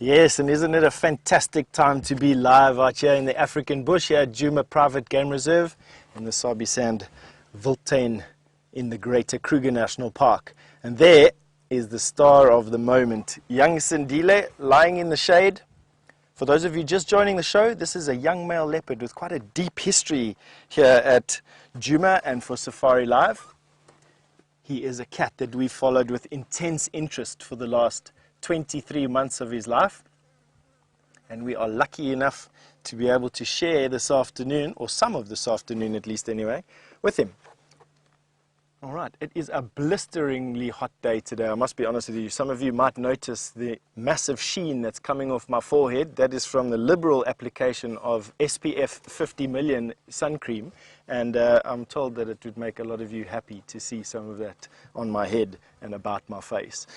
Yes, and isn't it a fantastic time to be live out here in the African bush here at Nkuhuma Private Game Reserve in the Sabi Sand Wildtuin in the Greater Kruger National Park. And there is the star of the moment, young Sindile, lying in the shade. For those of you just joining the show, this is a young male leopard with quite a deep history here at Nkuhuma and for Safari Live. He is a cat that we've followed with intense interest for the last 23 months of his life, and we are lucky enough to be able to share this afternoon, or some of this afternoon at least anyway, with him. All right, it is a blisteringly hot day today, I must be honest with you. Some of you might notice the massive sheen that's coming off my forehead. That is from the liberal application of SPF 50 million sun cream, and I'm told that it would make a lot of you happy to see some of that on my head and about my face.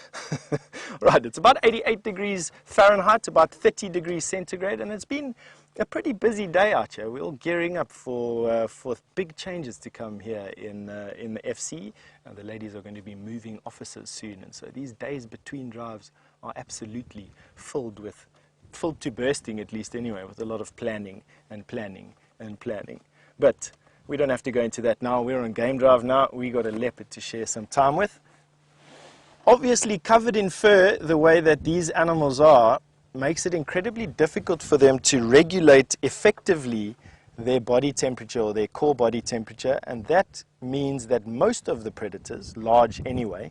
Right, it's about 88 degrees Fahrenheit, about 30 degrees centigrade, and it's been a pretty busy day out here. We're all gearing up for big changes to come here in the FC. The ladies are going to be moving offices soon, and so these days between drives are absolutely filled to bursting, at least anyway, with a lot of planning and planning and planning. But we don't have to go into that now. We're on game drive now. We got a leopard to share some time with. Obviously, covered in fur the way that these animals are makes it incredibly difficult for them to regulate effectively their body temperature or their core body temperature, and that means that most of the predators, large anyway,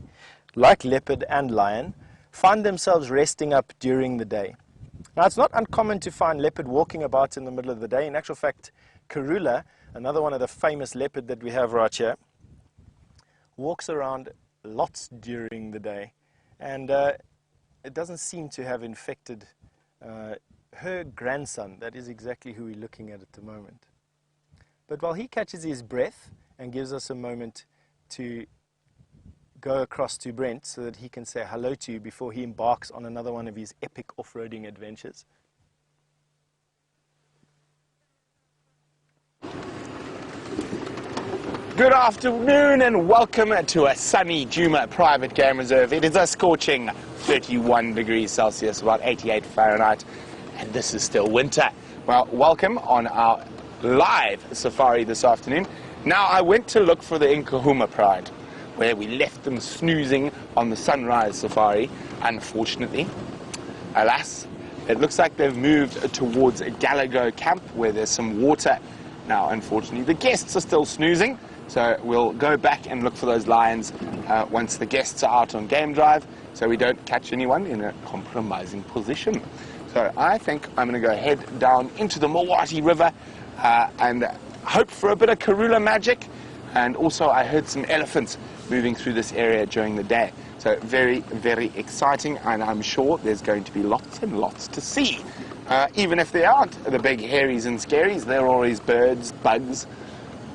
like leopard and lion, find themselves resting up during the day. Now, it's not uncommon to find leopard walking about in the middle of the day. In actual fact, Karula, another one of the famous leopard that we have right here, walks around lots during the day, and it doesn't seem to have infected her grandson. That is exactly who we're looking at the moment. But while he catches his breath and gives us a moment to go across to Brent so that he can say hello to you before he embarks on another one of his epic off-roading adventures. Good afternoon and welcome to a sunny Nkuhuma Private Game Reserve. It is a scorching 31 degrees Celsius, about 88 Fahrenheit, and this is still winter. Well, welcome on our live safari this afternoon. Now, I went to look for the Nkuhuma Pride, where we left them snoozing on the sunrise safari. Unfortunately, alas, it looks like they've moved towards Galago Camp, where there's some water. Now, unfortunately, the guests are still snoozing. So we'll go back and look for those lions once the guests are out on game drive, so we don't catch anyone in a compromising position. So I think I'm going to go head down into the Mawati River and hope for a bit of Karula magic. And also I heard some elephants moving through this area during the day. So very, very exciting, and I'm sure there's going to be lots and lots to see. Even if there aren't the big hairies and scaries, there are always birds, bugs,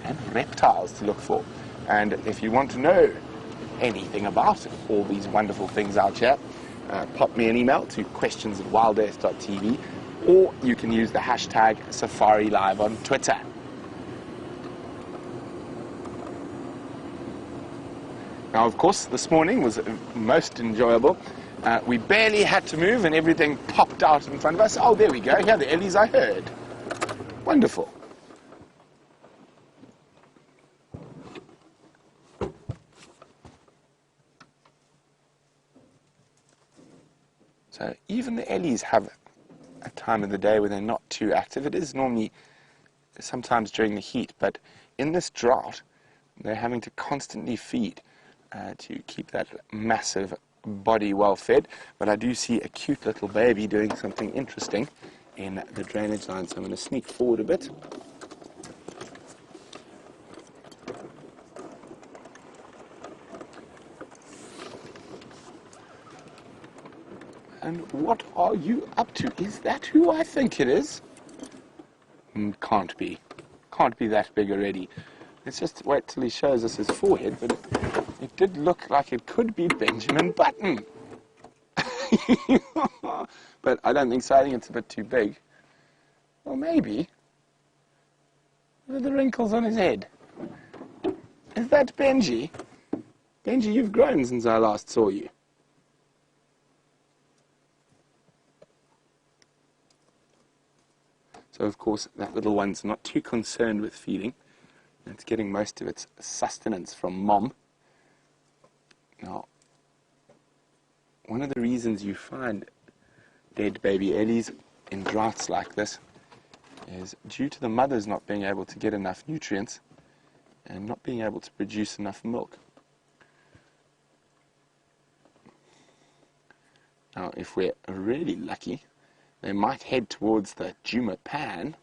and reptiles to look for. And if you want to know anything about all these wonderful things out here, pop me an email to questions@wildearth.tv, or you can use the hashtag Safari Live on Twitter. Now, of course, this morning was most enjoyable. We barely had to move and everything popped out in front of us. Oh, there we go. Here are the ellies I heard. Wonderful. So even the ellies have a time of the day where they're not too active. It is normally sometimes during the heat, but in this drought, they're having to constantly feed to keep that massive body well fed. But I do see a cute little baby doing something interesting in the drainage line, so I'm going to sneak forward a bit. And what are you up to? Is that who I think it is? Can't be. Can't be that big already. Let's just wait till he shows us his forehead, but it did look like it could be Benjamin Button. But I don't think so. I think it's a bit too big. Or maybe. Look at the wrinkles on his head. Is that Benji? Benji, you've grown since I last saw you. So of course that little one's not too concerned with feeding. It's getting most of its sustenance from mom. Now, one of the reasons you find dead baby ellies in droughts like this is due to the mothers not being able to get enough nutrients and not being able to produce enough milk. Now, if we're really lucky, they might head towards the Djuma pan.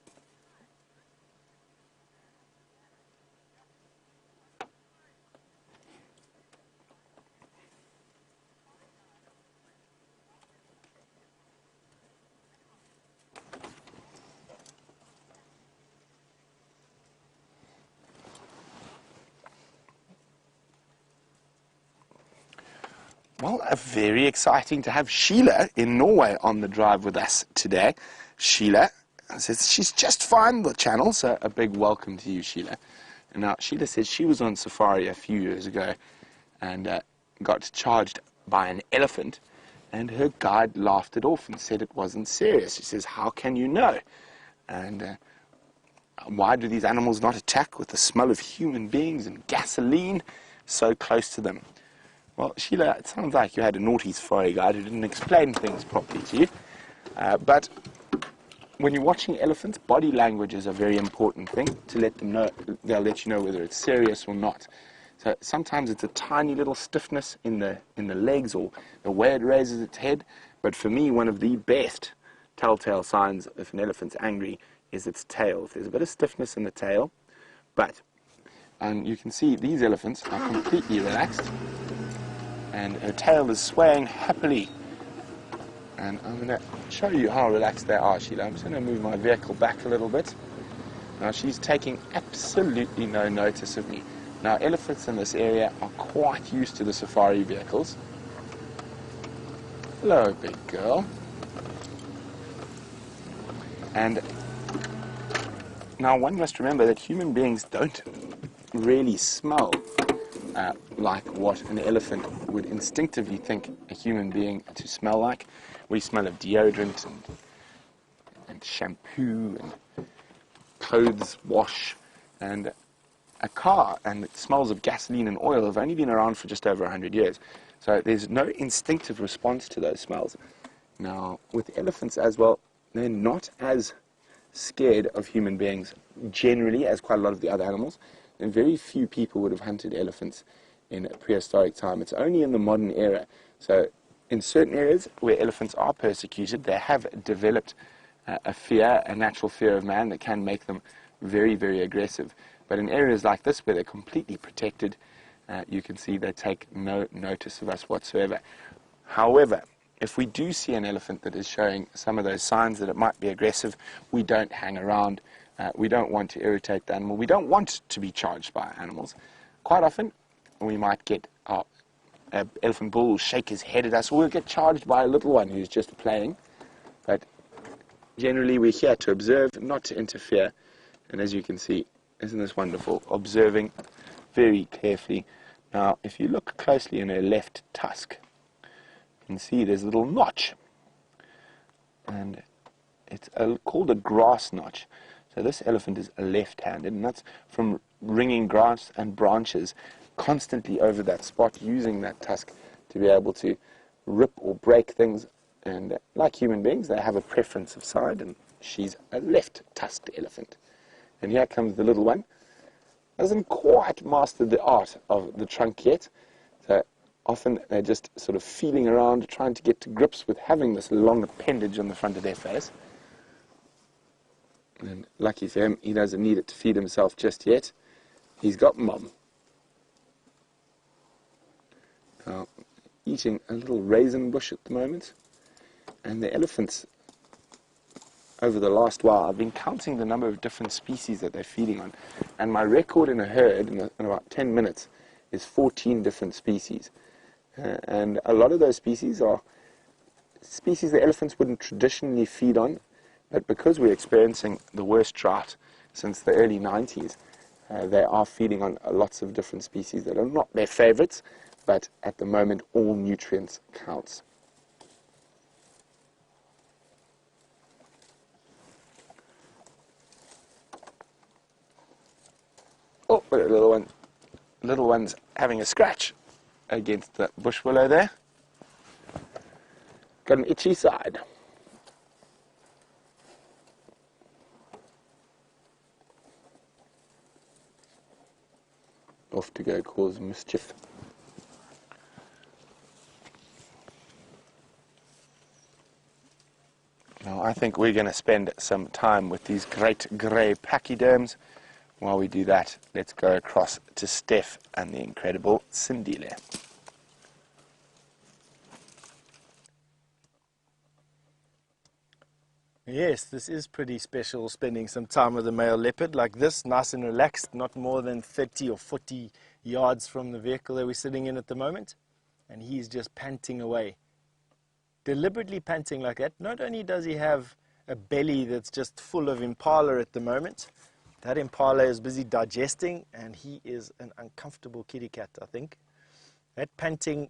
Well, very exciting to have Sheila in Norway on the drive with us today. Sheila says she's just found the channel, so a big welcome to you, Sheila. And now, Sheila says she was on safari a few years ago and got charged by an elephant, and her guide laughed it off and said it wasn't serious. She says, how can you know? And why do these animals not attack with the smell of human beings and gasoline so close to them? Well, Sheila, it sounds like you had a naughty safari guide who didn't explain things properly to you. But when you're watching elephants, body language is a very important thing to let them know. They'll let you know whether it's serious or not. So sometimes it's a tiny little stiffness in the legs or the way it raises its head. But for me, one of the best telltale signs if an elephant's angry is its tail. If there's a bit of stiffness in the tail, but you can see these elephants are completely relaxed. And her tail is swaying happily. And I'm going to show you how relaxed they are, Sheila. I'm just going to move my vehicle back a little bit. Now, she's taking absolutely no notice of me. Now, elephants in this area are quite used to the safari vehicles. Hello, big girl. And now one must remember that human beings don't really smell like what an elephant would instinctively think a human being to smell like. We smell of deodorant and shampoo and clothes wash, and a car and it smells of gasoline and oil have only been around for just over 100 years. So there's no instinctive response to those smells. Now, with elephants as well, they're not as scared of human beings generally as quite a lot of the other animals. And very few people would have hunted elephants in a prehistoric time. It's only in the modern era. So in certain areas where elephants are persecuted, they have developed a natural fear of man that can make them very, very aggressive. But in areas like this where they're completely protected, you can see they take no notice of us whatsoever. However, if we do see an elephant that is showing some of those signs that it might be aggressive, we don't hang around. We don't want to irritate the animal. We don't want to be charged by animals. Quite often, we might get an elephant bull will shake his head at us, or we'll get charged by a little one who's just playing. But generally, we're here to observe, not to interfere. And as you can see, isn't this wonderful? Observing very carefully. Now, if you look closely in her left tusk, you can see there's a little notch. And it's called a grass notch. So this elephant is left-handed, and that's from wringing grass and branches constantly over that spot, using that tusk to be able to rip or break things. And like human beings, they have a preference of side, and she's a left-tusked elephant. And here comes the little one. Hasn't quite mastered the art of the trunk yet. So often they're just sort of feeling around, trying to get to grips with having this long appendage on the front of their face. And lucky for him, he doesn't need it to feed himself just yet. He's got mom. Now, eating a little raisin bush at the moment. And the elephants, over the last while, I've been counting the number of different species that they're feeding on. And my record in a herd in about 10 minutes is 14 different species. And a lot of those species are species that elephants wouldn't traditionally feed on. But because we're experiencing the worst drought since the early 90s, they are feeding on lots of different species that are not their favorites, but at the moment all nutrients counts. Look at the little one's having a scratch against the bush willow there. Got an itchy side. Off to go cause mischief. Now I think we're going to spend some time with these great grey pachyderms. While we do that, let's go across to Steph and the incredible Sindile. Yes, this is pretty special, spending some time with a male leopard like this, nice and relaxed, not more than 30 or 40 yards from the vehicle that we're sitting in at the moment. And he's just panting away, deliberately panting like that. Not only does he have a belly that's just full of impala at the moment, that impala is busy digesting, and he is an uncomfortable kitty cat, I think. That panting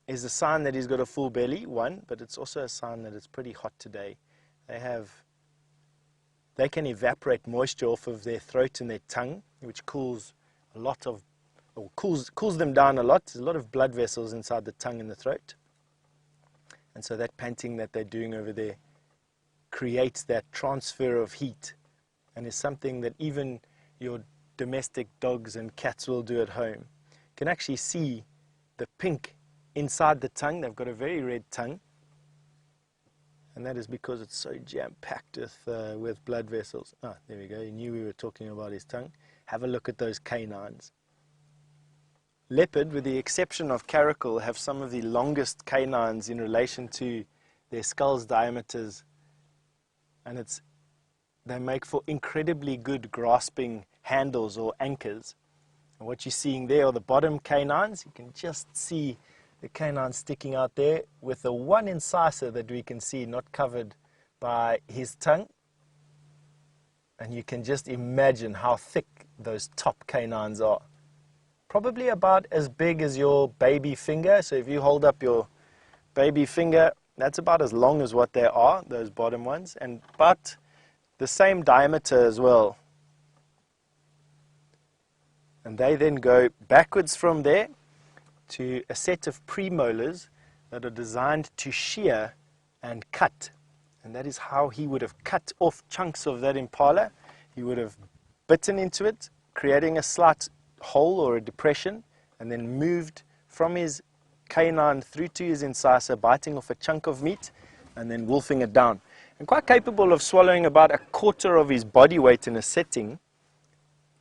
is a sign that he's got a full belly, one, but it's also a sign that it's pretty hot today. They can evaporate moisture off of their throat and their tongue, which cools them down a lot. There's a lot of blood vessels inside the tongue and the throat. And so that panting that they're doing over there creates that transfer of heat, and is something that even your domestic dogs and cats will do at home. You can actually see the pink inside the tongue. They've got a very red tongue, and that is because it's so jam-packed with blood vessels. Ah, there we go. He knew we were talking about his tongue. Have a look at those canines. Leopard, with the exception of caracal, have some of the longest canines in relation to their skull's diameters, and they make for incredibly good grasping handles or anchors. And what you're seeing there are the bottom canines. You can just see the canine sticking out there with the one incisor that we can see not covered by his tongue. And you can just imagine how thick those top canines are. Probably about as big as your baby finger. So if you hold up your baby finger, that's about as long as what they are, those bottom ones, and but the same diameter as well. And they then go backwards from there to a set of premolars that are designed to shear and cut. And that is how he would have cut off chunks of that impala. He would have bitten into it, creating a slight hole or a depression, and then moved from his canine through to his incisor, biting off a chunk of meat and then wolfing it down. And quite capable of swallowing about a quarter of his body weight in a setting.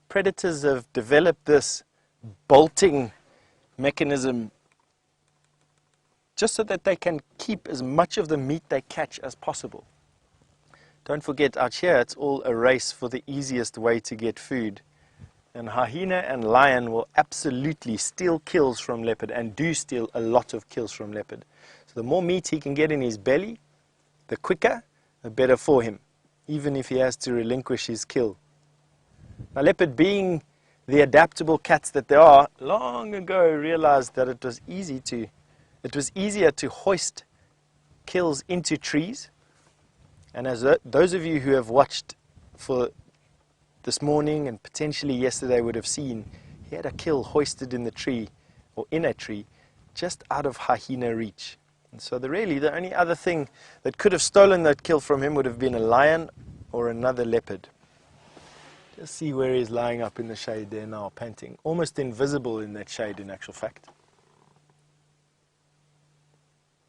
Predators have developed this bolting mechanism just so that they can keep as much of the meat they catch as possible. Don't forget, out here it's all a race for the easiest way to get food. And hyena and lion will absolutely steal kills from leopard, and do steal a lot of kills from leopard. So the more meat he can get in his belly, the quicker, the better for him, even if he has to relinquish his kill. Now, leopard, being the adaptable cats that they are, long ago realized that it was easier to hoist kills into trees. And as those of you who have watched for this morning and potentially yesterday would have seen, he had a kill hoisted in the tree, or in a tree, just out of hyena reach. And so the only other thing that could have stolen that kill from him would have been a lion or another leopard. Just see where he's lying up in the shade there now, panting. Almost invisible in that shade, in actual fact.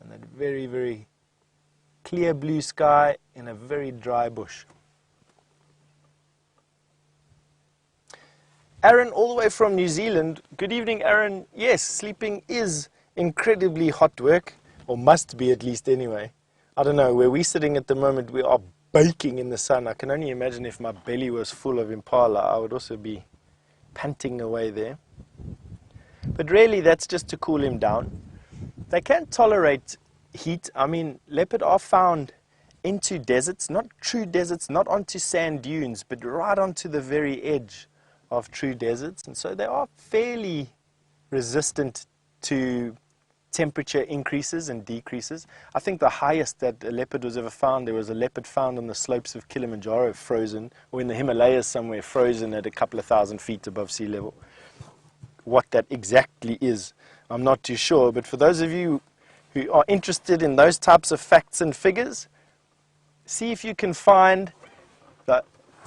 And that very, very clear blue sky in a very dry bush. Aaron, all the way from New Zealand. Good evening, Aaron. Yes, sleeping is incredibly hot work, or must be at least anyway. I don't know, where we're sitting at the moment, we are baking in the sun. I can only imagine if my belly was full of impala, I would also be panting away there. But really, that's just to cool him down. They can tolerate heat. I mean, leopard are found into deserts, not true deserts, not onto sand dunes, but right onto the very edge of true deserts. And so they are fairly resistant to temperature increases and decreases. I think the highest that a leopard was ever found, there was a leopard found on the slopes of Kilimanjaro, frozen, or in the Himalayas somewhere, frozen at a couple of thousand feet above sea level. What that exactly is, I'm not too sure, but for those of you who are interested in those types of facts and figures, see if you can find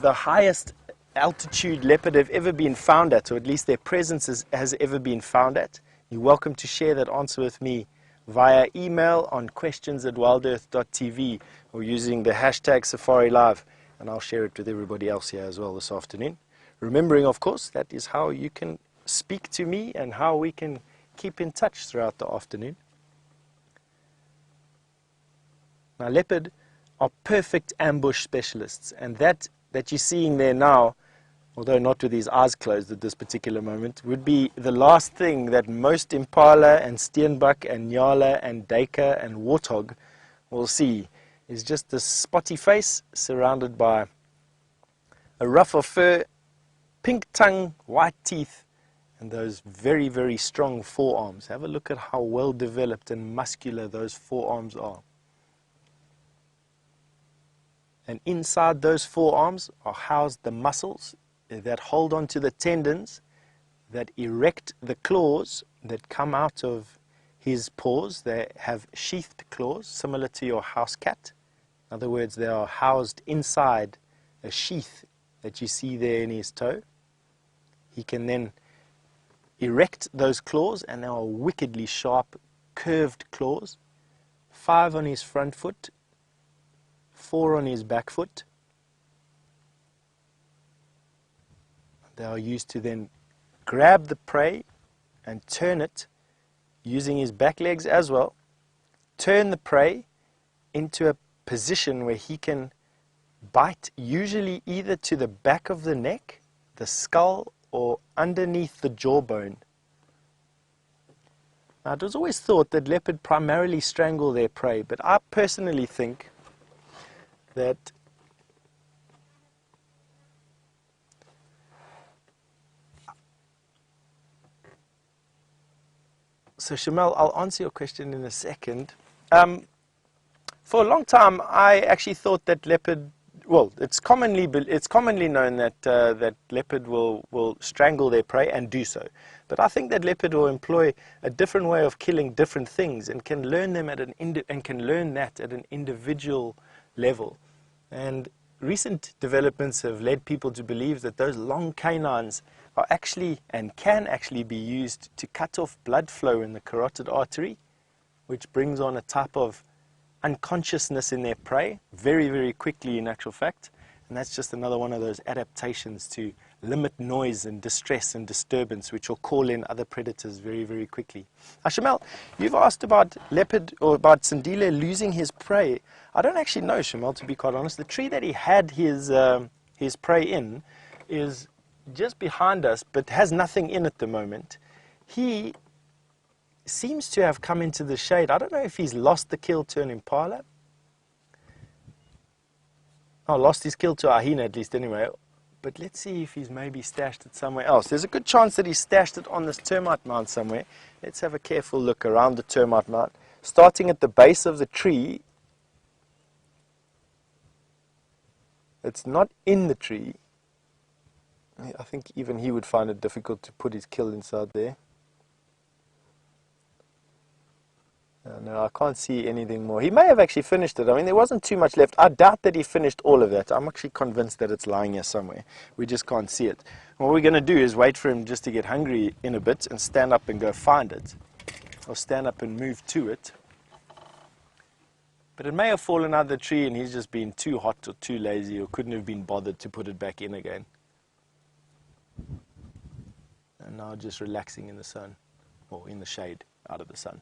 the highest altitude leopard have ever been found at, or at least their presence has ever been found at. You're welcome to share that answer with me via email on questions@wildearth.tv or using the hashtag Safari Live, and I'll share it with everybody else here as well this afternoon. Remembering, of course, that is how you can speak to me and how we can keep in touch throughout the afternoon. Now, leopard are perfect ambush specialists, and that you're seeing there now, although not with his eyes closed at this particular moment, would be the last thing that most impala and steenbok and nyala and duiker and warthog will see, is just this spotty face surrounded by a ruff of fur, pink tongue, white teeth, and those very, very strong forearms. Have a look at how well developed and muscular those forearms are. And inside those forearms are housed the muscles that hold on to the tendons, that erect the claws that come out of his paws. They have sheathed claws, similar to your house cat. In other words, they are housed inside a sheath that you see there in his toe. He can then erect those claws, and they are wickedly sharp, curved claws. 5 on his front foot, 4 on his back foot. They are used to then grab the prey and turn it, using his back legs as well, turn the prey into a position where he can bite, usually either to the back of the neck, the skull, or underneath the jawbone. Now, it was always thought that leopard primarily strangle their prey, but I personally think that so Shamel, I'll answer your question in a second. For a long time, I actually thought that leopard, well, it's commonly known that that leopard will strangle their prey and do so. But I think that leopard will employ a different way of killing different things, and can learn them at an individual level. And recent developments have led people to believe that those long canines are actually and can actually be used to cut off blood flow in the carotid artery, which brings on a type of unconsciousness in their prey very, very quickly, in actual fact. And that's just another one of those adaptations to limit noise and distress and disturbance, which will call in other predators very, very quickly. Shamel, you've asked about leopard, or about Sindile losing his prey. I don't actually know, Shamel, to be quite honest. The tree that he had his prey in is just behind us, but has nothing in at the moment. He seems to have come into the shade. I don't know if he's lost the kill to an impala. Oh, lost his kill to a hyena at least anyway. But let's see if he's maybe stashed it somewhere else. There's a good chance that he stashed it on this termite mound somewhere. Let's have a careful look around the termite mound. Starting at the base of the tree. It's not in the tree. I think even he would find it difficult to put his kill inside there. No, I can't see anything more. He may have actually finished it. I mean, there wasn't too much left. I doubt that he finished all of that. I'm actually convinced that it's lying here somewhere. We just can't see it. What we're going to do is wait for him just to get hungry in a bit and stand up and go find it. Or stand up and move to it. But it may have fallen out of the tree and he's just been too hot or too lazy, or couldn't have been bothered to put it back in again. And now just relaxing in the sun, or in the shade, out of the sun.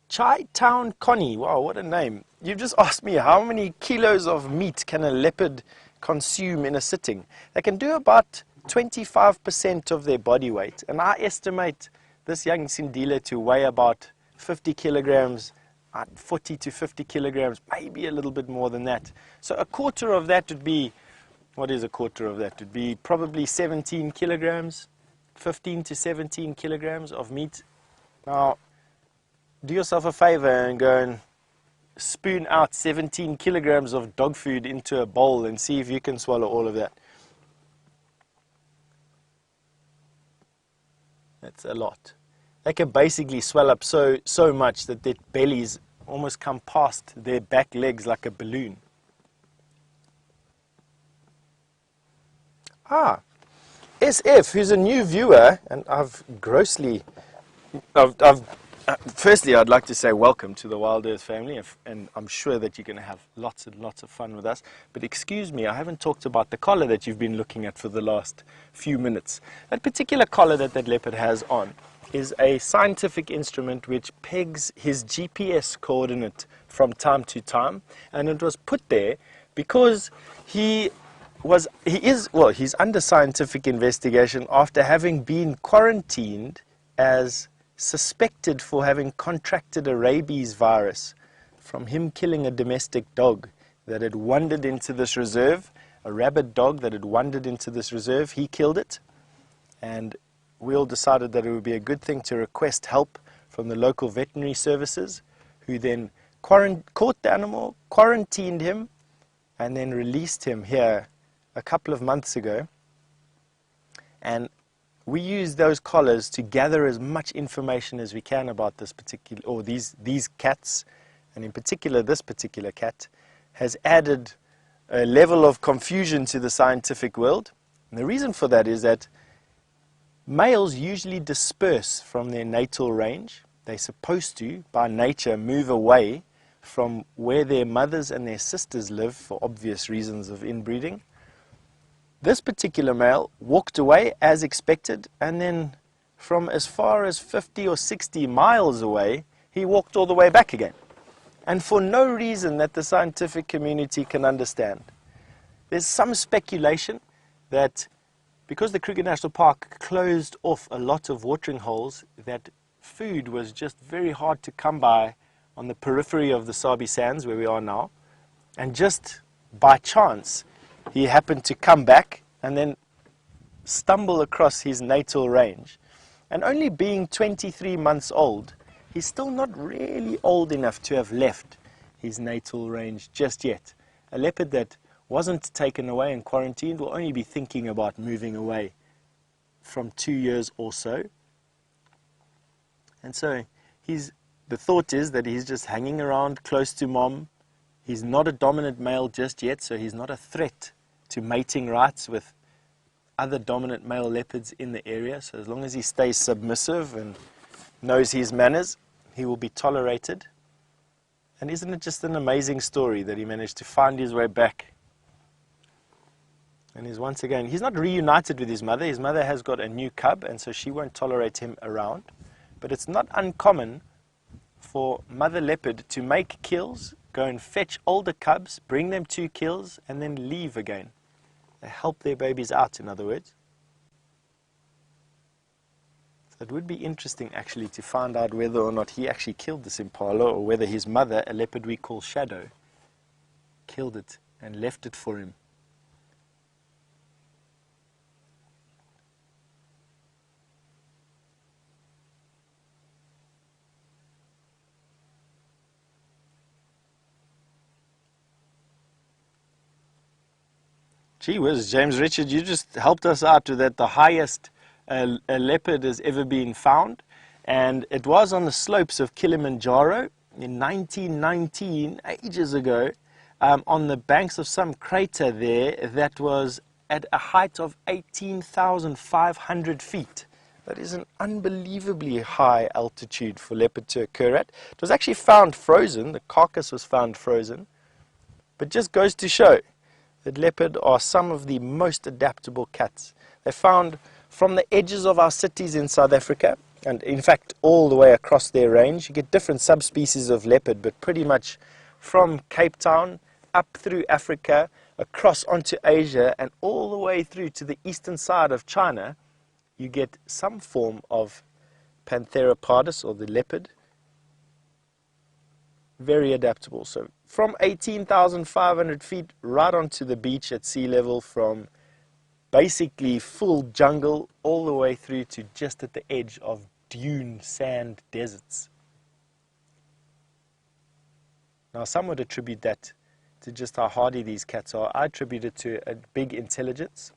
Chai Town Connie, wow, what a name. You've just asked me how many kilos of meat can a leopard consume in a sitting. They can do about 25% of their body weight, and I estimate this young Sindile to weigh about 50 kilograms. 40 to 50 kilograms, maybe a little bit more than that. So a quarter of that would be, what is a quarter of that? It would be probably 17 kilograms, 15 to 17 kilograms of meat. Now, do yourself a favor and go and spoon out 17 kilograms of dog food into a bowl and see if you can swallow all of that. That's a lot. They can basically swell up so much that their bellies almost come past their back legs like a balloon. SF, who's a new viewer, and firstly, I'd like to say welcome to the WildEarth family, and I'm sure that you're going to have lots and lots of fun with us. But excuse me, I haven't talked about the collar that you've been looking at for the last few minutes. That particular collar that leopard has on is a scientific instrument which pegs his GPS coordinate from time to time, and it was put there because he's under scientific investigation after having been quarantined as suspected for having contracted a rabies virus from him killing a domestic dog that had wandered into this reserve, a rabid dog that had wandered into this reserve. He killed it, and we all decided that it would be a good thing to request help from the local veterinary services, who then caught the animal, quarantined him, and then released him here a couple of months ago. And we use those collars to gather as much information as we can about this particular, or these cats, and in particular this particular cat, has added a level of confusion to the scientific world. And the reason for that is that males usually disperse from their natal range. They're supposed to, by nature, move away from where their mothers and their sisters live for obvious reasons of inbreeding. This particular male walked away as expected, and then from as far as 50 or 60 miles away, he walked all the way back again. And for no reason that the scientific community can understand. There's some speculation that because the Kruger National Park closed off a lot of watering holes, that food was just very hard to come by on the periphery of the Sabi Sands where we are now. And just by chance, he happened to come back and then stumble across his natal range. And only being 23 months old, he's still not really old enough to have left his natal range just yet. A leopard that wasn't taken away and quarantined will only be thinking about moving away from 2 years or so. And so the thought is that he's just hanging around close to mom. He's not a dominant male just yet, so he's not a threat to mating rights with other dominant male leopards in the area. So as long as he stays submissive and knows his manners, he will be tolerated. And isn't it just an amazing story that he managed to find his way back? And he's not reunited with his mother. His mother has got a new cub, and so she won't tolerate him around. But it's not uncommon for mother leopard to make kills, go and fetch older cubs, bring them to kills, and then leave again. They help their babies out, in other words. So it would be interesting actually to find out whether or not he actually killed this impala, or whether his mother, a leopard we call Shadow, killed it and left it for him. Gee whiz, James Richard, you just helped us out with that. The highest a leopard has ever been found, and it was on the slopes of Kilimanjaro in 1919, ages ago, on the banks of some crater there that was at a height of 18,500 feet. That is an unbelievably high altitude for leopard to occur at. It was actually found frozen, the carcass was found frozen, but just goes to show that leopard are some of the most adaptable cats. They're found from the edges of our cities in South Africa, and in fact all the way across their range. You get different subspecies of leopard, but pretty much from Cape Town up through Africa, across onto Asia, and all the way through to the eastern side of China, you get some form of Panthera pardus, or the leopard. very adaptable. So from 18,500 feet right onto the beach at sea level, from basically full jungle all the way through to just at the edge of dune sand deserts. Now some would attribute that to just how hardy these cats are. I attribute it to a big intelligence.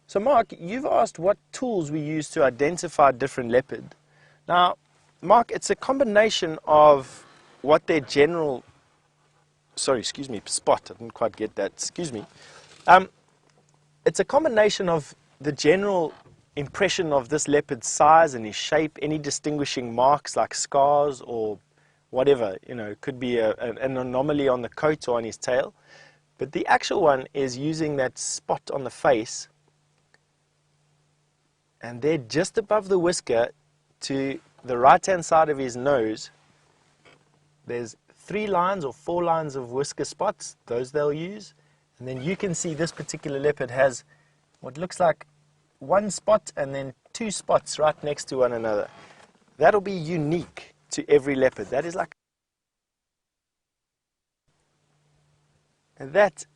So Mark, you've asked what tools we use to identify different leopard. Now, Mark, it's a combination of what their general, spot, I didn't quite get that, excuse me. It's a combination of the general impression of this leopard's size and his shape, any distinguishing marks like scars or whatever, it could be an anomaly on the coat or on his tail. But the actual one is using that spot on the face, and there just above the whisker to the right-hand side of his nose, there's 3 lines or 4 lines of whisker spots. Those they'll use. And then you can see this particular leopard has what looks like 1 spot and then 2 spots right next to one another. That'll be unique to every leopard. That is like... And that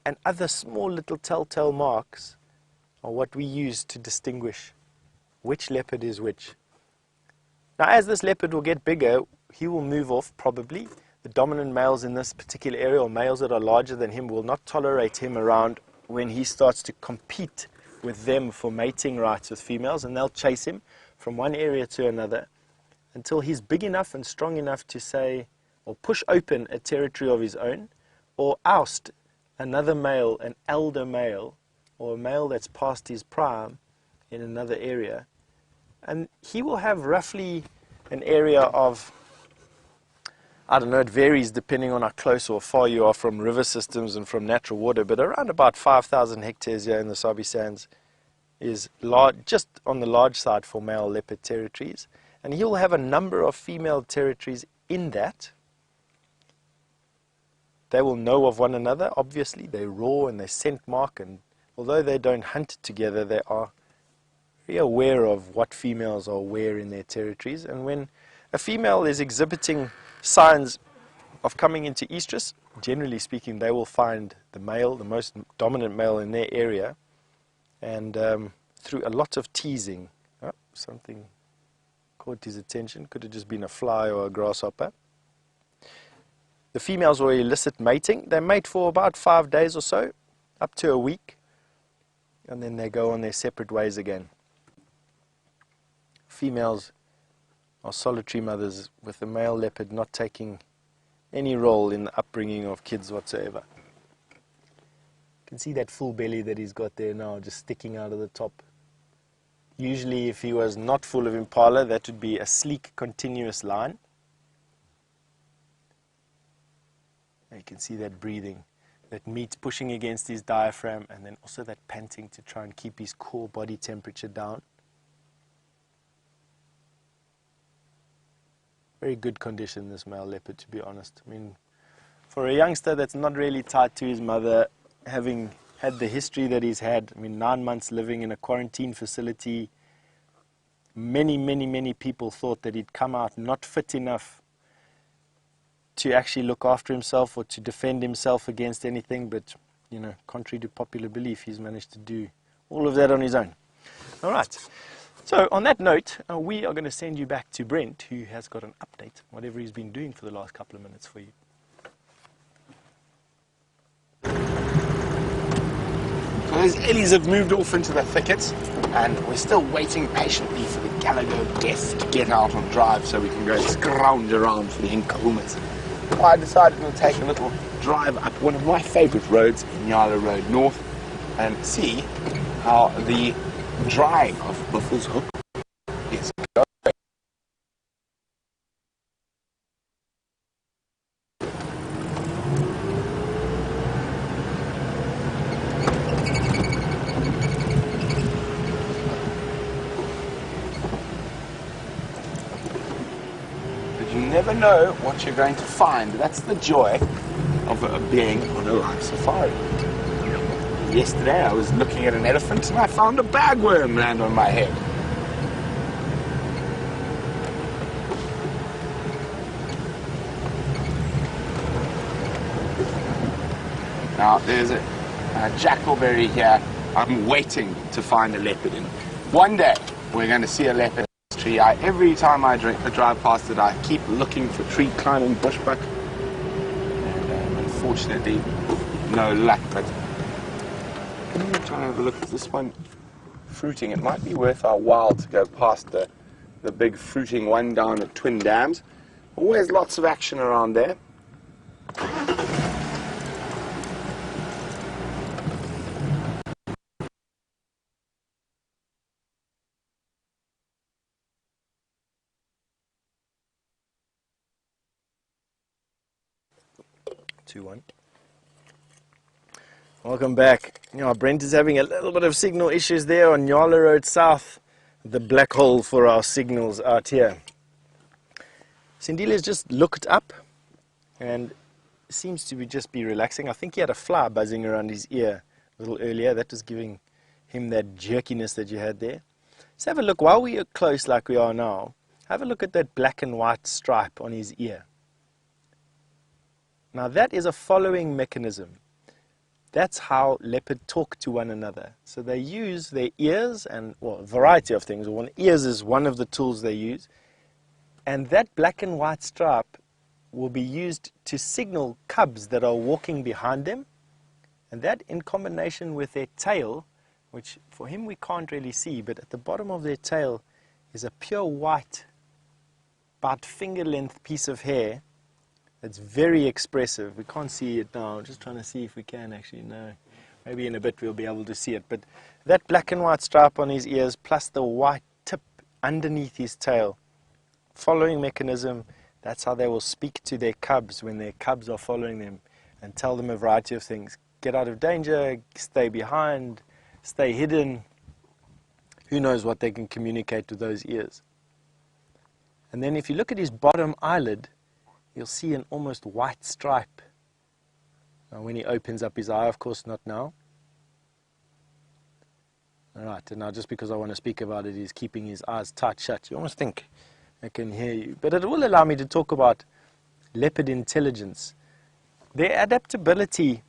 and other small little telltale marks are what we use to distinguish which leopard is which. Now, as this leopard will get bigger, he will move off probably. The dominant males in this particular area, or males that are larger than him, will not tolerate him around when he starts to compete with them for mating rights with females, and they'll chase him from one area to another until he's big enough and strong enough to say, or push open a territory of his own, or oust another male, an elder male, or a male that's past his prime in another area. And he will have roughly an area of, I don't know, it varies depending on how close or far you are from river systems and from natural water, but around about 5,000 hectares here in the Sabi Sands is large, just on the large side for male leopard territories. And he will have a number of female territories in that. They will know of one another, obviously. They roar and they scent mark, and although they don't hunt together, they are very aware of what females are where in their territories. And when a female is exhibiting signs of coming into estrus, generally speaking, they will find the male, the most dominant male in their area, and through a lot of teasing, something caught his attention, could have just been a fly or a grasshopper. The females will elicit mating. They mate for about 5 days or so, up to a week, and then they go on their separate ways again. Females are solitary mothers, with the male leopard not taking any role in the upbringing of kids whatsoever. You can see that full belly that he's got there now, just sticking out of the top. Usually if he was not full of impala, that would be a sleek continuous line. And you can see that breathing, that meat pushing against his diaphragm, and then also that panting to try and keep his core body temperature down. Very good condition, this male leopard, to be honest. I mean, for a youngster that's not really tied to his mother, having had the history that he's had, 9 months living in a quarantine facility, many people thought that he'd come out not fit enough to actually look after himself or to defend himself against anything, but, contrary to popular belief, he's managed to do all of that on his own. All right. So on that note, we are going to send you back to Brent, who has got an update, whatever he's been doing for the last couple of minutes for you. So those ellies have moved off into the thickets, and we're still waiting patiently for the Gallagher guests to get out on drive so we can go scrounge around for the Nkuhumas. I decided to take a little drive up one of my favourite roads, Nyala Road North, and see how the drying of Buffalo's Hook is going. But you never know what you're going to find. That's the joy of being on a live safari. Yesterday I was looking at an elephant and I found a bagworm land on my head. Now, there's a jackalberry here. I'm waiting to find a leopard in. One day, we're going to see a leopard in this tree. Every time I drive past it, I keep looking for tree climbing bushbuck. And unfortunately, no luck. But I'm trying to have a look at this one fruiting. It might be worth our while to go past the big fruiting one down at Twin Dams. Always lots of action around there. Welcome back. Brent is having a little bit of signal issues there on Nyala Road South, the black hole for our signals out here. Sindile has just looked up and seems to just be relaxing. I think he had a fly buzzing around his ear a little earlier. That was giving him that jerkiness that you had there. Let's have a look. While we are close like we are now, have a look at that black and white stripe on his ear. Now that is a following mechanism. That's how leopard talk to one another. So they use their ears and, well, a variety of things. Ears is one of the tools they use. And that black and white stripe will be used to signal cubs that are walking behind them. And that in combination with their tail, which for him we can't really see, but at the bottom of their tail is a pure white, about finger length piece of hair. It's very expressive. We can't see it now. I'm just trying to see if we can actually. No. Maybe in a bit we'll be able to see it. But that black and white stripe on his ears plus the white tip underneath his tail, following mechanism, that's how they will speak to their cubs when their cubs are following them and tell them a variety of things. Get out of danger, stay behind, stay hidden. Who knows what they can communicate with those ears. And then if you look at his bottom eyelid, you'll see an almost white stripe. Now when he opens up his eye, of course not now. Alright, and now just because I want to speak about it, he's keeping his eyes tight shut. You almost think I can hear you. But it will allow me to talk about leopard intelligence. Their adaptability,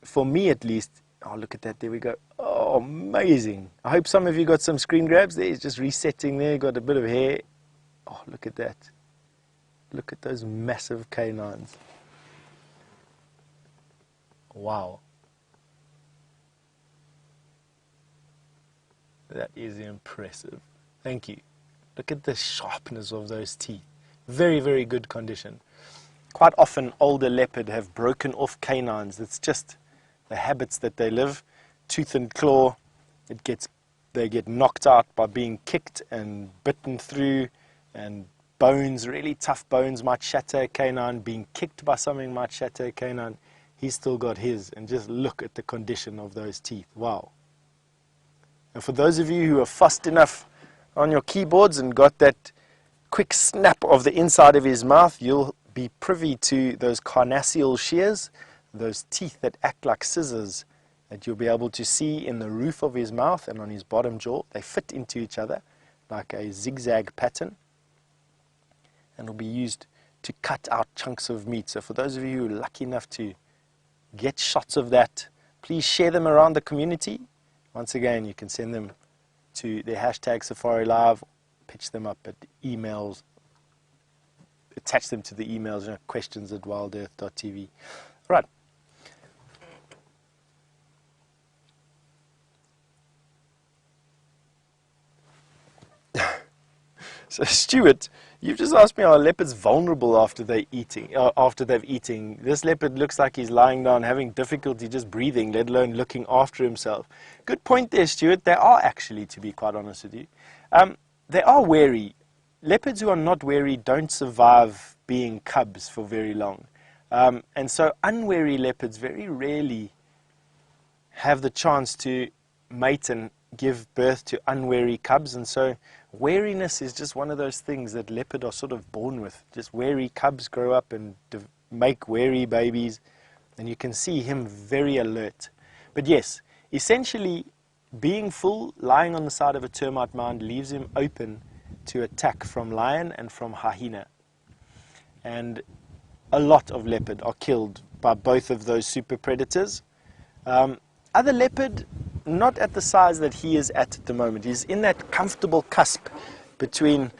for me at least, oh look at that, there we go. Oh, amazing. I hope some of you got some screen grabs there. He's just resetting there, got a bit of hair. Oh, look at that. Look at those massive canines. Wow. That is impressive. Thank you. Look at the sharpness of those teeth. Very, very good condition. Quite often older leopard have broken off canines. It's just the habits that they live. Tooth and claw. They get knocked out by being kicked and bitten through, and bones, really tough bones might shatter a canine. Being kicked by something might shatter a canine. He's still got his, and just look at the condition of those teeth. Wow. And for those of you who are fast enough on your keyboards and got that quick snap of the inside of his mouth, you'll be privy to those carnassial shears, those teeth that act like scissors that you'll be able to see in the roof of his mouth and on his bottom jaw. They fit into each other like a zigzag pattern, and will be used to cut out chunks of meat. So for those of you who are lucky enough to get shots of that, please share them around the community. Once again, you can send them to the hashtag Safari Live, pitch them up at emails, attach them to the emails, questions@wildearth.tv. Right. So Stuart, you've just asked me, are leopards vulnerable after they've eaten? This leopard looks like he's lying down having difficulty just breathing, let alone looking after himself. Good point there, Stuart. They are actually, to be quite honest with you. They are wary. Leopards who are not wary don't survive being cubs for very long. And so unwary leopards very rarely have the chance to mate and give birth to unwary cubs, and so wariness is just one of those things that leopard are sort of born with. Just wary cubs grow up and make wary babies, and you can see him very alert. But yes, essentially being full, lying on the side of a termite mound leaves him open to attack from lion and from hyena. And a lot of leopard are killed by both of those super predators. Other leopard, not at the size that he is at the moment. He's in that comfortable cusp between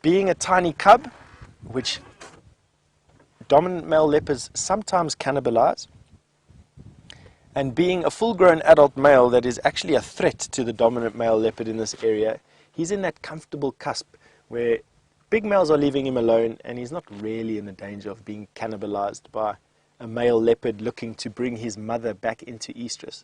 being a tiny cub, which dominant male leopards sometimes cannibalize, and being a full-grown adult male that is actually a threat to the dominant male leopard in this area. He's in that comfortable cusp where big males are leaving him alone and he's not really in the danger of being cannibalized by a male leopard looking to bring his mother back into estrus.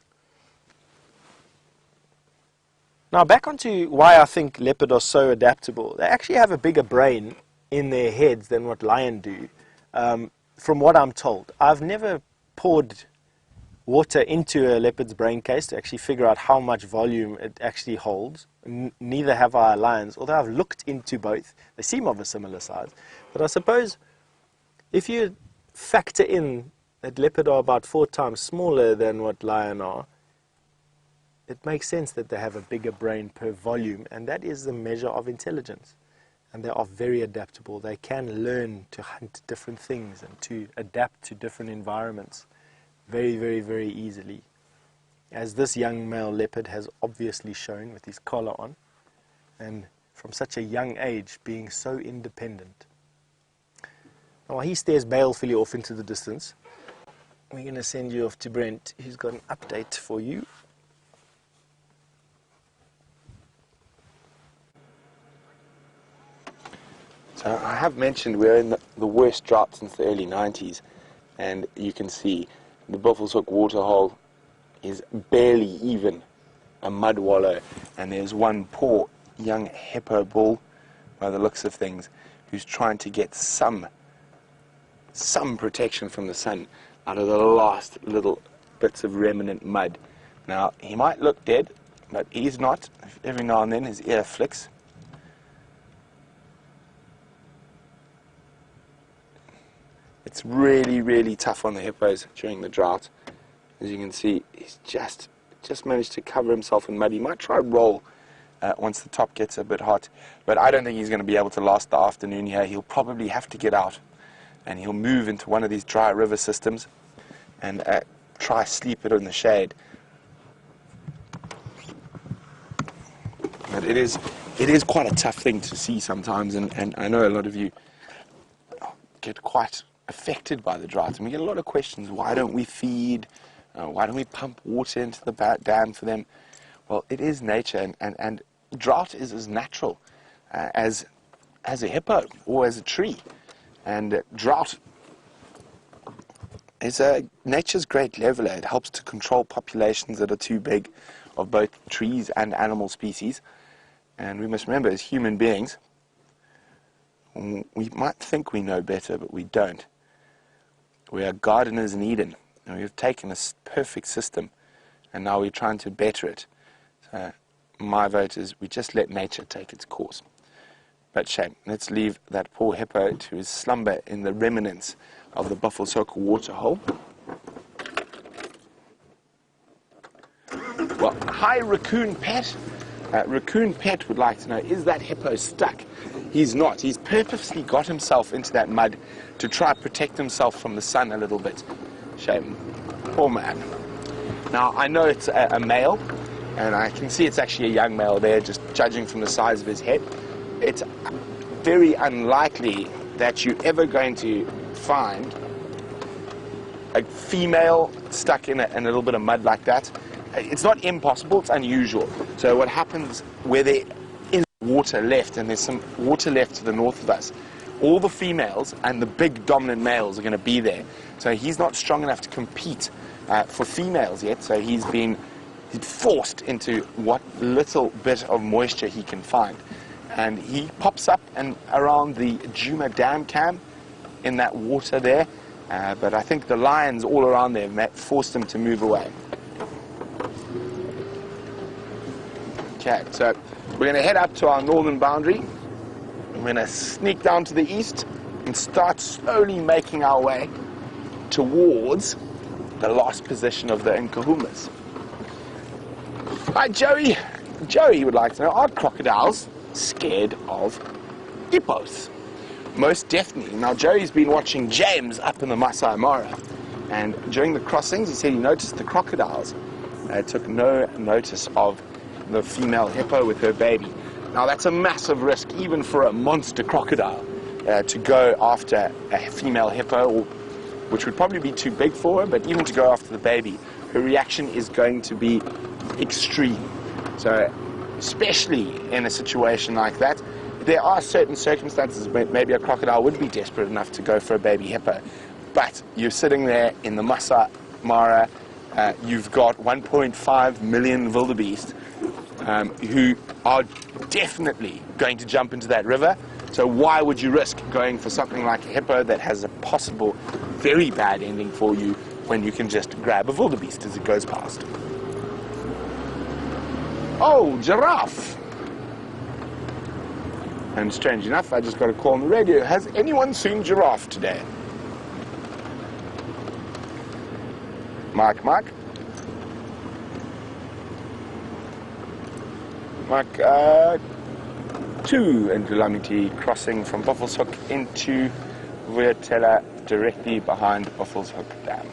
Now back onto why I think leopard are so adaptable. They actually have a bigger brain in their heads than what lion do, from what I'm told. I've never poured water into a leopard's brain case to actually figure out how much volume it actually holds. Neither have I lions, although I've looked into both. They seem of a similar size. But I suppose if you factor in that leopard are about 4 times smaller than what lion are, it makes sense that they have a bigger brain per volume, and that is the measure of intelligence. And they are very adaptable. They can learn to hunt different things and to adapt to different environments very, very, very easily, as this young male leopard has obviously shown with his collar on, and from such a young age being so independent. Now, while he stares balefully off into the distance, we're going to send you off to Brent, who's got an update for you. So I have mentioned we're in the worst drought since the early 90s, and you can see the Buffalo's Hook waterhole is barely even a mud wallow, and there's one poor young hippo bull, by the looks of things, who's trying to get some protection from the sun out of the last little bits of remnant mud. Now, he might look dead, but he's not. Every now and then his ear flicks. It's really, really tough on the hippos during the drought. As you can see, he's just managed to cover himself in mud. He might try roll once the top gets a bit hot, but I don't think he's going to be able to last the afternoon here. He'll probably have to get out, and he'll move into one of these dry river systems and try sleep it in the shade. But it is quite a tough thing to see sometimes, and I know a lot of you get quite affected by the drought, and we get a lot of questions. Why don't we feed? Why don't we pump water into the dam for them? Well, it is nature, and drought is as natural as a hippo or as a tree. And drought is nature's great leveler. It helps to control populations that are too big of both trees and animal species. And we must remember, as human beings, we might think we know better, but we don't. We are gardeners in Eden, and we've taken this perfect system, and now we're trying to better it. So my vote is we just let nature take its course. But shame, let's leave that poor hippo to his slumber in the remnants of the Buffalo's Hook waterhole. Well, hi Raccoon Pet. Raccoon Pet would like to know, is that hippo stuck? He's not. He's purposely got himself into that mud to try to protect himself from the sun a little bit. Shame. Poor man. Now, I know it's a male, and I can see it's actually a young male there, just judging from the size of his head. It's very unlikely that you're ever going to find a female stuck in a little bit of mud like that. It's not impossible, it's unusual. So what happens where there is water left, and there's some water left to the north of us, all the females and the big dominant males are going to be there. So he's not strong enough to compete for females yet, so he's forced into what little bit of moisture he can find. And he pops up and around the Djuma Dam camp in that water there, but I think the lions all around there forced him to move away. Okay, so we're going to head up to our northern boundary. We're going to sneak down to the east and start slowly making our way towards the last position of the Nkuhumas. Hi, Joey. Joey would like to know, are crocodiles scared of hippos? most definitely. Now, Joey's been watching James up in the Masai Mara, and during the crossings, he said he noticed the crocodiles took no notice of the female hippo with her baby. Now, that's a massive risk, even for a monster crocodile, to go after a female hippo, which would probably be too big for her, but even to go after the baby, her reaction is going to be extreme. So, especially in a situation like that, there are certain circumstances where maybe a crocodile would be desperate enough to go for a baby hippo. But you're sitting there in the Masai Mara, you've got 1.5 million wildebeest who are definitely going to jump into that river. So why would you risk going for something like a hippo that has a possible very bad ending for you when you can just grab a wildebeest as it goes past? Oh, giraffe! And strange enough, I just got a call on the radio. Has anyone seen giraffe today? Mark. Mark, 2 in Dulamiti, crossing from Buffelshoek into Vuyatela, directly behind Buffelshoek Dam.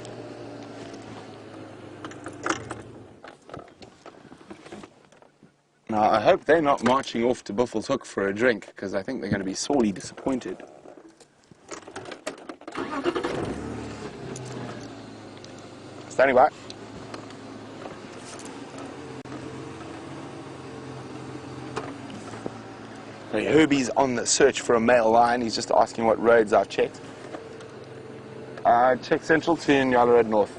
Now, I hope they're not marching off to Buffelshoek for a drink, because I think they're going to be sorely disappointed. Standing by. Herbie's on the search for a male lion. He's just asking what roads I've checked. I checked Central to Nyala Road North.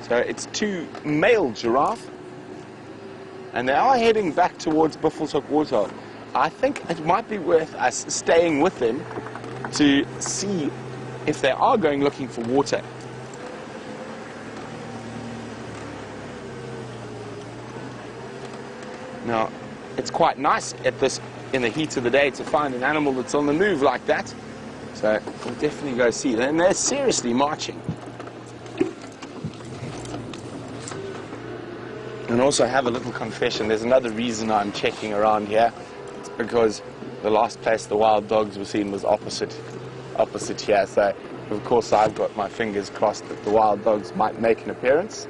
So it's 2 male giraffe, and they are heading back towards Buffelshoek Waterhole. I think it might be worth us staying with them to see if they are going looking for water. Now, it's quite nice in the heat of the day to find an animal that's on the move like that. So we'll definitely go see them. And they're seriously marching. And also have a little confession. There's another reason I'm checking around here. It's because the last place the wild dogs were seen was opposite here. So, of course, I've got my fingers crossed that the wild dogs might make an appearance.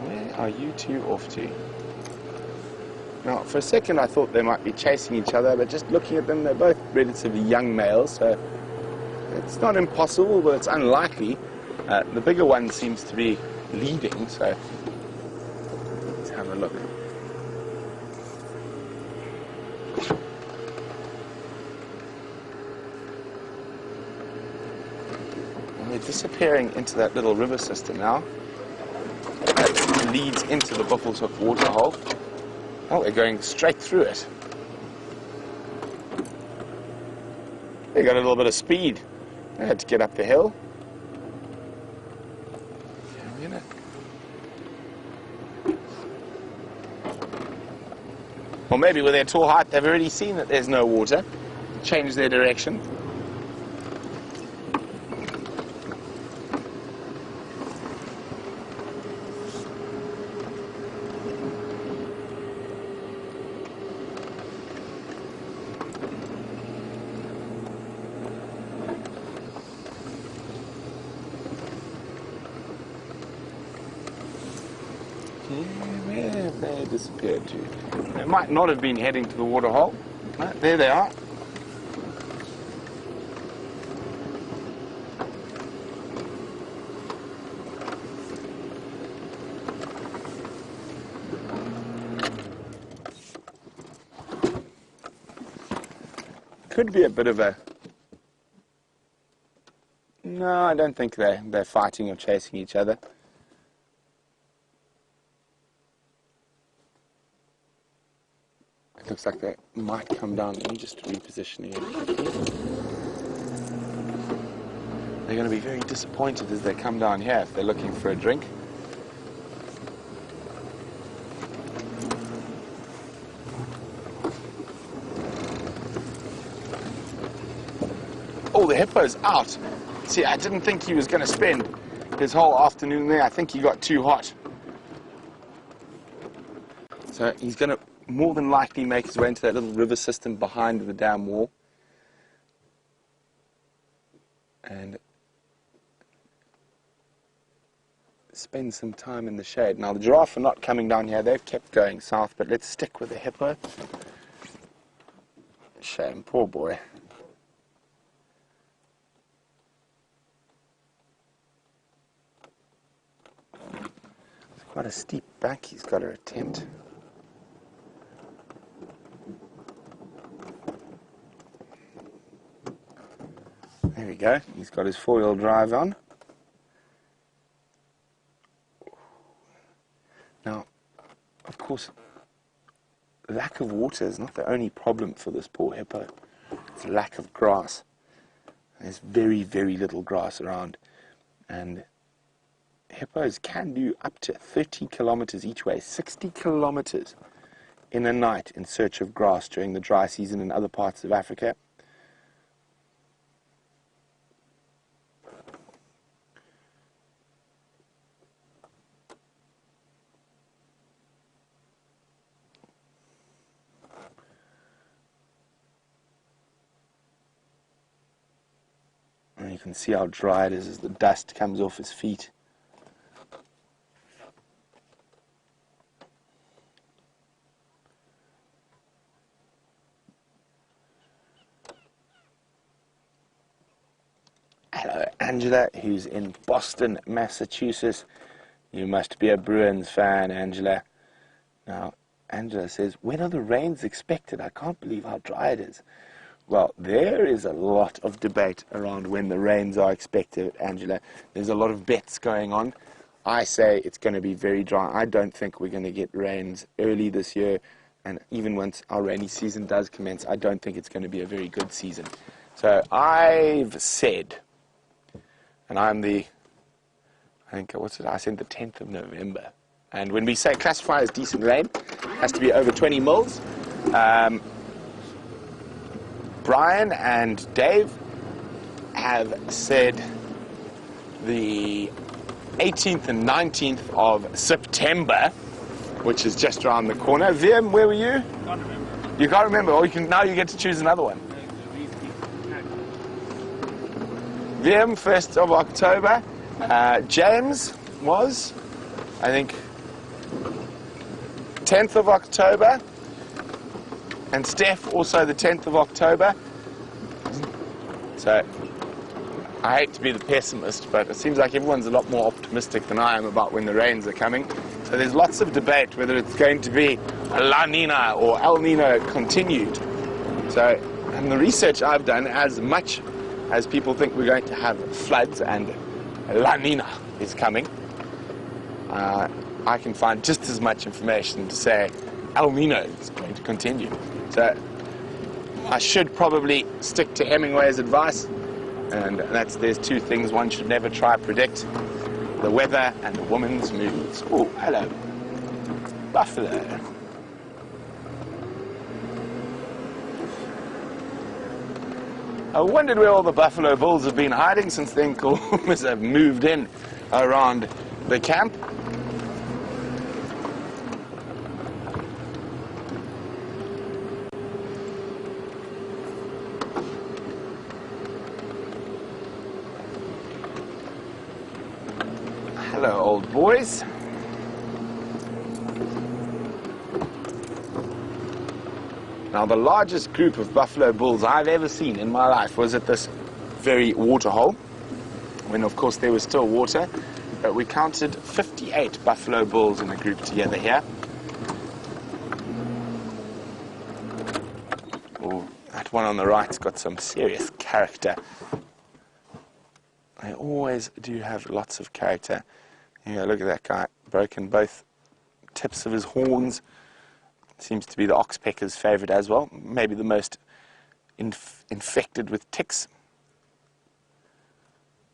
Where are you two off to? Now, for a second I thought they might be chasing each other, but just looking at them, they're both relatively young males, so it's not impossible, but it's unlikely. The bigger one seems to be leading, so let's have a look. And they're disappearing into that little river system now. That leads into the Buffelshoek Waterhole. Oh, they're going straight through it. They got a little bit of speed. They had to get up the hill. Or maybe with their tall height, they've already seen that there's no water, changed their direction. Where have they disappeared to? They might not have been heading to the waterhole. No, there they are. Could be a bit of a... No, I don't think they're fighting or chasing each other. Looks like they might come down. Let me just reposition again. They're going to be very disappointed as they come down here if they're looking for a drink. all the hippos out. See, I didn't think he was going to spend his whole afternoon there. I think he got too hot. So he's going to more than likely make his way into that little river system behind the dam wall. And spend some time in the shade. Now the giraffe are not coming down here. They've kept going south, but let's stick with the hippo. Shame, poor boy. It's quite a steep bank he's got to attempt. There we go. He's got his four-wheel drive on. Now, of course, lack of water is not the only problem for this poor hippo. It's lack of grass. There's very, very little grass around. And hippos can do up to 30 kilometers each way, 60 kilometers in a night in search of grass during the dry season in other parts of Africa. And you can see how dry it is as the dust comes off his feet. Hello, Angela, who's in Boston, Massachusetts. You must be a Bruins fan, Angela. Now, Angela says, when are the rains expected? I can't believe how dry it is. Well, there is a lot of debate around when the rains are expected, Angela. There's a lot of bets going on. I say it's going to be very dry. I don't think we're going to get rains early this year. And even once our rainy season does commence, I don't think it's going to be a very good season. So I've said, and I'm the, I think, what's it? I said the 10th of November. And when we say classify as decent rain, it has to be over 20 mils. Brian and Dave have said the 18th and 19th of September, which is just around the corner. Vim, where were you? Can't remember. You can't remember. Or now you get to choose another one. Vim, 1st of October. James was, I think, 10th of October. And Steph, also the 10th of October. So, I hate to be the pessimist, but it seems like everyone's a lot more optimistic than I am about when the rains are coming. So there's lots of debate whether it's going to be a La Nina or El Nino continued. So, and the research I've done, as much as people think we're going to have floods and La Nina is coming, I can find just as much information to say El Nino is going to continue. So I should probably stick to Hemingway's advice, and there's two things one should never try to predict: the weather and a woman's moods. Oh, hello. Buffalo. I wondered where all the buffalo bulls have been hiding since the Nkuhumas have moved in around the camp. Hello, old boys. Now, the largest group of buffalo bulls I've ever seen in my life was at this very waterhole, when, of course, there was still water. But we counted 58 buffalo bulls in a group together here. Oh, that one on the right's got some serious character. They always do have lots of character. Yeah, look at that guy, broken both tips of his horns. Seems to be the oxpecker's favorite as well. Maybe the most infected with ticks.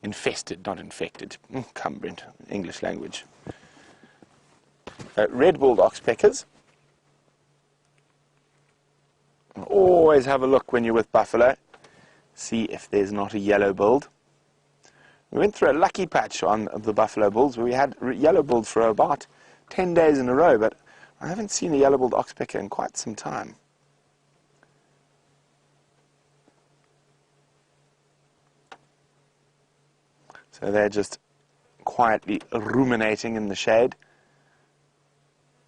Infested, not infected. Come, Brent, English language. Red-billed oxpeckers. Always have a look when you're with buffalo. see if there's not a yellow billed. We went through a lucky patch on the buffalo bulls where we had yellow billed for about 10 days in a row, but I haven't seen a yellow billed oxpecker in quite some time. So they're just quietly ruminating in the shade.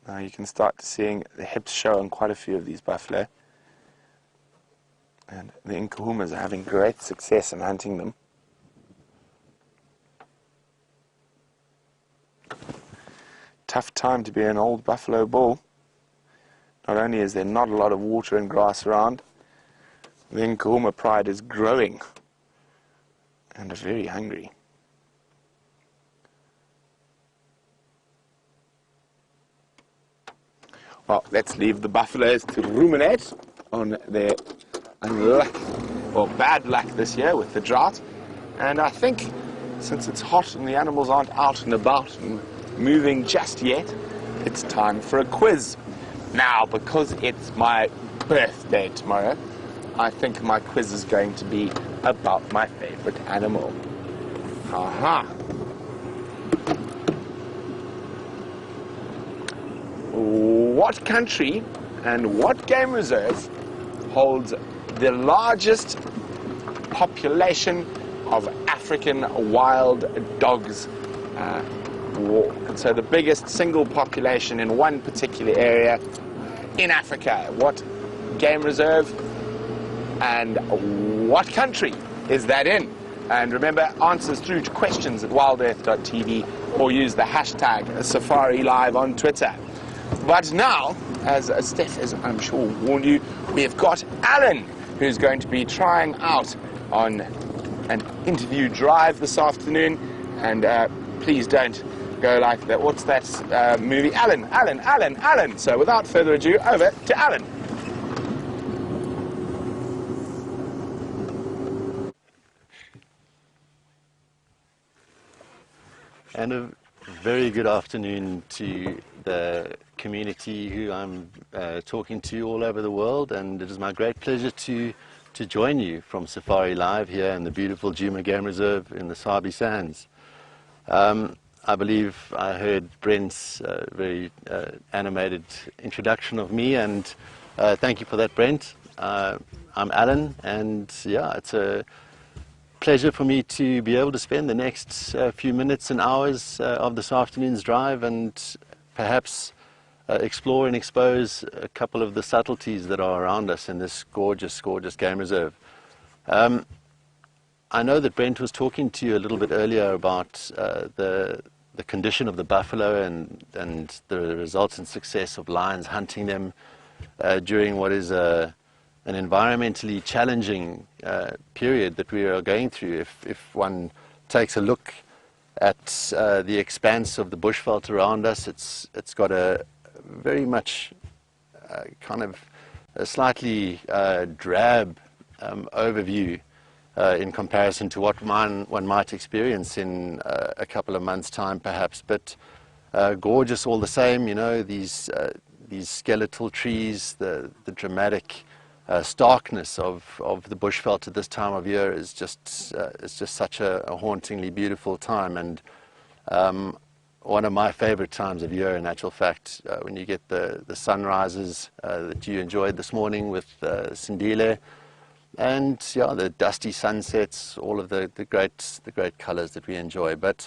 Now you can start seeing the hips show on quite a few of these buffalo. And the Nkuhumas are having great success in hunting them. Tough time to be an old buffalo bull. Not only is there not a lot of water and grass around, the Nkuhuma pride is growing and are very hungry. Well, let's leave the buffaloes to ruminate on their unluck or bad luck this year with the drought. And I think since it's hot and the animals aren't out and about and moving just yet, it's time for a quiz. Now, because it's my birthday tomorrow, I think my quiz is going to be about my favorite animal. Aha! What country and what game reserve holds the largest population of African wild dogs? And so the biggest single population in one particular area in Africa. What game reserve and what country is that in? And remember, answers through to questions at wildearth.tv or use the hashtag #SafariLive on Twitter. But now, as Steph has, I'm sure, warned you, we have got Alan, who's going to be trying out on an interview drive this afternoon. And please don't go like that. What's that movie? Alan. So without further ado, over to Alan. And a very good afternoon to the community who I'm talking to all over the world, and it is my great pleasure to join you from Safari Live here in the beautiful Djuma Game Reserve in the Sabi Sands. I believe I heard Brent's very animated introduction of me, and thank you for that, Brent. I'm Alan, and yeah, it's a pleasure for me to be able to spend the next few minutes and hours of this afternoon's drive and perhaps explore and expose a couple of the subtleties that are around us in this gorgeous, gorgeous game reserve. I know that Brent was talking to you a little bit earlier about the condition of the buffalo and the resultant success of lions hunting them during what is an environmentally challenging period that we are going through. If one takes a look at the expanse of the bushveld around us, it's got a very much kind of a slightly drab overview in comparison to what one might experience in a couple of months' time, perhaps. But gorgeous all the same, you know, these skeletal trees, the dramatic starkness of the bushveld at this time of year is just such a hauntingly beautiful time, and one of my favorite times of year, in actual fact, when you get the sunrises that you enjoyed this morning with Sindile, and yeah, the dusty sunsets, all of the great colors that we enjoy. But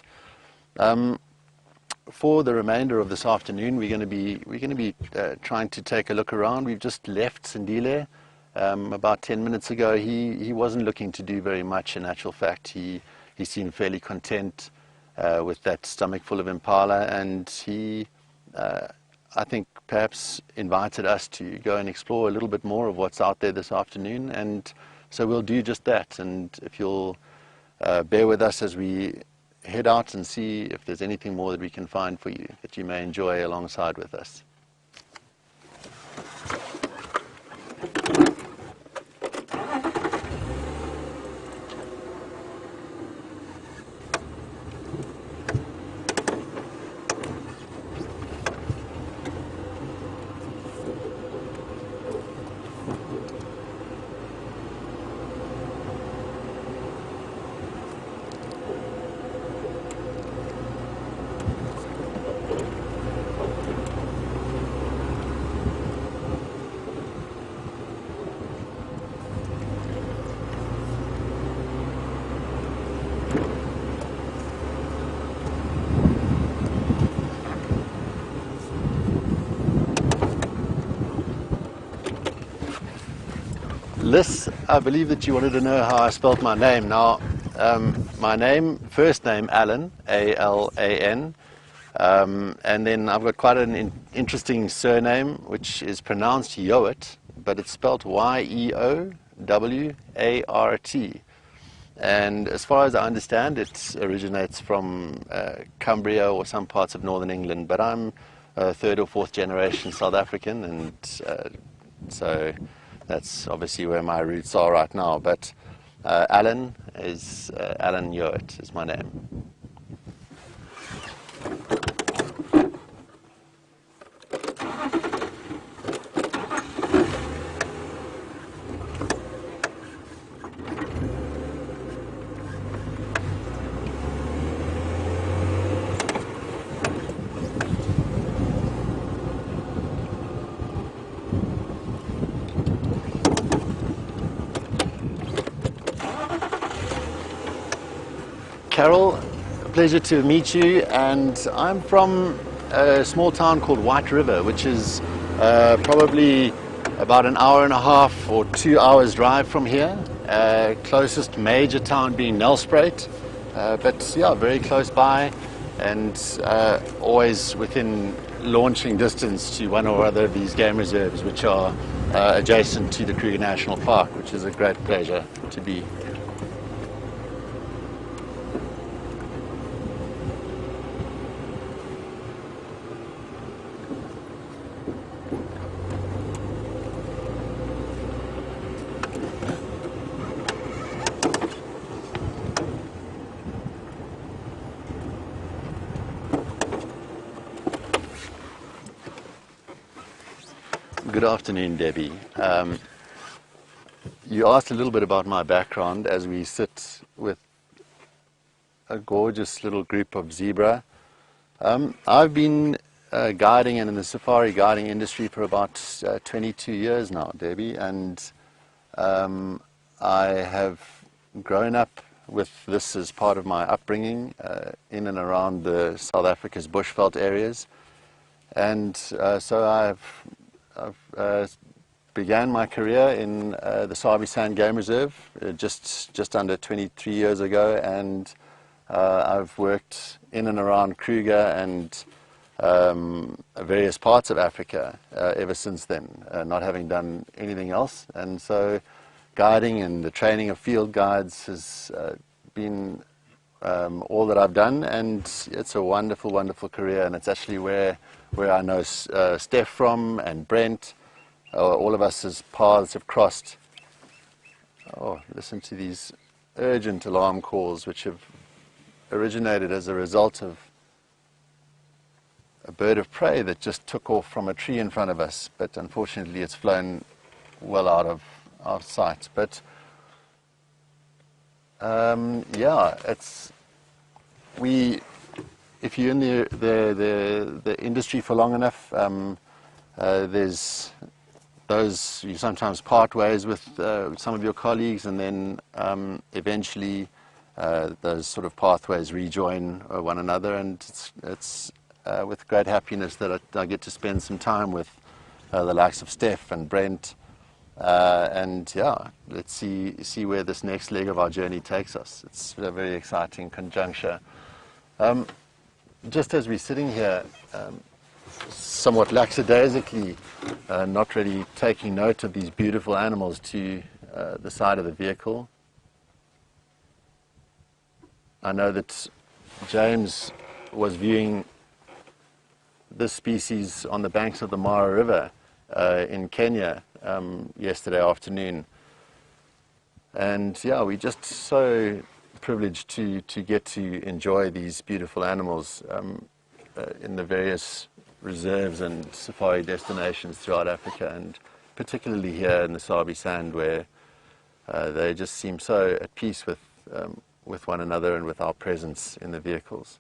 for the remainder of this afternoon, we're going to be trying to take a look around. We've just left Sindile about 10 minutes ago. He wasn't looking to do very much. In actual fact, he seemed fairly content with that stomach full of impala, and he I think perhaps invited us to go and explore a little bit more of what's out there this afternoon, and so we'll do just that. And if you'll bear with us as we head out and see if there's anything more that we can find for you that you may enjoy alongside with us. this, I believe that you wanted to know how I spelt my name. Now, my name, first name, Alan, A-L-A-N. And then I've got quite an interesting surname, which is pronounced Yoet, but it's spelled Y-E-O-W-A-R-T. And as far as I understand, it originates from Cumbria or some parts of northern England, but I'm a third or fourth generation South African, and so that's obviously where my roots are right now. But Alan Yoet is my name. Carol, a pleasure to meet you, and I'm from a small town called White River, which is probably about an hour and a half or 2 hours drive from here. Closest major town being Nelspruit, but yeah, very close by, and always within launching distance to one or other of these game reserves, which are adjacent to the Kruger National Park, which is a great pleasure to be. Good afternoon, Debbie. You asked a little bit about my background as we sit with a gorgeous little group of zebra. I've been guiding and in the safari guiding industry for about 22 years now, Debbie, and I have grown up with this as part of my upbringing in and around the South Africa's bushveld areas. And so I've began my career in the Sabi Sand Game Reserve just under 23 years ago, and I've worked in and around Kruger and various parts of Africa ever since then, not having done anything else. And so guiding and the training of field guides has been all that I've done, and it's a wonderful, wonderful career, and it's actually where I know Steph from, and Brent. All of us as paths have crossed. Oh, listen to these urgent alarm calls which have originated as a result of a bird of prey that just took off from a tree in front of us, but unfortunately it's flown well out of our sight. But yeah, if you're in the industry for long enough, there's those you sometimes part ways with some of your colleagues, and then eventually those sort of pathways rejoin one another, and it's with great happiness that I get to spend some time with the likes of Steph and Brent, and yeah, let's see where this next leg of our journey takes us. It's a very exciting conjuncture. Just as we're sitting here, somewhat lackadaisically, not really taking note of these beautiful animals to the side of the vehicle, I know that James was viewing this species on the banks of the Mara River in Kenya yesterday afternoon. And yeah, we're just so privileged to get to enjoy these beautiful animals in the various reserves and safari destinations throughout Africa, and particularly here in the Sabi Sand, where they just seem so at peace with one another and with our presence in the vehicles.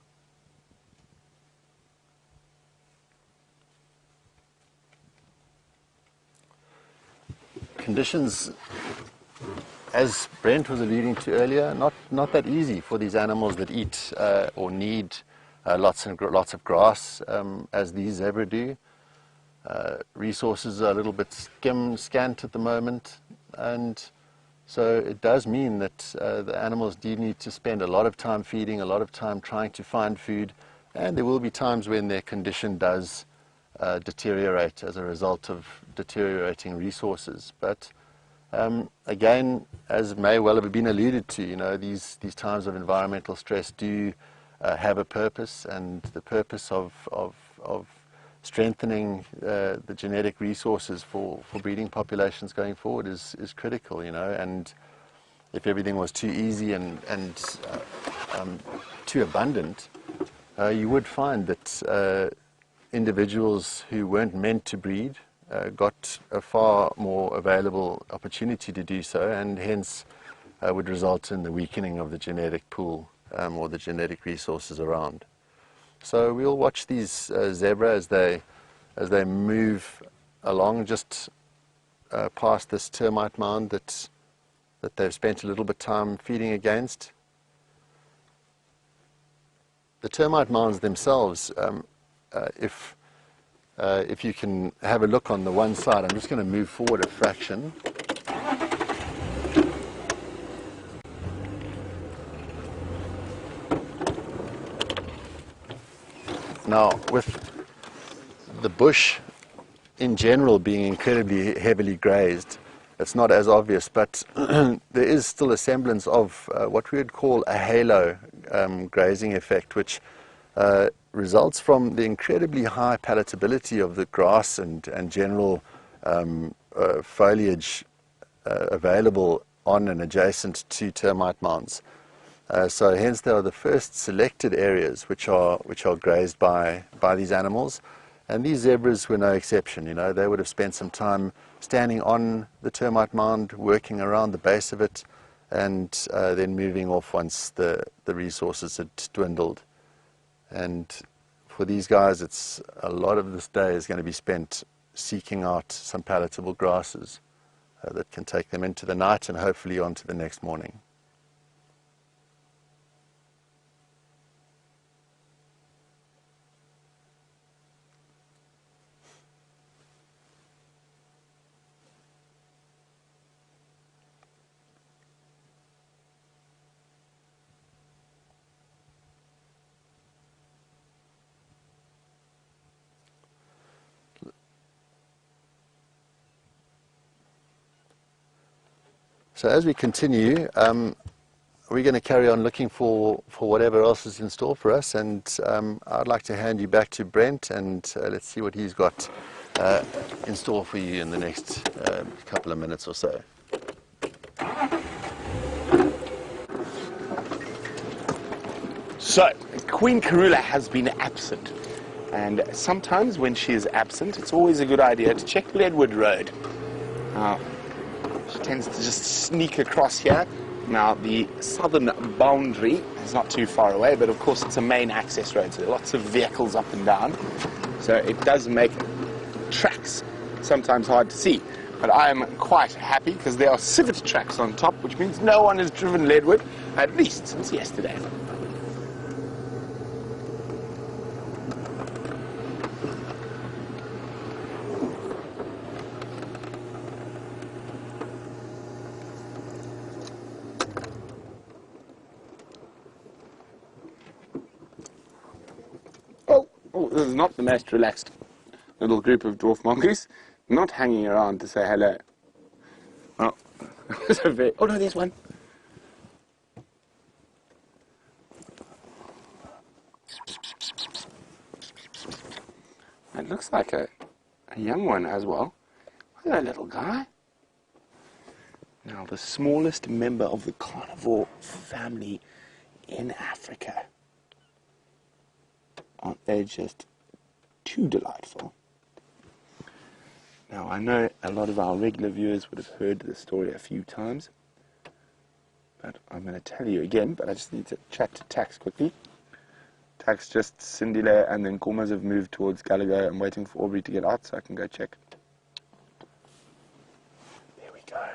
Conditions, as Brent was alluding to earlier, not that easy for these animals that eat or need lots of grass, as these zebra do. Resources are a little bit scant at the moment. and so it does mean that the animals do need to spend a lot of time feeding, a lot of time trying to find food, and there will be times when their condition does deteriorate as a result of deteriorating resources. But again, as may well have been alluded to, you know, these times of environmental stress do have a purpose, and the purpose of strengthening the genetic resources for breeding populations going forward is critical, you know. And if everything was too easy and too abundant, you would find that individuals who weren't meant to breed got a far more available opportunity to do so, and hence would result in the weakening of the genetic pool or the genetic resources around. So we'll watch these zebra as they move along just past this termite mound that they've spent a little bit of time feeding against. The termite mounds themselves, if you can have a look on the one side, I'm just going to move forward a fraction. Now, with the bush in general being incredibly heavily grazed, it's not as obvious, but there is still a semblance of what we would call a halo grazing effect, which results from the incredibly high palatability of the grass and general foliage available on and adjacent to termite mounds. So hence they are the first selected areas which are grazed by these animals, and these zebras were no exception. You know, they would have spent some time standing on the termite mound, working around the base of it, and then moving off once the resources had dwindled. And for these guys, it's a lot of this day is going to be spent seeking out some palatable grasses that can take them into the night and hopefully onto the next morning. So as we continue, we're going to carry on looking for whatever else is in store for us, and I'd like to hand you back to Brent, and let's see what he's got in store for you in the next couple of minutes or so. So, Queen Karula has been absent, and sometimes when she is absent, it's always a good idea to check Leadwood Road. She tends to just sneak across here. Now, the southern boundary is not too far away, but of course it's a main access road, so there are lots of vehicles up and down. So it does make tracks sometimes hard to see. But I am quite happy because there are civet tracks on top, which means no one has driven Leadwood, at least since yesterday. Oh, this is not the most relaxed little group of dwarf mongoose, not hanging around to say hello. Oh, oh no, there's one. It looks like a young one as well. Hello, little guy. Now, the smallest member of the carnivore family in Africa. Aren't they just too delightful? Now, I know a lot of our regular viewers would have heard the story a few times, but I'm going to tell you again, but I just need to chat to Tax quickly. Tax, just Sindile and then Nkuhumas have moved towards Gallagher. I'm waiting for Aubrey to get out so I can go check. There we go.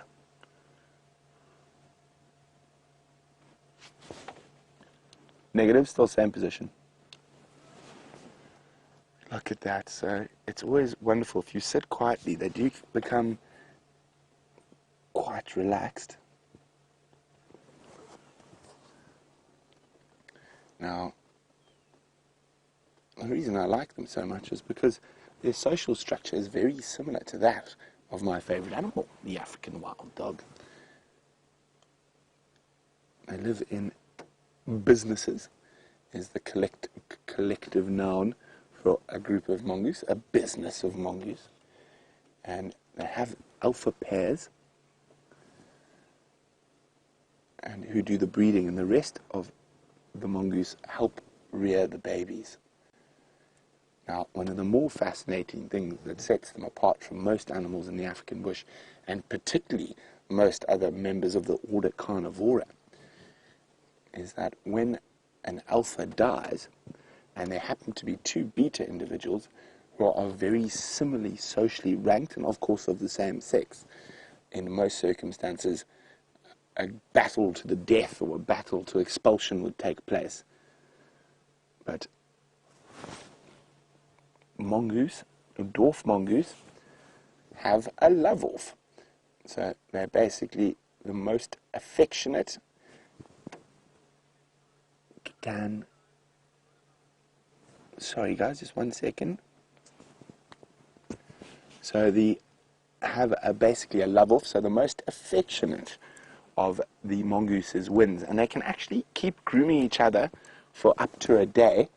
Negative, still same position. Look at that. So it's always wonderful. If you sit quietly, they do become quite quite relaxed. Now, the reason I like them so much is because their social structure is very similar to that of my favorite animal, the African wild dog. They live in businesses, is the collective noun for a group of mongoose, a business of mongoose. And they have alpha pairs and who do the breeding, and the rest of the mongoose help rear the babies. Now, one of the more fascinating things that sets them apart from most animals in the African bush, and particularly most other members of the order Carnivora, is that when an alpha dies, and there happen to be two beta individuals who are very similarly socially ranked, and of course of the same sex, in most circumstances, a battle to the death or a battle to expulsion would take place. But mongoose, dwarf mongoose, have a love-off. So they're basically the most affectionate sorry guys, just 1 second. So they have basically a love-off, so the most affectionate of the mongooses wins, and they can actually keep grooming each other for up to a day,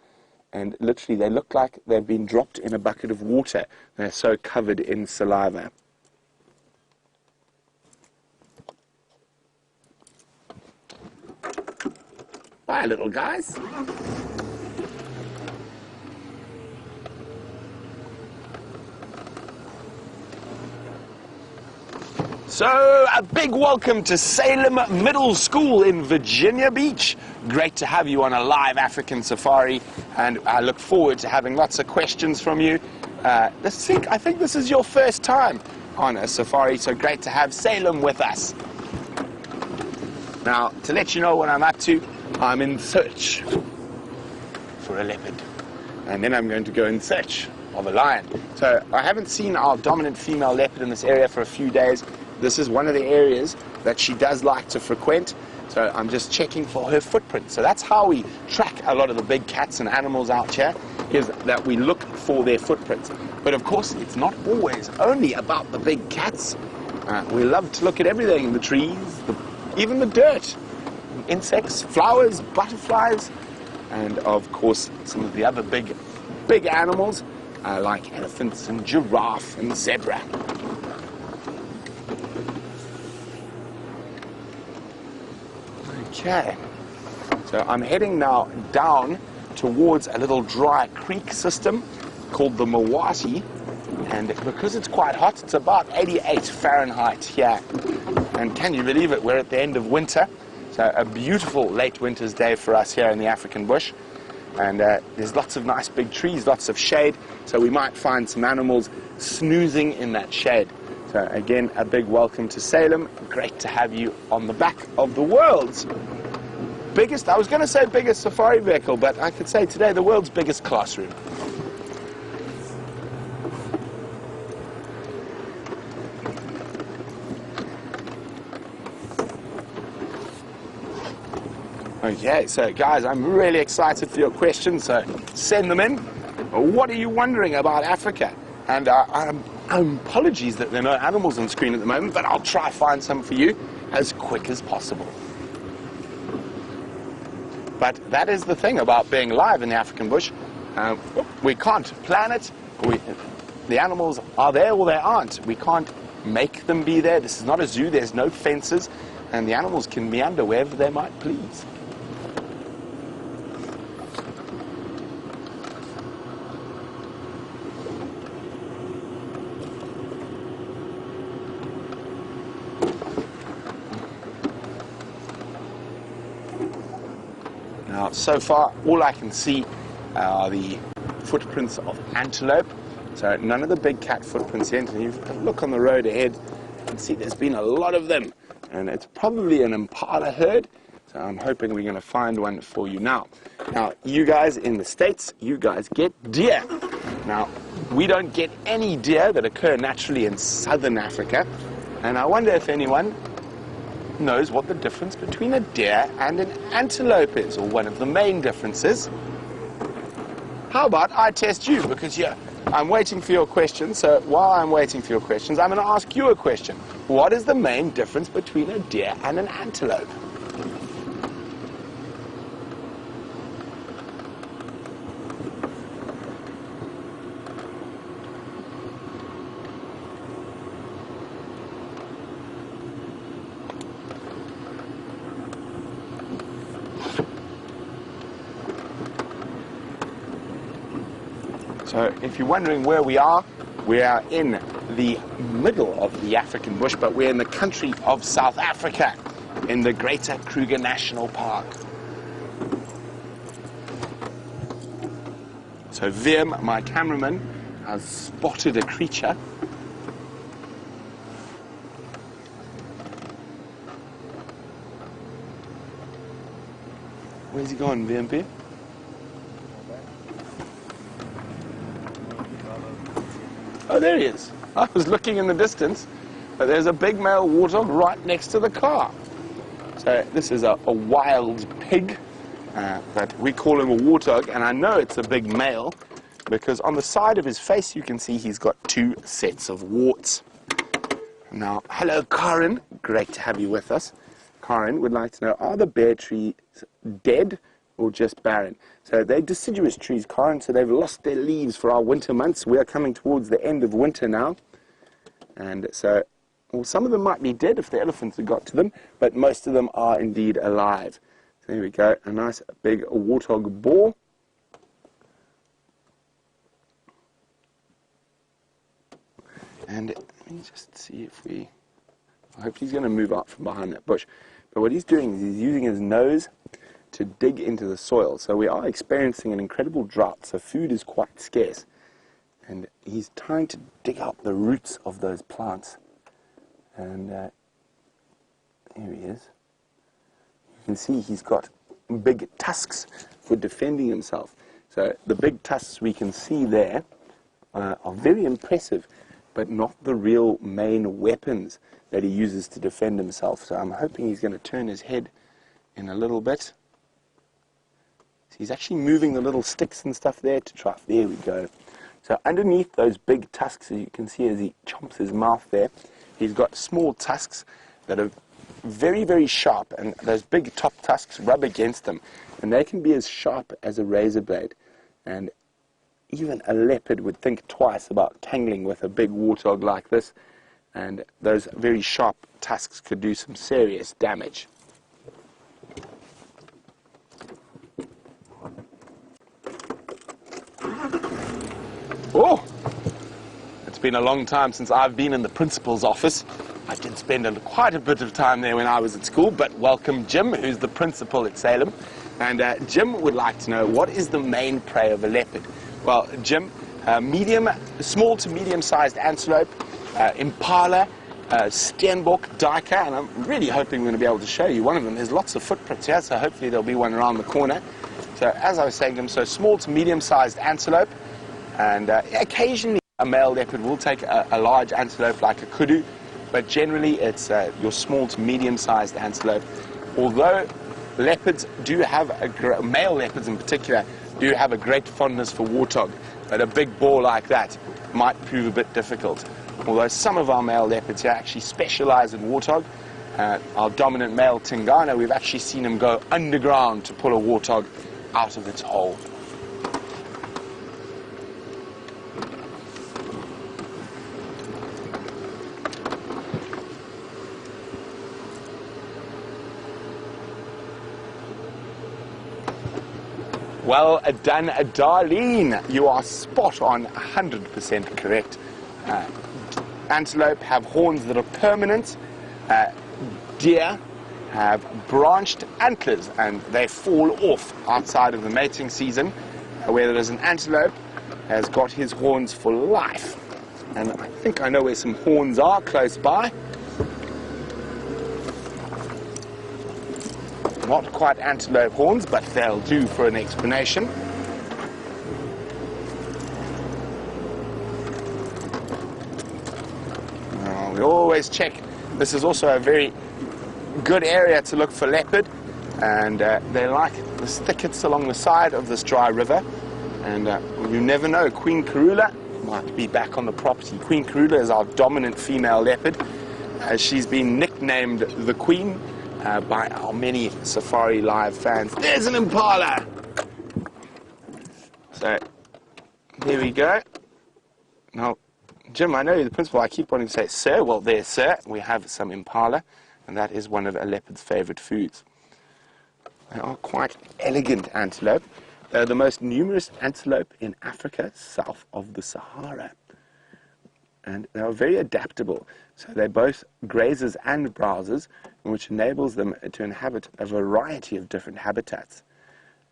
and literally they look like they've been dropped in a bucket of water. They're so covered in saliva. Bye, little guys. So, a big welcome to Salem Middle School in Virginia Beach. Great to have you on a live African safari, and I look forward to having lots of questions from you. I think this is your first time on a safari, so great to have Salem with us. Now, to let you know what I'm up to, I'm in search for a leopard, and then I'm going to go in search of a lion. So I haven't seen our dominant female leopard in this area for a few days. This is one of the areas that she does like to frequent, so I'm just checking for her footprint. So that's how we track a lot of the big cats and animals out here, is that we look for their footprints. But of course, it's not always only about the big cats. We love to look at everything, the trees, even the dirt, insects, flowers, butterflies, and of course some of the other big animals like elephants and giraffe and zebra. Okay, so I'm heading now down towards a little dry creek system called the Mawati, and because it's quite hot, it's about 88 Fahrenheit here, and can you believe it, we're at the end of winter. So a beautiful late winter's day for us here in the African bush, and there's lots of nice big trees, lots of shade, so we might find some animals snoozing in that shade. So again, a big welcome to Salem. Great to have you on the back of the world's biggest, I was going to say biggest safari vehicle, but I could say today the world's biggest classroom. Okay, so guys, I'm really excited for your questions, so send them in. What are you wondering about Africa? And apologies that there are no animals on screen at the moment, but I'll try to find some for you as quick as possible. But that is the thing about being live in the African bush. We can't plan it. The animals are there or they aren't. We can't make them be there. This is not a zoo. There's no fences. And the animals can meander wherever they might please. Now, so far, all I can see are the footprints of antelope. So none of the big cat footprints yet. And you look on the road ahead and see there's been a lot of them. And it's probably an impala herd. So I'm hoping we're going to find one for you now. Now, you guys in the States, you guys get deer. Now, we don't get any deer that occur naturally in southern Africa. And I wonder if anyone knows what the difference between a deer and an antelope is, or one of the main differences. How about I test you? Because I'm waiting for your questions, so while I'm waiting for your questions, I'm going to ask you a question. What is the main difference between a deer and an antelope? So if you're wondering where we are in the middle of the African bush, but we're in the country of South Africa, in the Greater Kruger National Park. So Wim, my cameraman, has spotted a creature. Where's he gone, VMP? Oh, there he is. I was looking in the distance, but there's a big male warthog right next to the car. So this is a wild pig, but we call him a warthog, and I know it's a big male because on the side of his face you can see he's got 2 sets of warts. Now, hello Karen, great to have you with us. Karen would like to know, are the bear trees dead or just barren? So they're deciduous trees, Karen, so they've lost their leaves for our winter months. We are coming towards the end of winter now. And so, well, some of them might be dead if the elephants have got to them, but most of them are indeed alive. So there we go, a nice big warthog boar. And let me just see if I hope he's going to move out from behind that bush. But what he's doing is he's using his nose to dig into the soil. So we are experiencing an incredible drought, so food is quite scarce. And he's trying to dig out the roots of those plants. And here he is. You can see he's got big tusks for defending himself. So the big tusks we can see there are very impressive, but not the real main weapons that he uses to defend himself. So I'm hoping he's going to turn his head in a little bit. So he's actually moving the little sticks and stuff there to try. There we go. So underneath those big tusks, as you can see as he chomps his mouth there, he's got small tusks that are very, very sharp, and those big top tusks rub against them, and they can be as sharp as a razor blade. And even a leopard would think twice about tangling with a big warthog like this, and those very sharp tusks could do some serious damage. Oh, it's been a long time since I've been in the principal's office. I did spend quite a bit of time there when I was at school, but welcome Jim, who's the principal at Salem. And Jim would like to know, what is the main prey of a leopard? Well, Jim, small to medium-sized antelope, impala, steenbok, duiker, and I'm really hoping we're going to be able to show you one of them. There's lots of footprints here, so hopefully there'll be one around the corner. So as I was saying, Jim, so small to medium-sized antelope, and occasionally a male leopard will take a large antelope like a kudu, but generally it's your small to medium-sized antelope. Although leopards do have, male leopards in particular, do have a great fondness for warthog, but a big boar like that might prove a bit difficult. Although some of our male leopards here actually specialize in warthog. Our dominant male Tingana, we've actually seen him go underground to pull a warthog out of its hole. Well done, Darlene. You are spot on, 100% correct. Antelope have horns that are permanent. Deer have branched antlers, and they fall off outside of the mating season, whereas an antelope has got his horns for life. And I think I know where some horns are close by. Not quite antelope horns, but they'll do for an explanation. We always check. This is also a very good area to look for leopard, and they like the thickets along the side of this dry river. And you never know, Queen Karula might be back on the property. Queen Karula is our dominant female leopard. She's been nicknamed the Queen by our many Safari Live fans. There's an impala! So, there we go. Now, Jim, I know you're the principal. I keep wanting to say, sir. Well, there, sir, we have some impala, and that is one of a leopard's favorite foods. They are quite elegant antelope. They're the most numerous antelope in Africa, south of the Sahara. And they are very adaptable. So they're both grazers and browsers, which enables them to inhabit a variety of different habitats.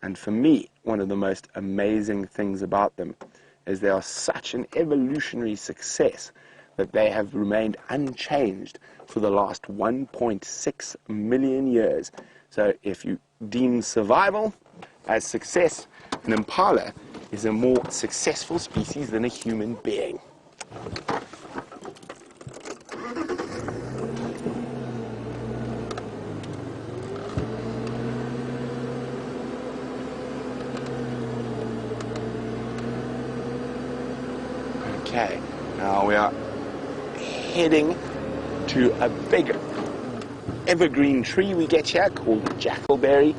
And for me, one of the most amazing things about them is they are such an evolutionary success that they have remained unchanged for the last 1.6 million years. So if you deem survival as success, an impala is a more successful species than a human being. Okay, now we are heading to a big evergreen tree we get here called jackalberry,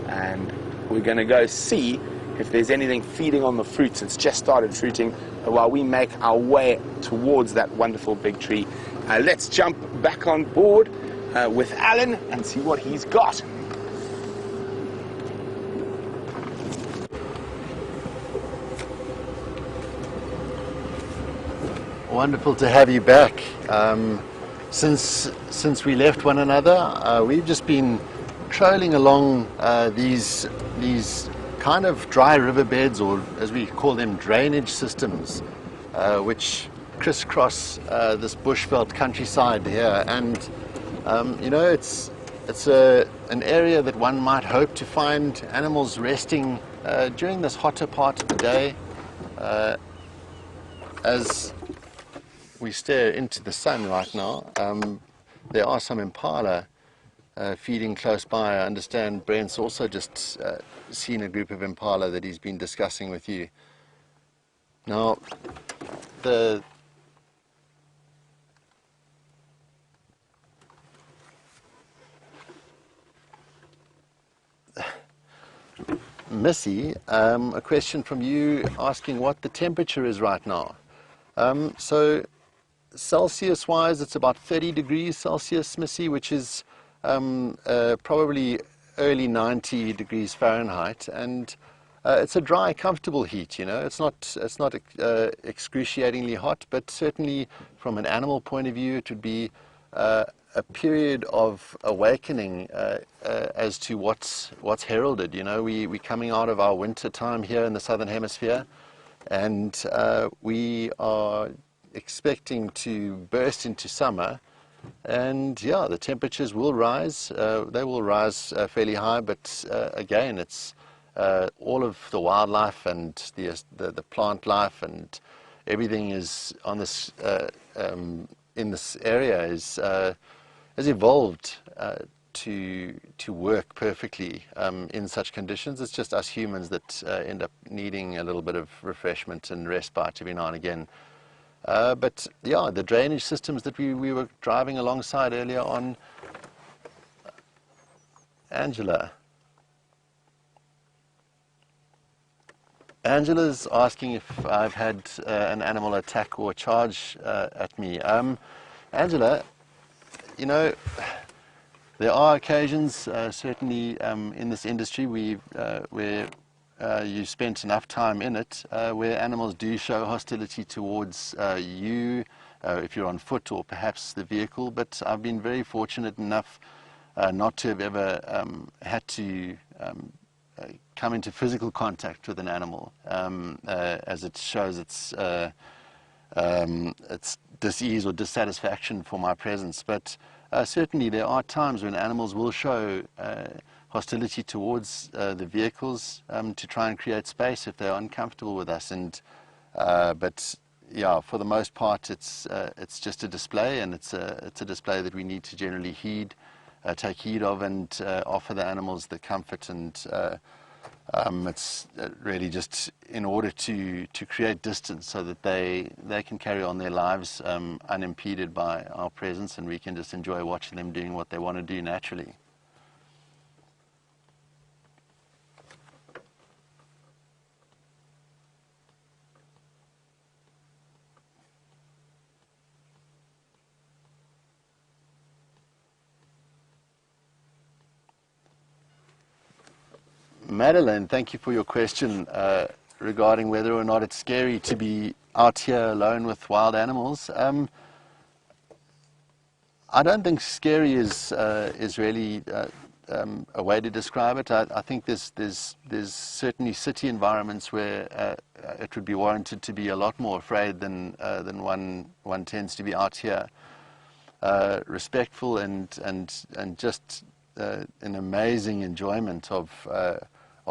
and we're going to go see if there's anything feeding on the fruits. It's just started fruiting while we make our way towards that wonderful big tree. Let's jump back on board with Alan and see what he's got. Wonderful to have you back. Since we left one another, we've just been trolling along these kind of dry riverbeds, or as we call them, drainage systems, which crisscross this bushveld countryside here. And you know, it's an area that one might hope to find animals resting during this hotter part of the day. As we stare into the sun right now, there are some impala feeding close by. I understand Brent's also just seen a group of impala that he's been discussing with you. Now, the Missy, a question from you asking what the temperature is right now. So Celsius-wise, it's about 30 degrees Celsius, Missy, which is probably early 90 degrees Fahrenheit, and it's a dry, comfortable heat. You know, it's not excruciatingly hot, but certainly from an animal point of view, it would be a period of awakening as to what's heralded. You know, we're coming out of our winter time here in the southern hemisphere, and we are expecting to burst into summer. And yeah, the temperatures will rise. They will rise fairly high, but again, it's all of the wildlife and the plant life and everything is on this in this area has evolved to work perfectly in such conditions. It's just us humans that end up needing a little bit of refreshment and respite every now and again. But yeah, the drainage systems that we were driving alongside earlier on. Angela's asking if I've had an animal attack or charge at me. Angela, you know, there are occasions, certainly in this industry, where you spent enough time in it, where animals do show hostility towards you, if you're on foot or perhaps the vehicle. But I've been very fortunate enough not to have ever had to come into physical contact with an animal, as it shows its dis-ease or dissatisfaction for my presence. But certainly there are times when animals will show hostility towards the vehicles to try and create space if they're uncomfortable with us. And but yeah, for the most part, it's just a display, and it's a display that we need to generally heed. take heed of and offer the animals the comfort and it's really just in order to create distance so that they can carry on their lives unimpeded by our presence, and we can just enjoy watching them doing what they want to do naturally. Madeline, thank you for your question regarding whether or not it's scary to be out here alone with wild animals. I don't think scary is really a way to describe it. I think there's certainly city environments where it would be warranted to be a lot more afraid than one tends to be out here. Respectful and just an amazing enjoyment of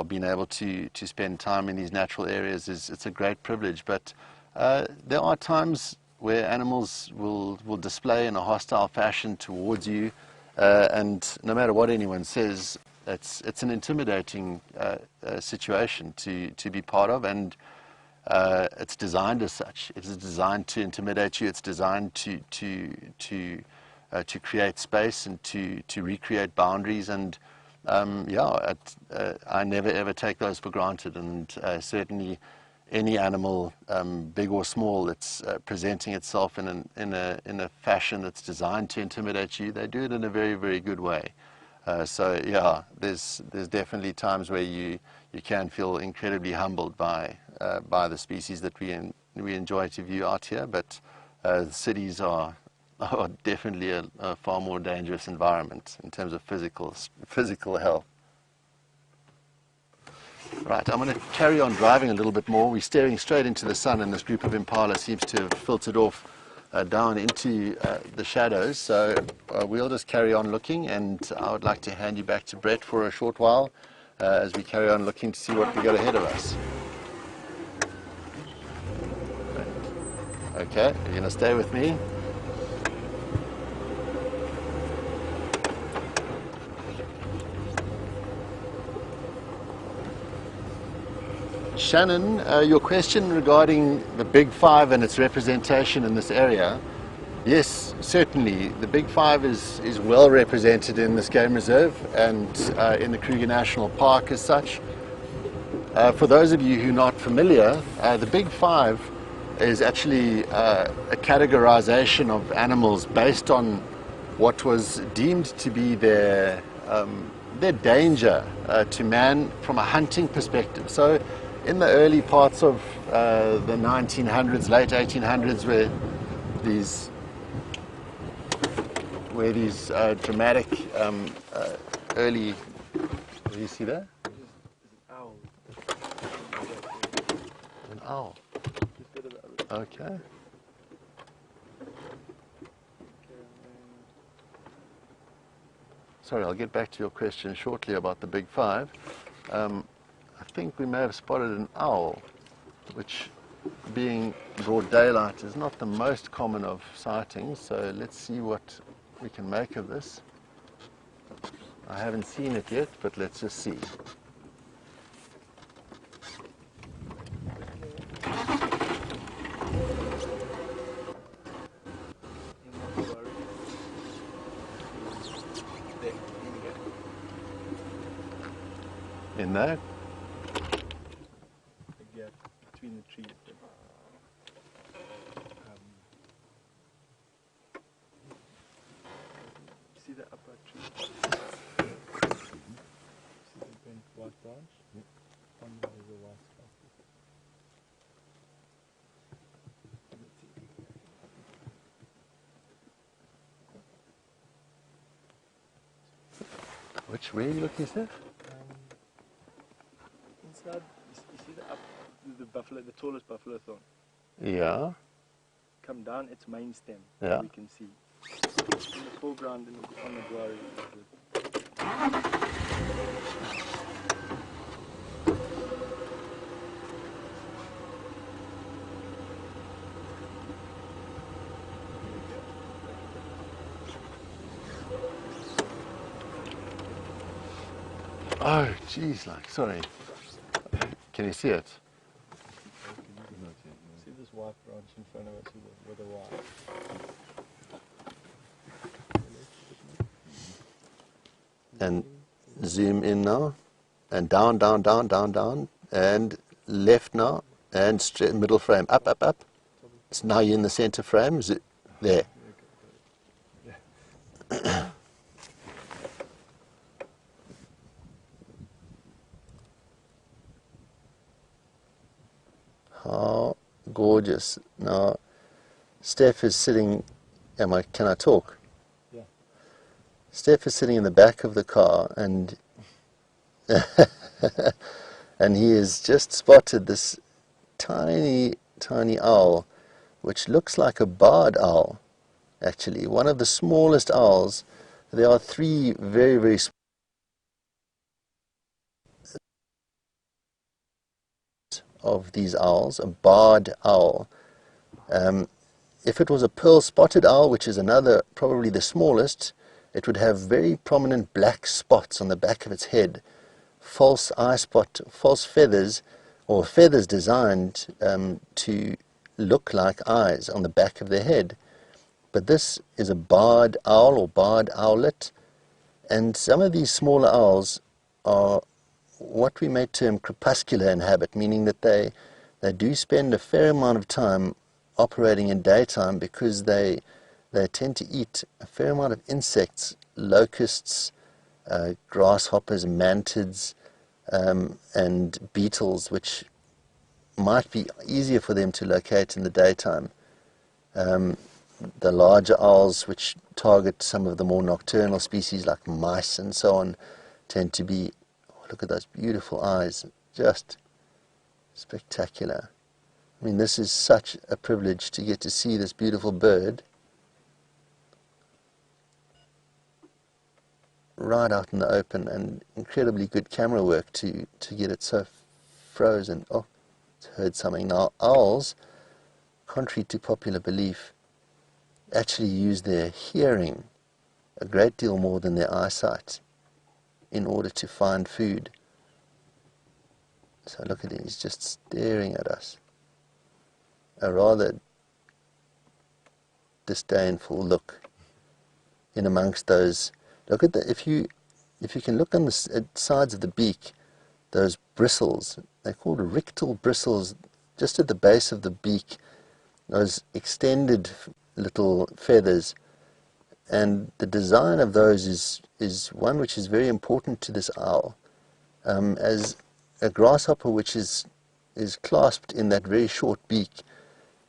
being able to spend time in these natural areas it's a great privilege. But there are times where animals will display in a hostile fashion towards you, and no matter what anyone says, it's an intimidating situation to be part of, and it's designed as such. It is designed to intimidate you. It's designed to create space and to recreate boundaries, and I never ever take those for granted, and certainly any animal, big or small, that's presenting itself in a fashion that's designed to intimidate you, they do it in a very, very good way. So yeah, there's definitely times where you can feel incredibly humbled by the species that we enjoy to view out here, but cities are definitely a far more dangerous environment in terms of physical health. Right, I'm going to carry on driving a little bit more. We're staring straight into the sun, and this group of impala seems to have filtered off down into the shadows. So we'll just carry on looking, and I would like to hand you back to Brent for a short while as we carry on looking to see what we got ahead of us. Okay, you're going to stay with me? Shannon, your question regarding the Big Five and its representation in this area, yes, certainly. The Big Five is well represented in this game reserve and in the Kruger National Park as such. For those of you who are not familiar, the Big Five is actually a categorization of animals based on what was deemed to be their danger to man from a hunting perspective. So in the early parts of the 1900s, late 1800s, where these dramatic early, do you see that? An owl. Okay. Sorry, I'll get back to your question shortly about the Big Five. I think we may have spotted an owl, which, being broad daylight, is not the most common of sightings, so let's see what we can make of this. I haven't seen it yet, but let's just see. In there? Between the trees. See the upper tree? See the bent white branch? Yep. On there is a white spot. Which way are you looking, Steph? Inside, you see the buffalo, the tallest buffalo thorn? Yeah. Come down its main stem. Yeah. We can see. In the foreground, on the dwelling. Oh, geez, like, sorry. Can you see it? See this white branch in front of us with a white. And zoom in now, and down, down, down, down, down, and left now, and straight middle frame, up, up, up. So now you're in the center frame, there. How gorgeous. Now, Steph is sitting, can I talk? Yeah. Steph is sitting in the back of the car, and and he has just spotted this tiny, tiny owl, which looks like a barred owl, actually. One of the smallest owls. There are three very, very small of these owls, a barred owl. If it was a pearl-spotted owl, which is another, probably the smallest, it would have very prominent black spots on the back of its head, false eye spot, false feathers, or feathers designed to look like eyes on the back of their head. But this is a barred owl or barred owlet, and some of these smaller owls are what we may term crepuscular in habit, meaning that they do spend a fair amount of time operating in daytime because they tend to eat a fair amount of insects, locusts, grasshoppers, mantids, and beetles, which might be easier for them to locate in the daytime. The larger owls, which target some of the more nocturnal species like mice and so on, tend to be, look at those beautiful eyes, just spectacular. I mean, this is such a privilege to get to see this beautiful bird right out in the open, and incredibly good camera work to get it so frozen. Oh, it's heard something. Now, owls, contrary to popular belief, actually use their hearing a great deal more than their eyesight in order to find food. So look at him, he's just staring at us. A rather disdainful look in amongst those. Look at the, if you can look on the sides of the beak, those bristles, they're called rictal bristles, just at the base of the beak, those extended little feathers, and the design of those is one which is very important to this owl. As a grasshopper which is clasped in that very short beak,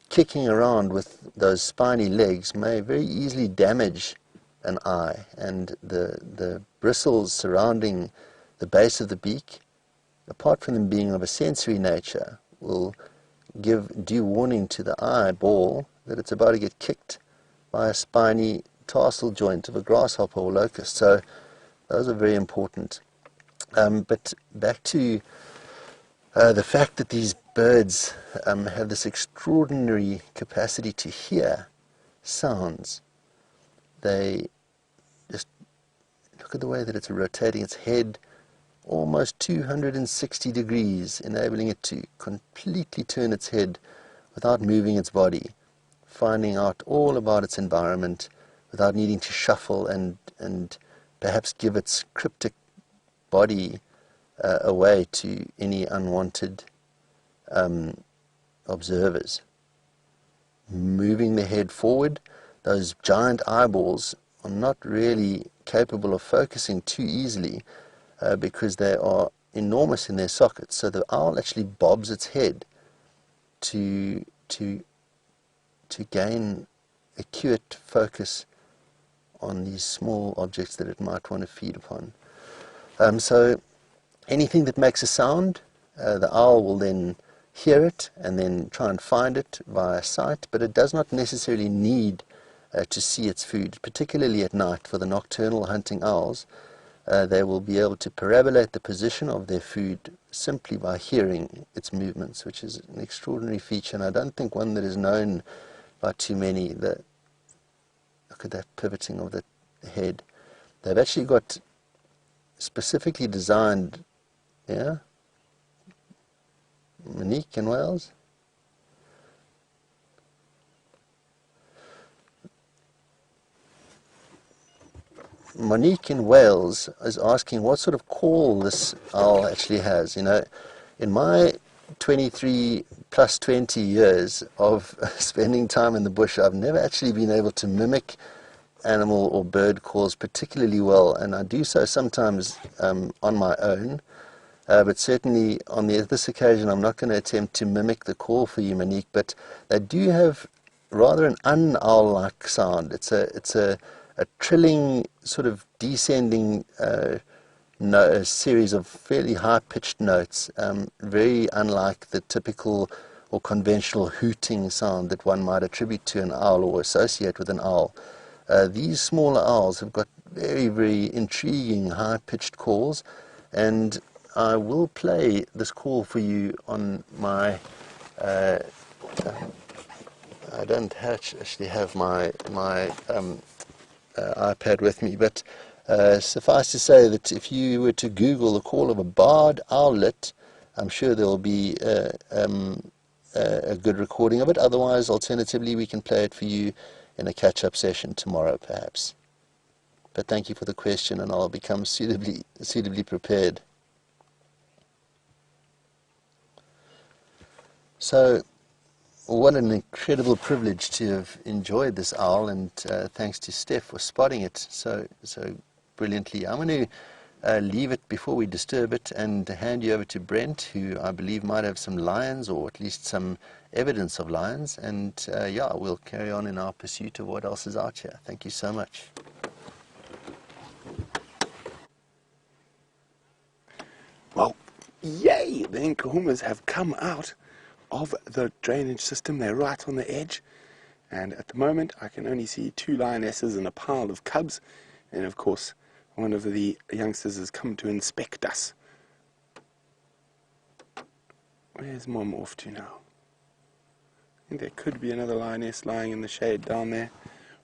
kicking around with those spiny legs may very easily damage an eye, and the bristles surrounding the base of the beak, apart from them being of a sensory nature, will give due warning to the eyeball that it's about to get kicked by a spiny tarsal joint of a grasshopper or locust. So those are very important. But back to the fact that these birds have this extraordinary capacity to hear sounds. They just look at the way that it's rotating its head almost 260 degrees, enabling it to completely turn its head without moving its body, finding out all about its environment without needing to shuffle and perhaps give its cryptic body away to any unwanted observers. Moving the head forward, those giant eyeballs are not really capable of focusing too easily because they are enormous in their sockets. So the owl actually bobs its head to gain acute focus on these small objects that it might want to feed upon. So anything that makes a sound, the owl will then hear it and then try and find it via sight, but it does not necessarily need to see its food, particularly at night. For the nocturnal hunting owls, they will be able to parabolate the position of their food simply by hearing its movements, which is an extraordinary feature, and I don't think one that is known by too many. Look at that pivoting of the head. They've actually got specifically designed, yeah, Monique in Wales. Monique in Wales is asking what sort of call this owl actually has. You know, in my 23 plus 20 years of spending time in the bush, I've never actually been able to mimic animal or bird calls particularly well, and I do so sometimes on my own, but certainly on this occasion I'm not going to attempt to mimic the call for you, Monique, but they do have rather an un-owl-like sound. It's a trilling, sort of descending a series of fairly high-pitched notes, very unlike the typical or conventional hooting sound that one might attribute to an owl or associate with an owl. These smaller owls have got very, very intriguing high-pitched calls, and I will play this call for you on my I don't actually have my iPad with me, but suffice to say that if you were to Google the call of a barred owlet, I'm sure there will be a good recording of it. Otherwise, alternatively, we can play it for you in a catch-up session tomorrow, perhaps. But thank you for the question, and I'll become suitably prepared. So, what an incredible privilege to have enjoyed this owl, and thanks to Steph for spotting it so brilliantly. I'm going to leave it before we disturb it and hand you over to Brent, who I believe might have some lions, or at least some evidence of lions, and yeah, we'll carry on in our pursuit of what else is out here. Thank you so much. Well, yay! The Nkuhumas have come out of the drainage system. They're right on the edge, and at the moment I can only see 2 lionesses and a pile of cubs, and of course one of the youngsters has come to inspect us. Where's Mom off to now? I think there could be another lioness lying in the shade down there,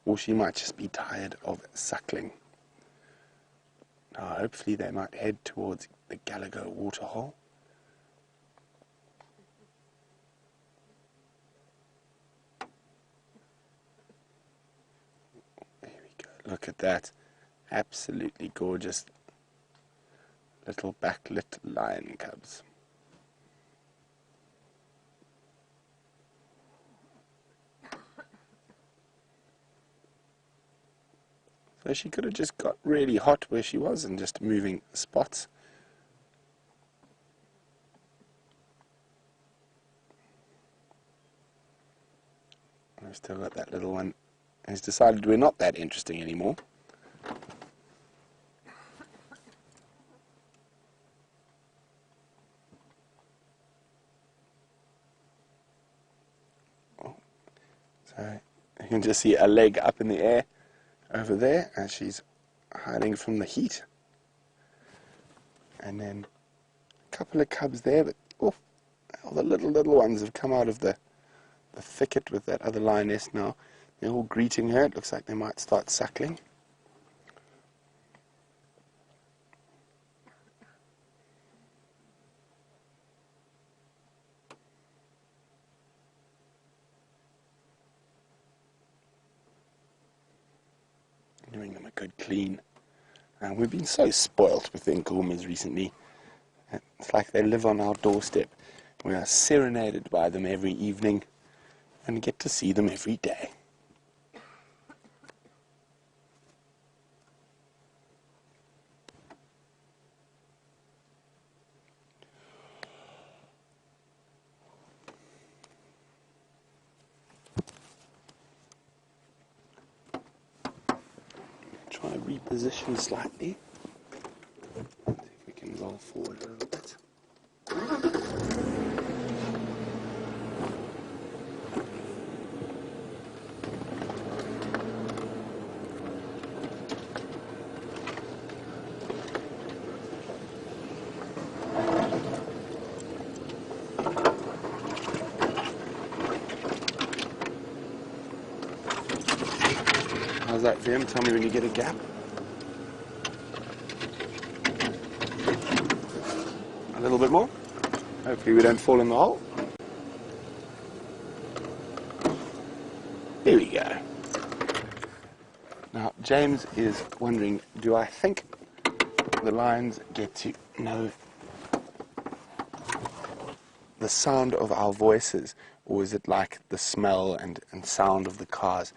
or she might just be tired of suckling. Now hopefully they might head towards the Gallagher waterhole. There we go, look at that. Absolutely gorgeous little backlit lion cubs. So she could have just got really hot where she was and just moving spots. I've still got that little one who's decided we're not that interesting anymore. Oh. So you can just see a leg up in the air over there as she's hiding from the heat, and then a couple of cubs there, but oh, all the little ones have come out of the thicket with that other lioness now. They're all greeting her. It looks like they might start suckling. Giving them a good clean. And we've been so spoilt with the Nkuhumas recently. It's like they live on our doorstep. We are serenaded by them every evening and get to see them every day. Try reposition slightly. See if we can roll forward a little bit. How's that, Vim? Tell me when you get a gap. little bit more. Hopefully we don't fall in the hole. There we go. Now, James is wondering, do I think the lions get to know the sound of our voices, or is it like the smell and sound of the cars?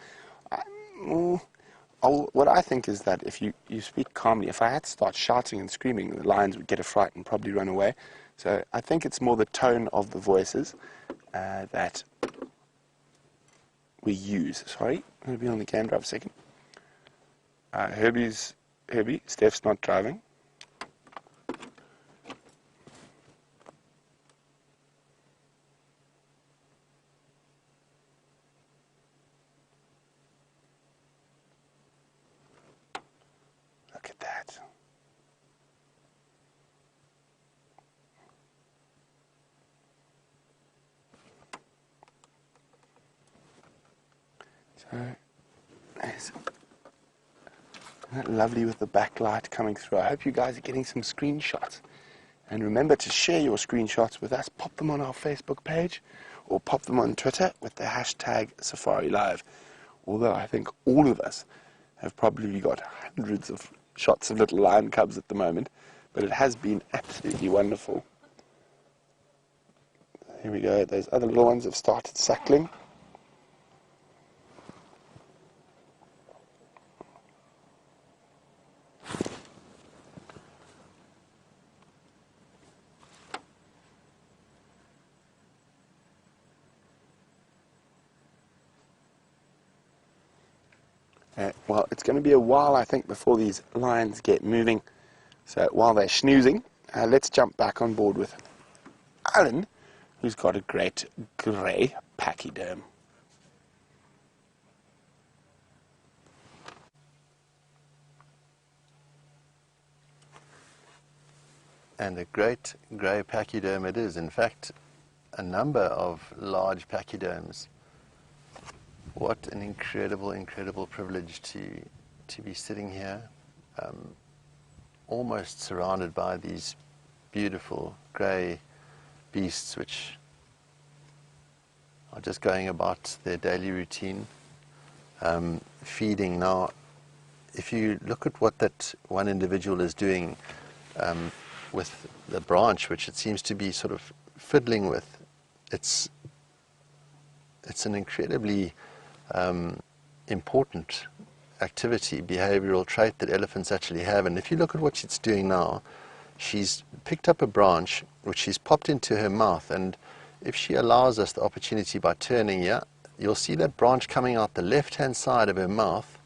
What I think is that if you speak calmly, if I had to start shouting and screaming, the lions would get a fright and probably run away. So I think it's more the tone of the voices that we use. Sorry, I'm going to be on the camera for a second. Herbie, Steph's not driving. Look at that. So, isn't that lovely with the backlight coming through? I hope you guys are getting some screenshots. And remember to share your screenshots with us. Pop them on our Facebook page or pop them on Twitter with the hashtag Safari Live. Although I think all of us have probably got hundreds of shots of little lion cubs at the moment. But it has been absolutely wonderful. Here we go. Those other little ones have started suckling. Well, it's going to be a while, I think, before these lions get moving. So while they're snoozing, let's jump back on board with Alan, who's got a great grey pachyderm. And a great grey pachyderm it is. In fact, a number of large pachyderms. What an incredible, incredible privilege to be sitting here, almost surrounded by these beautiful grey beasts which are just going about their daily routine, feeding. Now, if you look at what that one individual is doing with the branch, which it seems to be sort of fiddling with, it's an incredibly important activity, behavioral trait that elephants actually have. And if you look at what she's doing now, she's picked up a branch which she's popped into her mouth, and if she allows us the opportunity by turning here, you'll see that branch coming out the left-hand side of her mouth,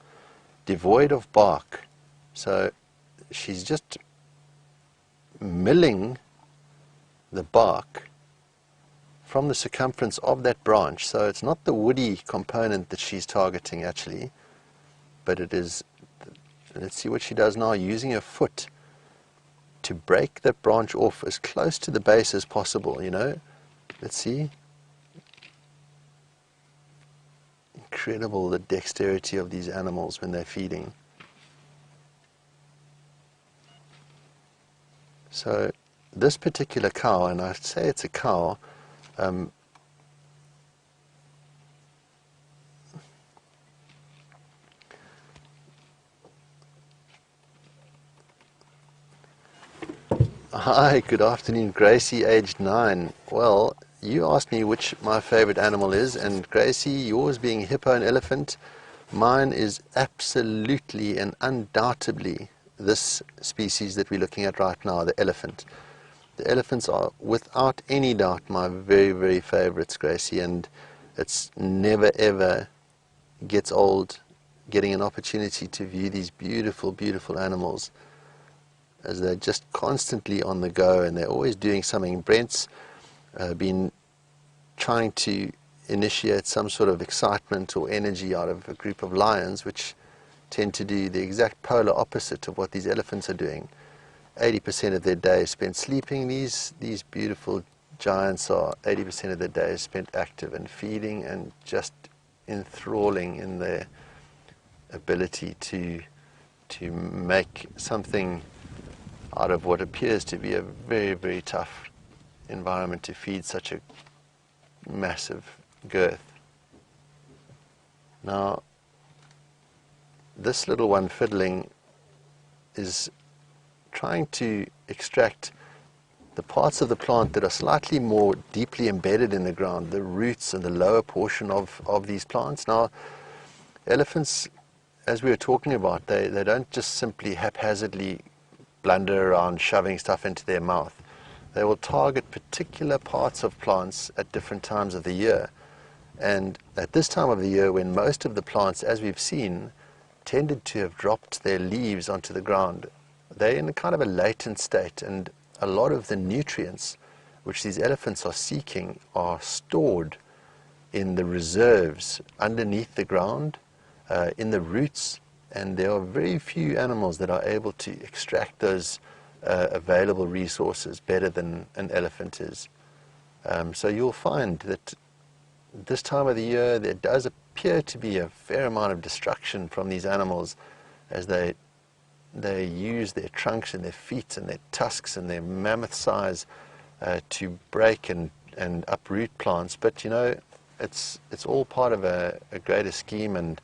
devoid of bark. So she's just milling the bark from the circumference of that branch. So it's not the woody component that she's targeting actually, but it is, let's see what she does now, using her foot to break that branch off as close to the base as possible, you know. Let's see. Incredible, the dexterity of these animals when they're feeding. So this particular cow, and I'd say it's a cow, Hi, good afternoon, Gracie, aged 9. Well, you asked me which my favorite animal is, and Gracie, yours being hippo and elephant, mine is absolutely and undoubtedly this species that we're looking at right now, the elephant. The elephants are, without any doubt, my very, very favorites, Gracie, and it's never ever gets old getting an opportunity to view these beautiful, beautiful animals, as they're just constantly on the go and they're always doing something. Brent's been trying to initiate some sort of excitement or energy out of a group of lions, which tend to do the exact polar opposite of what these elephants are doing. 80% of their day is spent sleeping. These beautiful giants are 80% of their day is spent active and feeding and just enthralling in their ability to make something out of what appears to be a very, very tough environment to feed such a massive girth. Now, this little one fiddling is trying to extract the parts of the plant that are slightly more deeply embedded in the ground, the roots and the lower portion of these plants. Now, elephants, as we were talking about, they don't just simply haphazardly blunder around shoving stuff into their mouth. They will target particular parts of plants at different times of the year. And at this time of the year, when most of the plants, as we've seen, tended to have dropped their leaves onto the ground, they're in a kind of a latent state, and a lot of the nutrients which these elephants are seeking are stored in the reserves underneath the ground, in the roots, and there are very few animals that are able to extract those available resources better than an elephant is. So you'll find that this time of the year there does appear to be a fair amount of destruction from these animals as they use their trunks and their feet and their tusks and their mammoth size to break and uproot plants. But you know, it's all part of a greater scheme, and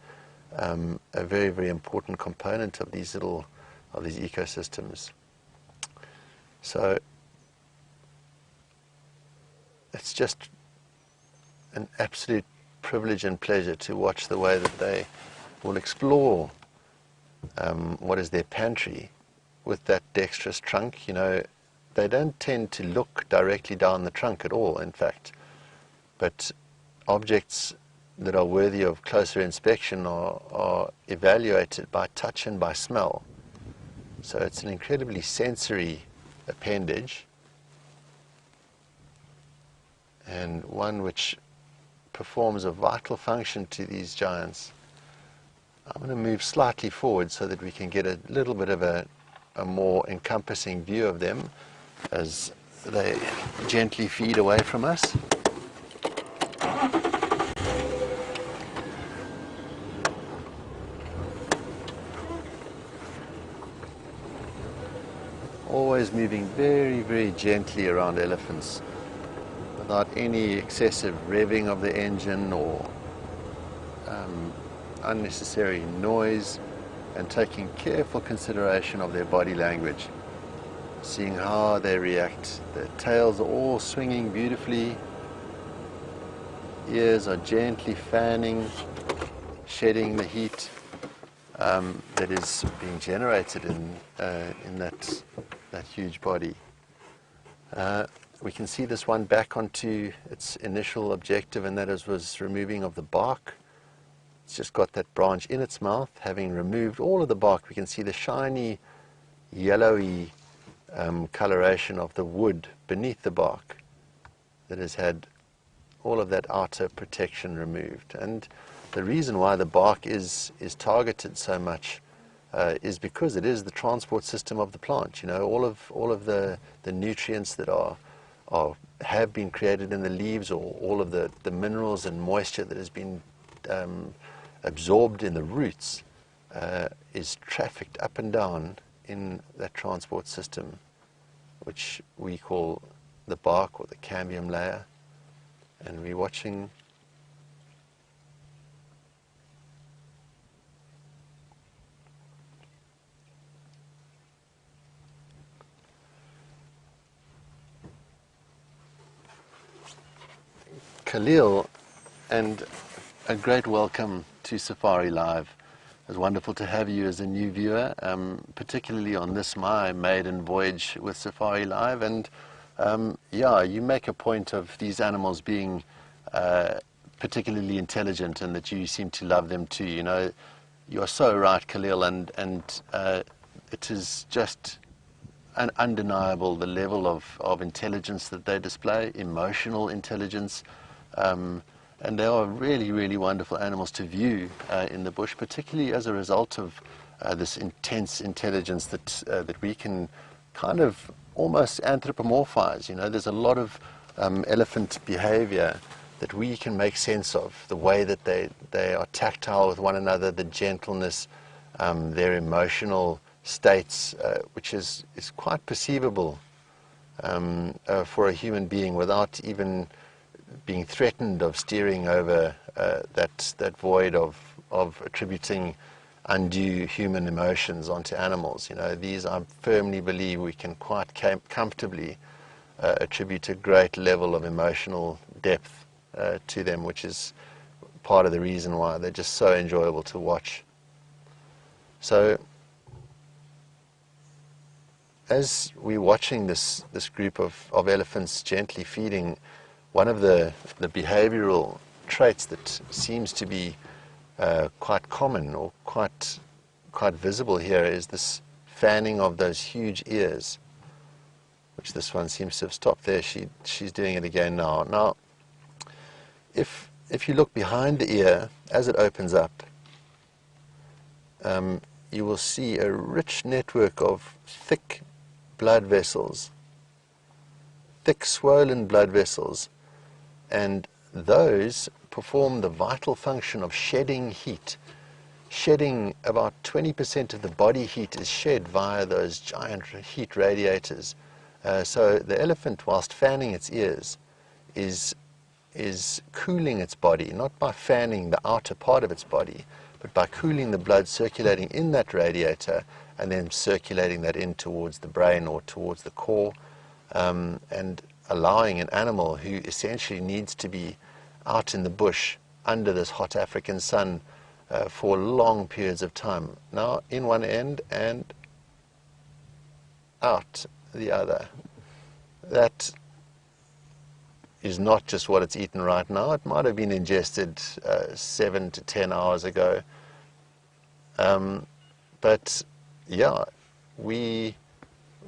a very, very important component of these ecosystems. So it's just an absolute privilege and pleasure to watch the way that they will explore what is their pantry with that dexterous trunk. You know, they don't tend to look directly down the trunk at all, in fact, but objects that are worthy of closer inspection are evaluated by touch and by smell. So it's an incredibly sensory appendage, and one which performs a vital function to these giants. I'm going to move slightly forward so that we can get a little bit of a more encompassing view of them as they gently feed away from us. Always moving very, very gently around elephants, without any excessive revving of the engine or unnecessary noise, and taking careful consideration of their body language, seeing how they react. Their tails are all swinging beautifully, ears are gently fanning, shedding the heat that is being generated in that huge body. We can see this one back onto its initial objective, and that was removing of the bark. It's just got that branch in its mouth. Having removed all of the bark, we can see the shiny, yellowy coloration of the wood beneath the bark that has had all of that outer protection removed. And the reason why the bark is targeted so much is because it is the transport system of the plant. You know, all of the nutrients that have been created in the leaves, or all of the minerals and moisture that has been absorbed in the roots, is trafficked up and down in that transport system, which we call the bark or the cambium layer. And we're watching Khalil, and a great welcome to Safari Live. It's wonderful to have you as a new viewer, particularly on this my maiden voyage with Safari Live. And yeah, you make a point of these animals being particularly intelligent, and that you seem to love them too. You know, you're so right, Khalil, and it is just undeniable the level of intelligence that they display, emotional intelligence. And they are really, really wonderful animals to view in the bush, particularly as a result of this intense intelligence that we can kind of almost anthropomorphize. You know, there's a lot of elephant behavior that we can make sense of, the way that they are tactile with one another, the gentleness, their emotional states, which is quite perceivable for a human being without even being threatened of steering over that void of attributing undue human emotions onto animals. These I firmly believe we can quite comfortably attribute a great level of emotional depth to them, which is part of the reason why they're just so enjoyable to watch. So as we're watching this group of elephants gently feeding, one of the behavioral traits that seems to be quite common or quite visible here is this fanning of those huge ears, which this one seems to have stopped there. She's doing it again now. Now, if you look behind the ear as it opens up, you will see a rich network of thick blood vessels, thick swollen blood vessels, and those perform the vital function of shedding heat. Shedding, about 20% of the body heat is shed via those giant heat radiators. So the elephant, whilst fanning its ears, is cooling its body, not by fanning the outer part of its body, but by cooling the blood circulating in that radiator and then circulating that in towards the brain or towards the core, and allowing an animal who essentially needs to be out in the bush under this hot African sun for long periods of time, now in one end and out the other. That is not just what it's eaten right now. It might have been ingested 7 to 10 hours ago. But yeah, we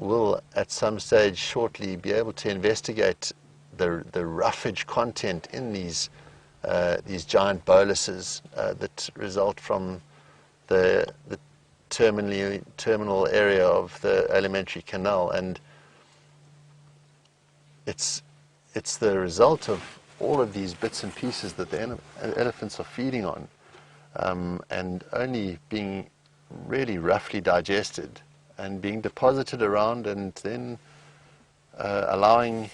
will at some stage shortly be able to investigate the roughage content in these giant boluses that result from the terminal area of the alimentary canal, and it's the result of all of these bits and pieces that the elephants are feeding on, and only being really roughly digested and being deposited around, and then allowing.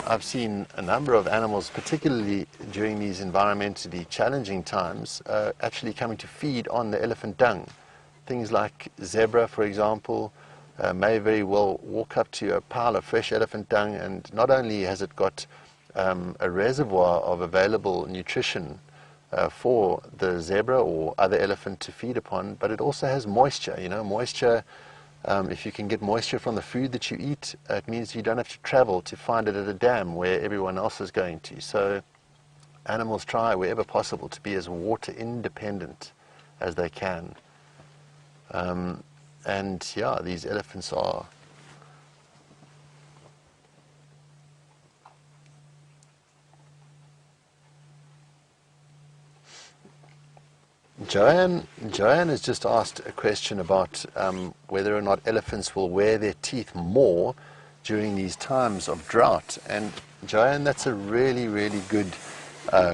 I've seen a number of animals, particularly during these environmentally challenging times, actually coming to feed on the elephant dung. Things like zebra, for example, may very well walk up to a pile of fresh elephant dung, and not only has it got a reservoir of available nutrition for the zebra or other elephant to feed upon, but it also has moisture. Moisture, if you can get moisture from the food that you eat, it means you don't have to travel to find it at a dam where everyone else is going to. So animals try wherever possible to be as water independent as they can. And yeah, these elephants are Joanne has just asked a question about whether or not elephants will wear their teeth more during these times of drought. And Joanne, that's a really, really good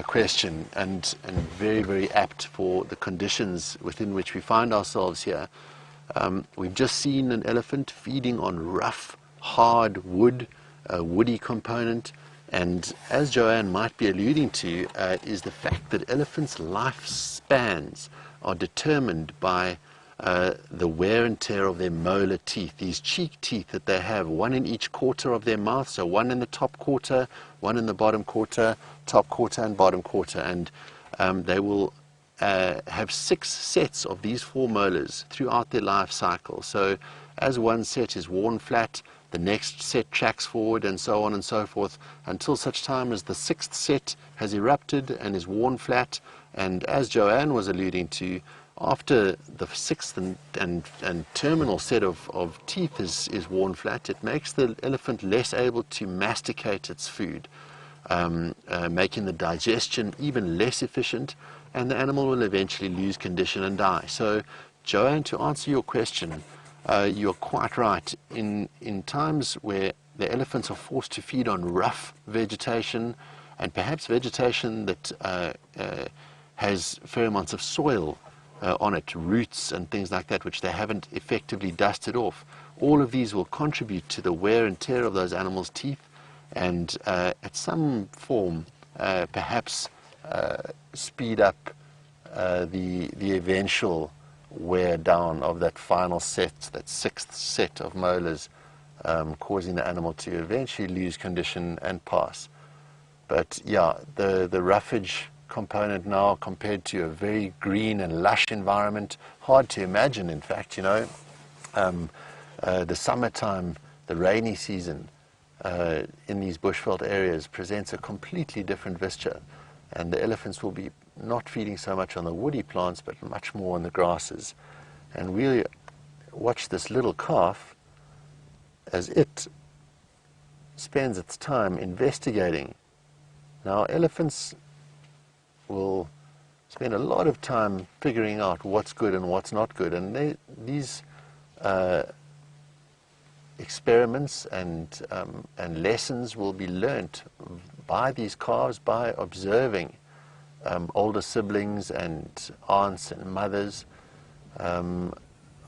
question, and very, very apt for the conditions within which we find ourselves here. We've just seen an elephant feeding on rough, hard wood, a woody component. And as Joanne might be alluding to, is the fact that elephants' lifespans are determined by the wear and tear of their molar teeth, these cheek teeth that they have, one in each quarter of their mouth, so one in the top quarter, one in the bottom quarter, top quarter and bottom quarter. And they will have 6 sets of these 4 molars throughout their life cycle. So as one set is worn flat, the next set tracks forward, and so on and so forth, until such time as the 6th set has erupted and is worn flat. And as Joanne was alluding to, after the 6th and terminal set of teeth is worn flat, it makes the elephant less able to masticate its food, making the digestion even less efficient, and the animal will eventually lose condition and die. So, Joanne, to answer your question, you're quite right. In times where the elephants are forced to feed on rough vegetation, and perhaps vegetation that has fair amounts of soil on it, roots and things like that, which they haven't effectively dusted off. All of these will contribute to the wear and tear of those animals' teeth, and at some form perhaps speed up the eventual wear down of that final set, that sixth set of molars, causing the animal to eventually lose condition and pass. But yeah, the roughage component now, compared to a very green and lush environment, hard to imagine, in fact, you know. The summertime, the rainy season in these bushveld areas presents a completely different visture, and the elephants will be not feeding so much on the woody plants but much more on the grasses. And we watch this little calf as it spends its time investigating. Now, elephants will spend a lot of time figuring out what's good and what's not good, and these experiments and lessons will be learnt by these calves by observing older siblings and aunts and mothers,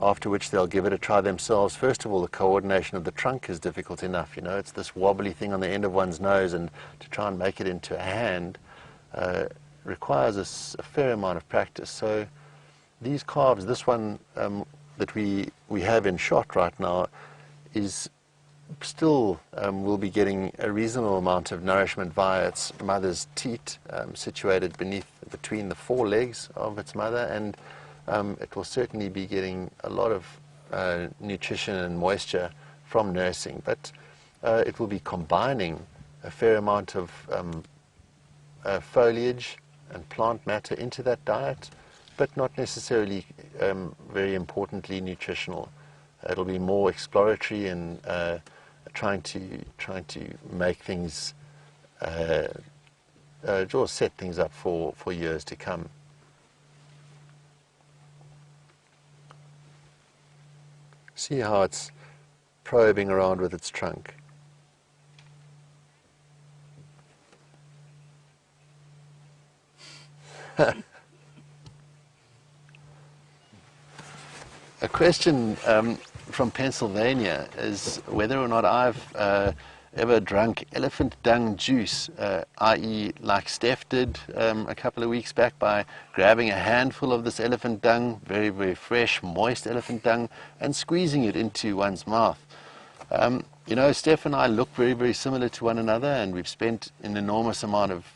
after which they'll give it a try themselves. First of all, the coordination of the trunk is difficult enough. You know, it's this wobbly thing on the end of one's nose, and to try and make it into a hand requires a fair amount of practice. So these calves, this one that we have in shot right now, is still will be getting a reasonable amount of nourishment via its mother's teat, situated between the forelegs of its mother, and it will certainly be getting a lot of nutrition and moisture from nursing. But it will be combining a fair amount of foliage and plant matter into that diet, but not necessarily, very importantly, nutritional. It'll be more exploratory and trying to make things, set things up for years to come. See how it's probing around with its trunk. A question from Pennsylvania is whether or not I've ever drunk elephant dung juice, i.e. like Steph did a couple of weeks back, by grabbing a handful of this elephant dung, very, very fresh, moist elephant dung, and squeezing it into one's mouth. You know, Steph and I look very, very similar to one another, and we've spent an enormous amount of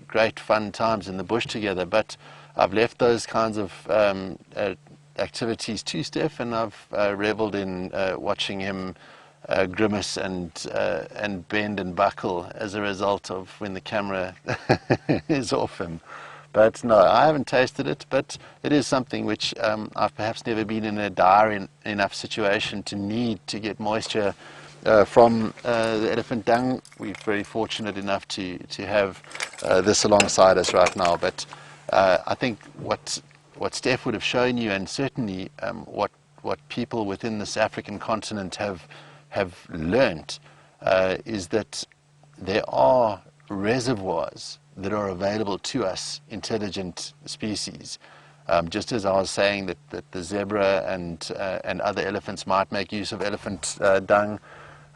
great fun times in the bush together, but I've left those kinds of activities to Steph, and I've reveled in watching him grimace and bend and buckle as a result of when the camera is off him. But no, I haven't tasted it, but it is something which I've perhaps never been in a dire enough situation to need to get moisture from the elephant dung. We're very fortunate enough to have this alongside us right now. But I think what Steph would have shown you, and certainly what people within this African continent have learnt, is that there are reservoirs that are available to us, intelligent species. Just as I was saying that the zebra and other elephants might make use of elephant dung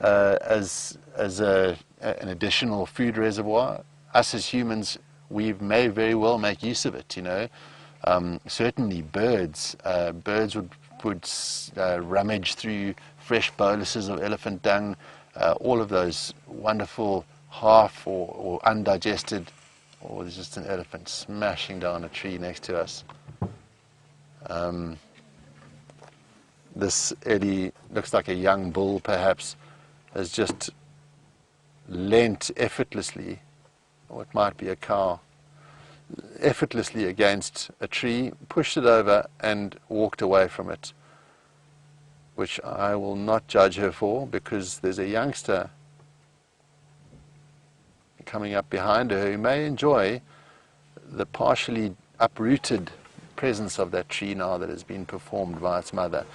as an additional food reservoir, us as humans, we may very well make use of it. You know, certainly birds would rummage through fresh boluses of elephant dung, all of those wonderful half or undigested. Oh, there's just an elephant smashing down a tree next to us. This Ellie looks like a young bull, perhaps, has just leant effortlessly, or it might be a cow, effortlessly against a tree, pushed it over and walked away from it, which I will not judge her for, because there's a youngster coming up behind her who may enjoy the partially uprooted presence of that tree now that has been performed by its mother.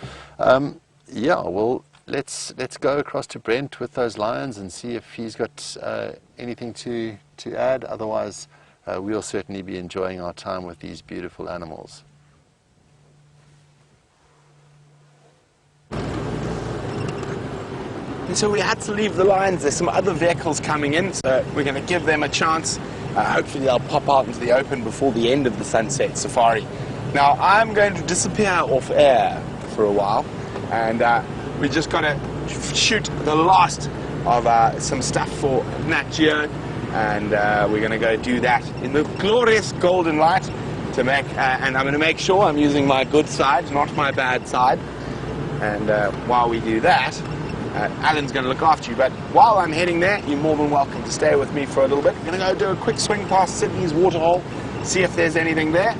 Yeah, well, let's go across to Brent with those lions and see if he's got anything to add. Otherwise, we'll certainly be enjoying our time with these beautiful animals. And so we had to leave the lines. There's some other vehicles coming in, so we're going to give them a chance. Hopefully they'll pop out into the open before the end of the sunset safari. Now I'm going to disappear off air for a while, and we just got to shoot the last of some stuff for Nat Geo, and we're going to go do that in the glorious golden light to make, and I'm going to make sure I'm using my good side, not my bad side. And while we do that, Alan's going to look after you, but while I'm heading there, you're more than welcome to stay with me for a little bit. I'm going to go do a quick swing past Sydney's waterhole, see if there's anything there.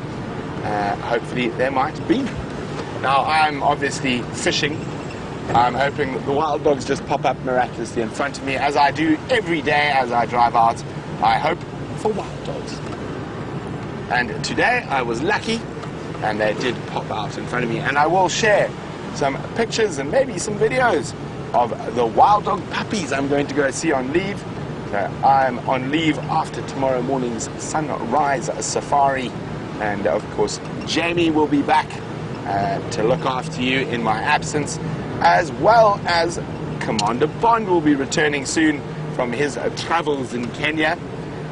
Hopefully there might be. Now I'm obviously fishing. I'm hoping that the wild dogs just pop up miraculously in front of me, as I do every day as I drive out. I hope for wild dogs. And today I was lucky, and they did pop out in front of me. And I will share some pictures and maybe some videos of the wild dog puppies I'm going to go see on leave. I'm on leave after tomorrow morning's sunrise safari, and of course Jamie will be back to look after you in my absence, as well as Commander Bond will be returning soon from his travels in Kenya.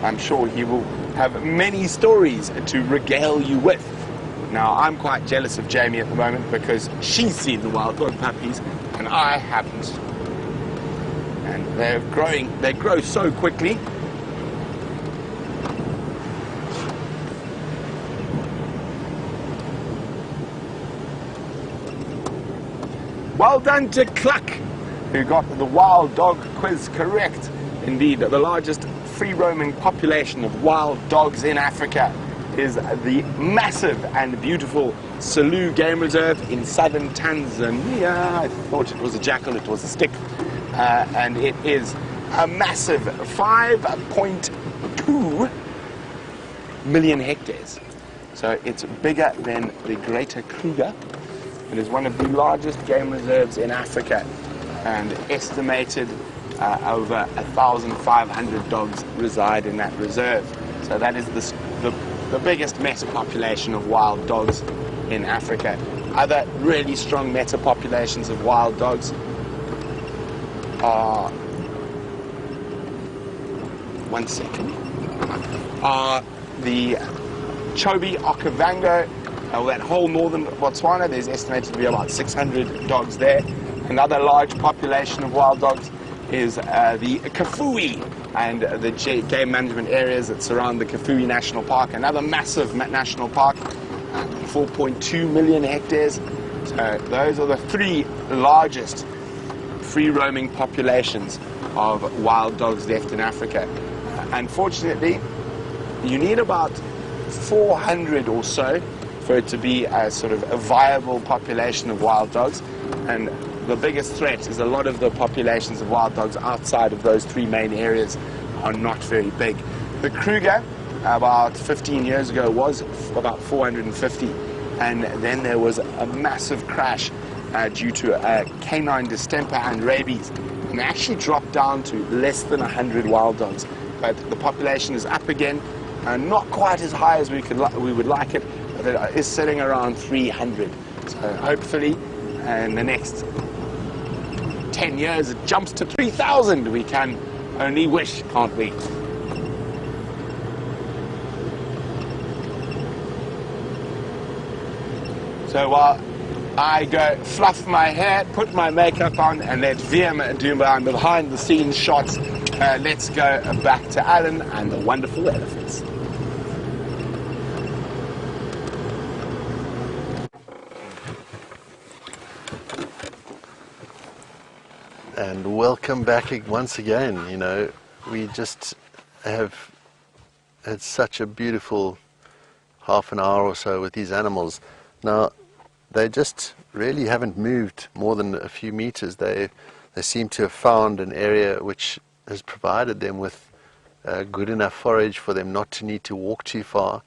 I'm sure he will have many stories to regale you with. Now, I'm quite jealous of Jamie at the moment because she's seen the wild dog puppies and I haven't. And they grow so quickly. Well done to Cluck, who got the wild dog quiz correct. Indeed, the largest free-roaming population of wild dogs in Africa is the massive and beautiful Selous Game Reserve in southern Tanzania. I thought it was a jackal, it was a stick. And it is a massive 5.2 million hectares. So it's bigger than the Greater Kruger. It is one of the largest game reserves in Africa, and estimated over 1,500 dogs reside in that reserve. So that is the biggest meta population of wild dogs in Africa. Other really strong meta populations of wild dogs are, are the Chobe Okavango, that whole northern Botswana. There's estimated to be about 600 dogs there. Another large population of wild dogs is the Kafue and the game management areas that surround the Kafue National Park. Another massive national park, 4.2 million hectares. So those are the three largest free-roaming populations of wild dogs left in Africa. Unfortunately, you need about 400 or so for it to be a sort of a viable population of wild dogs, and the biggest threat is a lot of the populations of wild dogs outside of those three main areas are not very big. The Kruger, about 15 years ago, was about 450, and then there was a massive crash due to canine distemper and rabies, and they actually dropped down to less than 100 wild dogs. But the population is up again, not quite as high as we would like it, but it is sitting around 300. So hopefully in the next 10 years it jumps to 3,000. We can only wish, can't we? So while I go fluff my hair, put my makeup on, and let VM do my behind the scenes shots, let's go back to Alan and the wonderful elephants. And welcome back once again. You know, we just have had such a beautiful half an hour or so with these animals. Now, they just really haven't moved more than a few meters. They seem to have found an area which has provided them with good enough forage for them not to need to walk too far.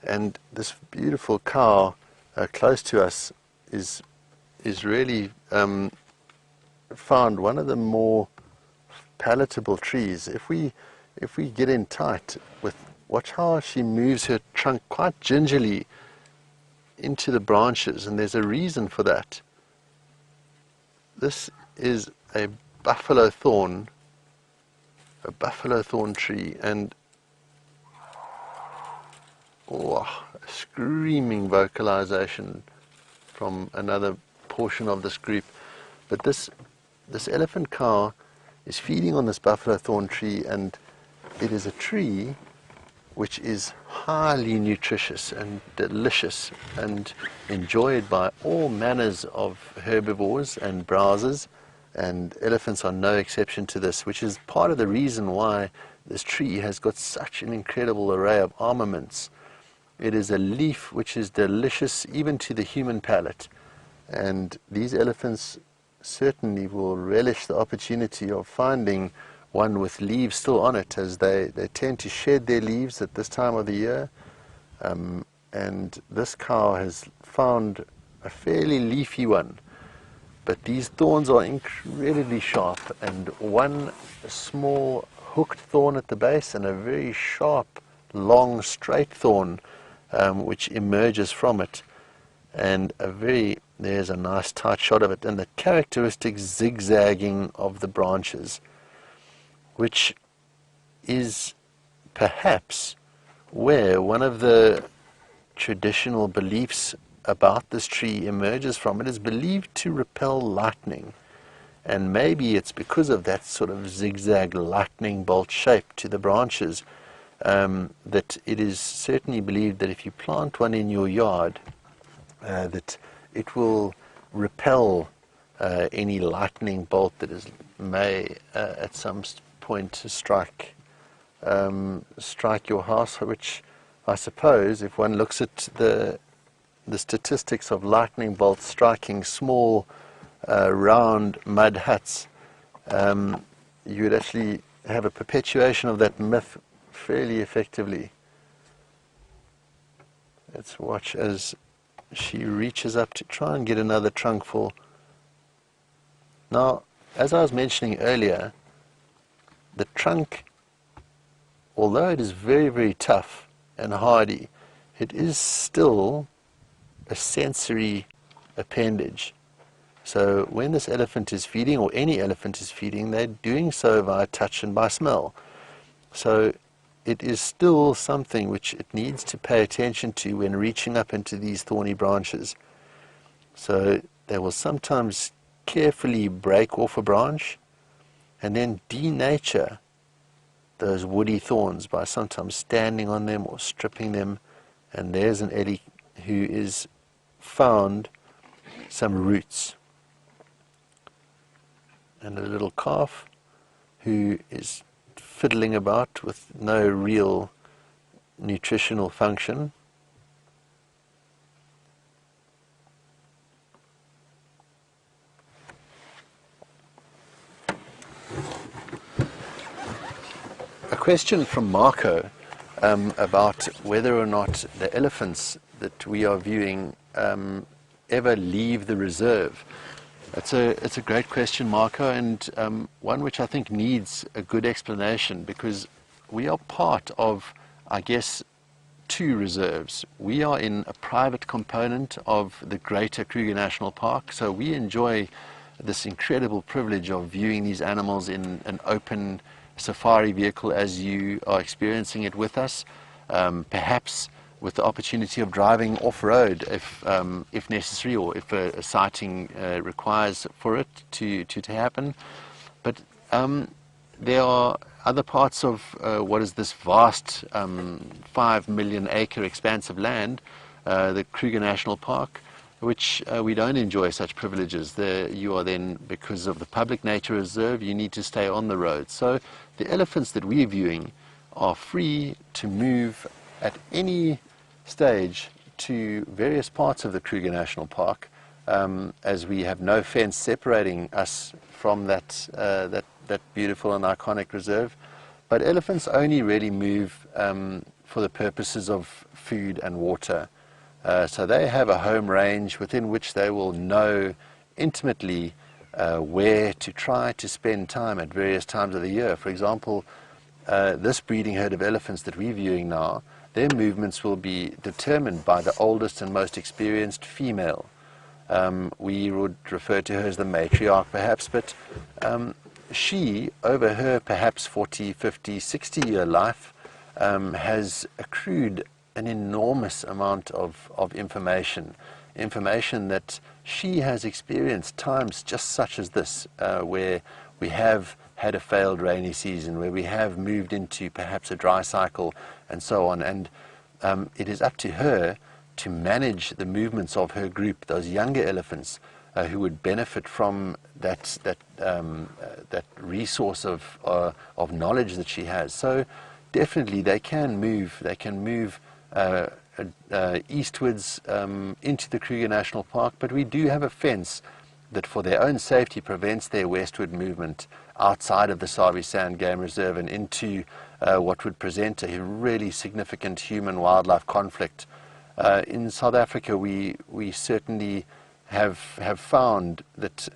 And this beautiful cow close to us is really found one of the more palatable trees. If we get in tight with, watch how she moves her trunk quite gingerly into the branches, and there's a reason for that. This is a buffalo thorn, a buffalo thorn tree, and a screaming vocalization from another portion of this group. But this elephant cow is feeding on this buffalo thorn tree, and it is a tree which is highly nutritious and delicious and enjoyed by all manners of herbivores and browsers, and elephants are no exception to this, which is part of the reason why this tree has got such an incredible array of armaments. It is a leaf which is delicious even to the human palate, and these elephants certainly will relish the opportunity of finding one with leaves still on it, as they tend to shed their leaves at this time of the year. And this cow has found a fairly leafy one, but these thorns are incredibly sharp, and one small hooked thorn at the base and a very sharp, long, straight thorn which emerges from it, and there's a nice tight shot of it, and the characteristic zigzagging of the branches, which is perhaps where one of the traditional beliefs about this tree emerges from. It is believed to repel lightning, and maybe it's because of that sort of zigzag lightning bolt shape to the branches that it is certainly believed that if you plant one in your yard, that it will repel any lightning bolt that may at some point to strike your house, which I suppose, if one looks at the statistics of lightning bolts striking small round mud huts, you would actually have a perpetuation of that myth fairly effectively. Let's watch as she reaches up to try and get another trunkful. Now, as I was mentioning earlier, the trunk, although it is very, very tough and hardy, it is still a sensory appendage. So when this elephant is feeding, or any elephant is feeding, they're doing so via touch and by smell. So it is still something which it needs to pay attention to when reaching up into these thorny branches. So they will sometimes carefully break off a branch and then denature those woody thorns by sometimes standing on them or stripping them. And there's an ellie who is found some roots, and a little calf who is fiddling about with no real nutritional function. A question from Marco about whether or not the elephants that we are viewing ever leave the reserve. It's a great question, Marco, and one which I think needs a good explanation, because we are part of, I guess, two reserves. We are in a private component of the greater Kruger National Park, so we enjoy this incredible privilege of viewing these animals in an open safari vehicle as you are experiencing it with us, perhaps with the opportunity of driving off-road if necessary, or if a sighting requires for it to happen. But there are other parts of what is this vast 5 million acre expanse of land, the Kruger National Park, which we don't enjoy such privileges. You are then, because of the public nature reserve, you need to stay on the road. So the elephants that we're viewing are free to move at any stage to various parts of the Kruger National Park, as we have no fence separating us from that beautiful and iconic reserve. But elephants only really move for the purposes of food and water. So they have a home range within which they will know intimately where to try to spend time at various times of the year. For example, this breeding herd of elephants that we're viewing now, their movements will be determined by the oldest and most experienced female. We would refer to her as the matriarch perhaps, but she, over her perhaps 40, 50, 60-year life, has accrued an enormous amount of information that she has experienced times just such as this, where we have had a failed rainy season, where we have moved into perhaps a dry cycle and so on. And it is up to her to manage the movements of her group, those younger elephants who would benefit from that resource of knowledge that she has. So definitely they can move eastwards into the Kruger National Park, but we do have a fence that for their own safety prevents their westward movement outside of the Sabi Sand Game Reserve and into what would present a really significant human-wildlife conflict. In South Africa, we certainly have found that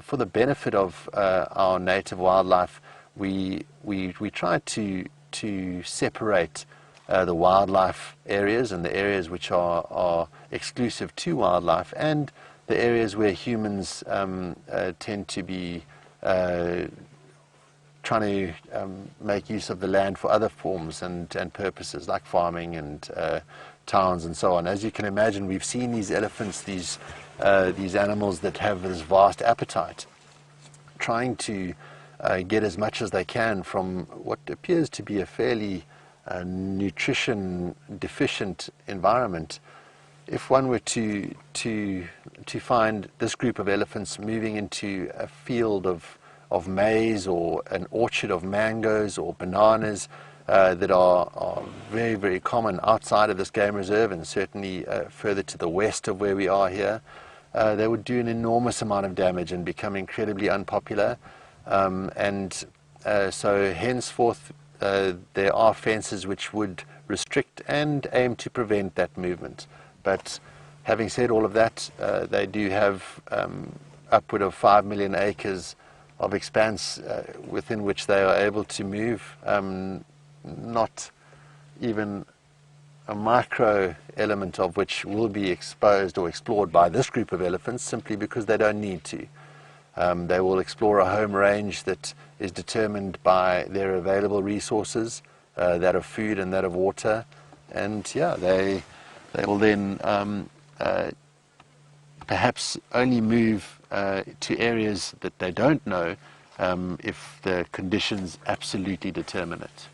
for the benefit of our native wildlife, we try to separate the wildlife areas and the areas which are exclusive to wildlife, and the areas where humans tend to be trying to make use of the land for other forms and purposes, like farming and towns and so on. As you can imagine, we've seen these elephants, these animals that have this vast appetite, trying to get as much as they can from what appears to be a fairly nutrition deficient environment. If one were to find this group of elephants moving into a field of maize or an orchard of mangoes or bananas that are very, very common outside of this game reserve, and certainly further to the west of where we are here, they would do an enormous amount of damage and become incredibly unpopular. So henceforth there are fences which would restrict and aim to prevent that movement. But having said all of that, they do have upward of 5 million acres of expanse within which they are able to move. Not even a micro element of which will be exposed or explored by this group of elephants, simply because they don't need to. They will explore a home range that is determined by their available resources, that of food and that of water, and yeah, they will then perhaps only move to areas that they don't know if the conditions absolutely determine it.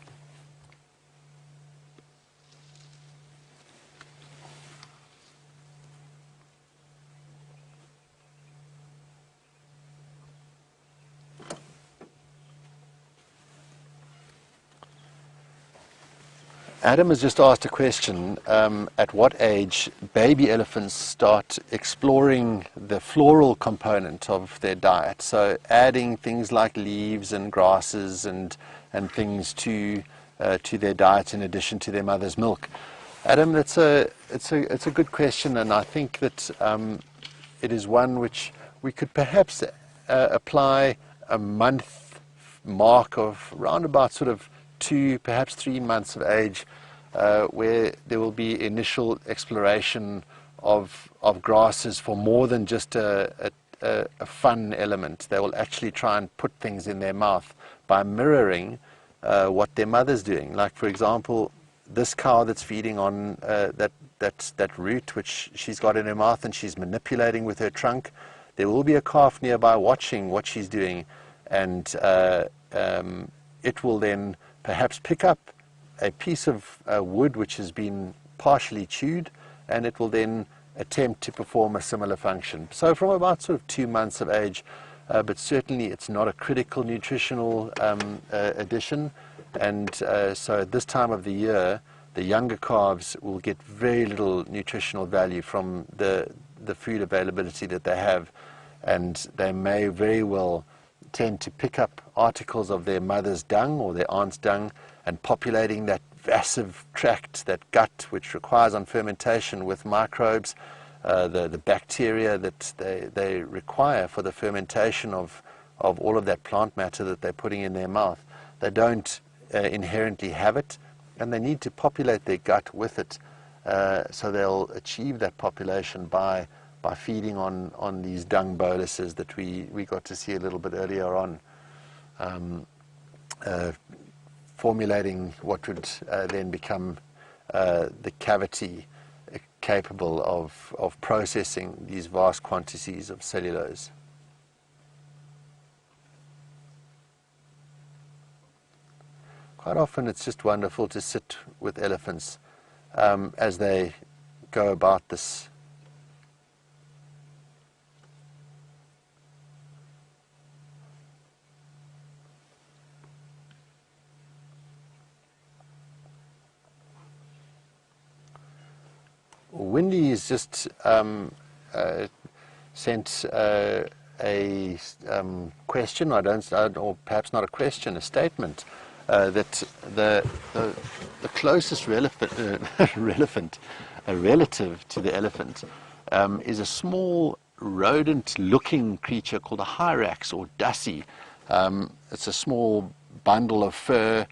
Adam has just asked a question, at what age baby elephants start exploring the floral component of their diet, so adding things like leaves and grasses and things to their diet in addition to their mother's milk. Adam, it's a good question, and I think that it is one which we could perhaps apply a month mark of round about sort of 2, perhaps 3 months of age, where there will be initial exploration of grasses for more than just a fun element. They will actually try and put things in their mouth by mirroring what their mother's doing. Like, for example, this cow that's feeding on that root which she's got in her mouth and she's manipulating with her trunk. There will be a calf nearby watching what she's doing, and it will then perhaps pick up a piece of wood which has been partially chewed, and it will then attempt to perform a similar function. So from about sort of 2 months of age, but certainly it's not a critical nutritional addition, and so at this time of the year, the younger calves will get very little nutritional value from the food availability that they have, and they may very well tend to pick up articles of their mother's dung or their aunt's dung and populating that massive tract, that gut, which requires on fermentation with microbes, the bacteria that they require for the fermentation of all of that plant matter that they're putting in their mouth. They don't inherently have it, and they need to populate their gut with it, so they'll achieve that population by feeding on these dung boluses that we got to see a little bit earlier on. formulating what would then become the cavity capable of processing these vast quantities of cellulose. Quite often it's just wonderful to sit with elephants as they go about this. Wendy has just sent a question, or perhaps not a question, a statement, that the closest relative to the elephant is a small rodent-looking creature called a hyrax or dassie. It's a small bundle of fur,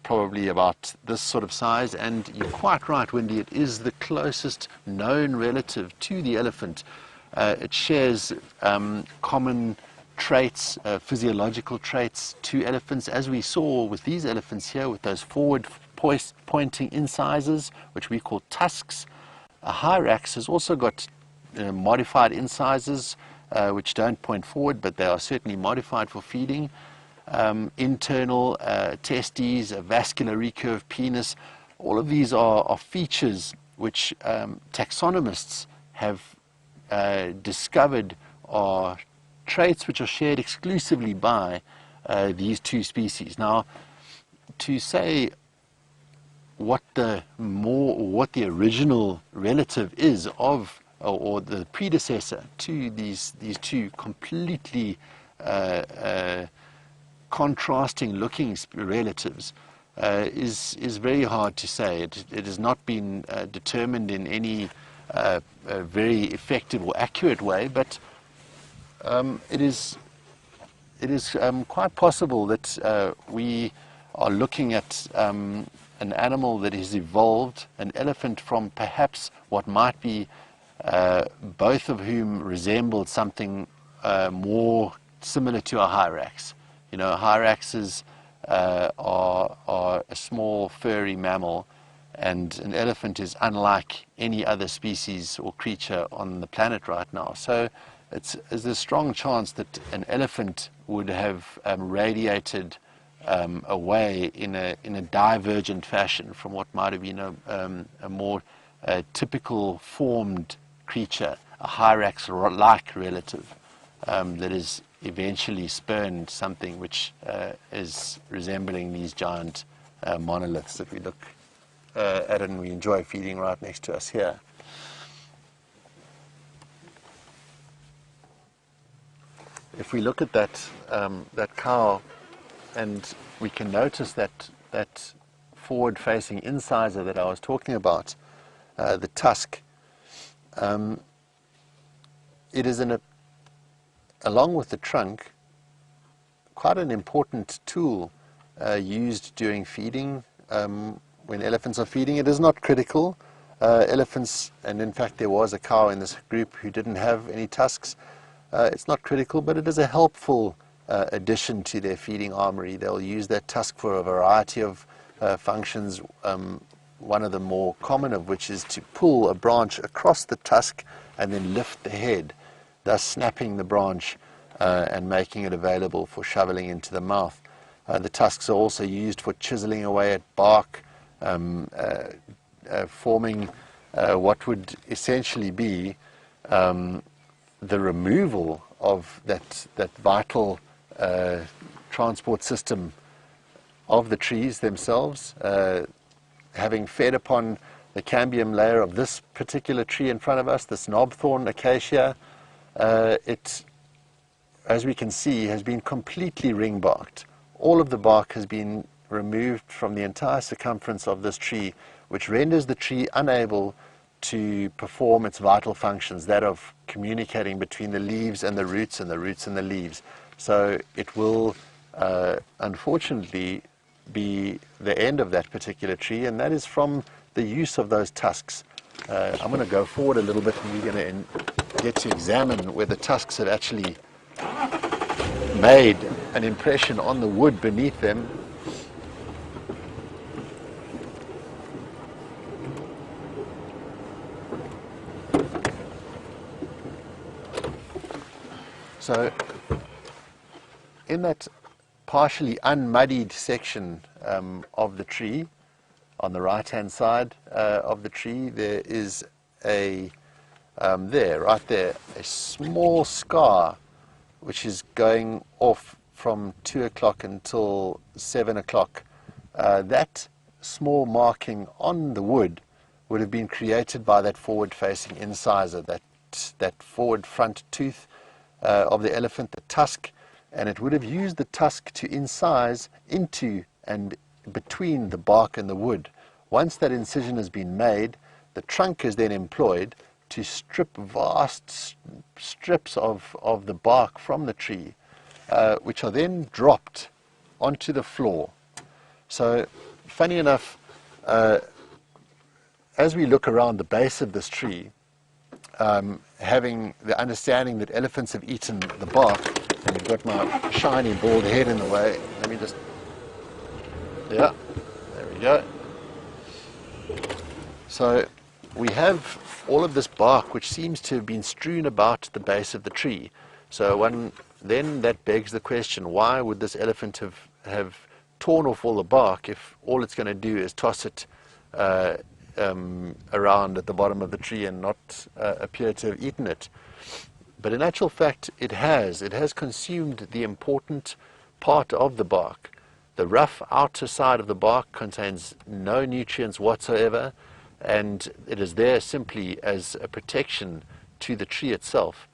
probably about this sort of size, and you're quite right, Wendy, it is the closest known relative to the elephant. It shares common traits, physiological traits to elephants, as we saw with these elephants here, with those forward pointing incisors, which we call tusks. A hyrax has also got modified incisors, which don't point forward, but they are certainly modified for feeding. Internal testes, a vascular recurved penis. All of these are features which taxonomists have discovered are traits which are shared exclusively by these two species. Now, to say what the original relative is of, or the predecessor to these two completely contrasting looking relatives is very hard to say. It has not been determined in any very effective or accurate way, but it is quite possible that we are looking at an animal that has evolved, an elephant, from perhaps what might be both of whom resembled something more similar to a hyrax. You know, hyraxes are a small furry mammal, and an elephant is unlike any other species or creature on the planet right now. So there's a strong chance that an elephant would have radiated away in a divergent fashion from what might have been a more typical formed creature, a hyrax-like relative that is eventually spurned something which is resembling these giant monoliths that we look at and we enjoy feeding right next to us here. If we look at that cow, and we can notice that forward-facing incisor that I was talking about, the tusk, it is along with the trunk, quite an important tool used during feeding. When elephants are feeding, it is not critical. Elephants, and in fact there was a cow in this group who didn't have any tusks. It's not critical, but it is a helpful addition to their feeding armory. They'll use that tusk for a variety of functions, one of the more common of which is to pull a branch across the tusk and then lift the head, thus snapping the branch and making it available for shoveling into the mouth. The tusks are also used for chiseling away at bark, forming what would essentially be the removal of that vital transport system of the trees themselves. Having fed upon the cambium layer of this particular tree in front of us, this knobthorn acacia, it, as we can see, has been completely ring-barked. All of the bark has been removed from the entire circumference of this tree, which renders the tree unable to perform its vital functions, that of communicating between the leaves and the roots, and the roots and the leaves. So it will unfortunately be the end of that particular tree, and that is from the use of those tusks. I'm going to go forward a little bit, and we're going to get to examine where the tusks have actually made an impression on the wood beneath them. So in that partially unmuddied section of the tree, on the right-hand side of the tree, there is right there, a small scar which is going off from 2 o'clock until 7 o'clock. That small marking on the wood would have been created by that forward-facing incisor, that forward front tooth of the elephant, the tusk, and it would have used the tusk to incise into and between the bark and the wood. Once that incision has been made, the trunk is then employed to strip vast strips of the bark from the tree, which are then dropped onto the floor. So, funny enough, as we look around the base of this tree, having the understanding that elephants have eaten the bark, and you've got my shiny bald head in the way. Let me just, yeah, there we go. So we have all of this bark which seems to have been strewn about the base of the tree. So then that begs the question, why would this elephant have torn off all the bark if all it's going to do is toss it around at the bottom of the tree and not appear to have eaten it? But in actual fact, it has consumed the important part of the bark. The rough outer side of the bark contains no nutrients whatsoever, and it is there simply as a protection to the tree itself.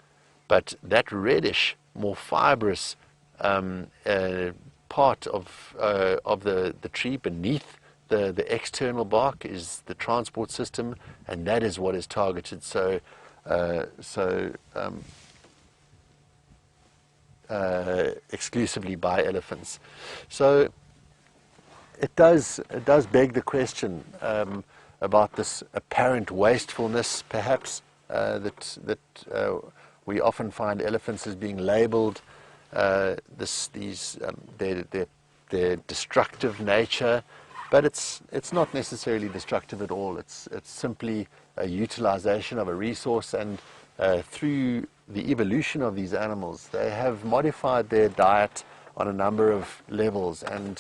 But that reddish, more fibrous part of the tree beneath the external bark is the transport system, and that is what is targeted exclusively by elephants. So it does beg the question about this apparent wastefulness, perhaps, that we often find elephants as being labelled, their destructive nature, but it's not necessarily destructive at all. It's simply a utilization of a resource, and through the evolution of these animals, they have modified their diet on a number of levels, and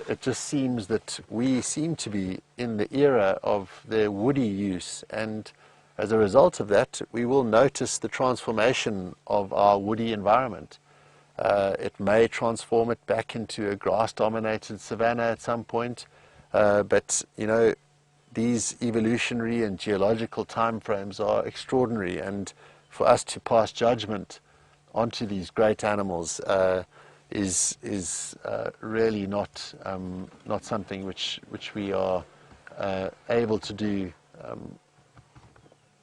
it just seems that we seem to be in the era of their woody use, and as a result of that, we will notice the transformation of our woody environment. It may transform it back into a grass-dominated savanna at some point, but these evolutionary and geological timeframes are extraordinary, and for us to pass judgment onto these great animals is really not something which we are able to do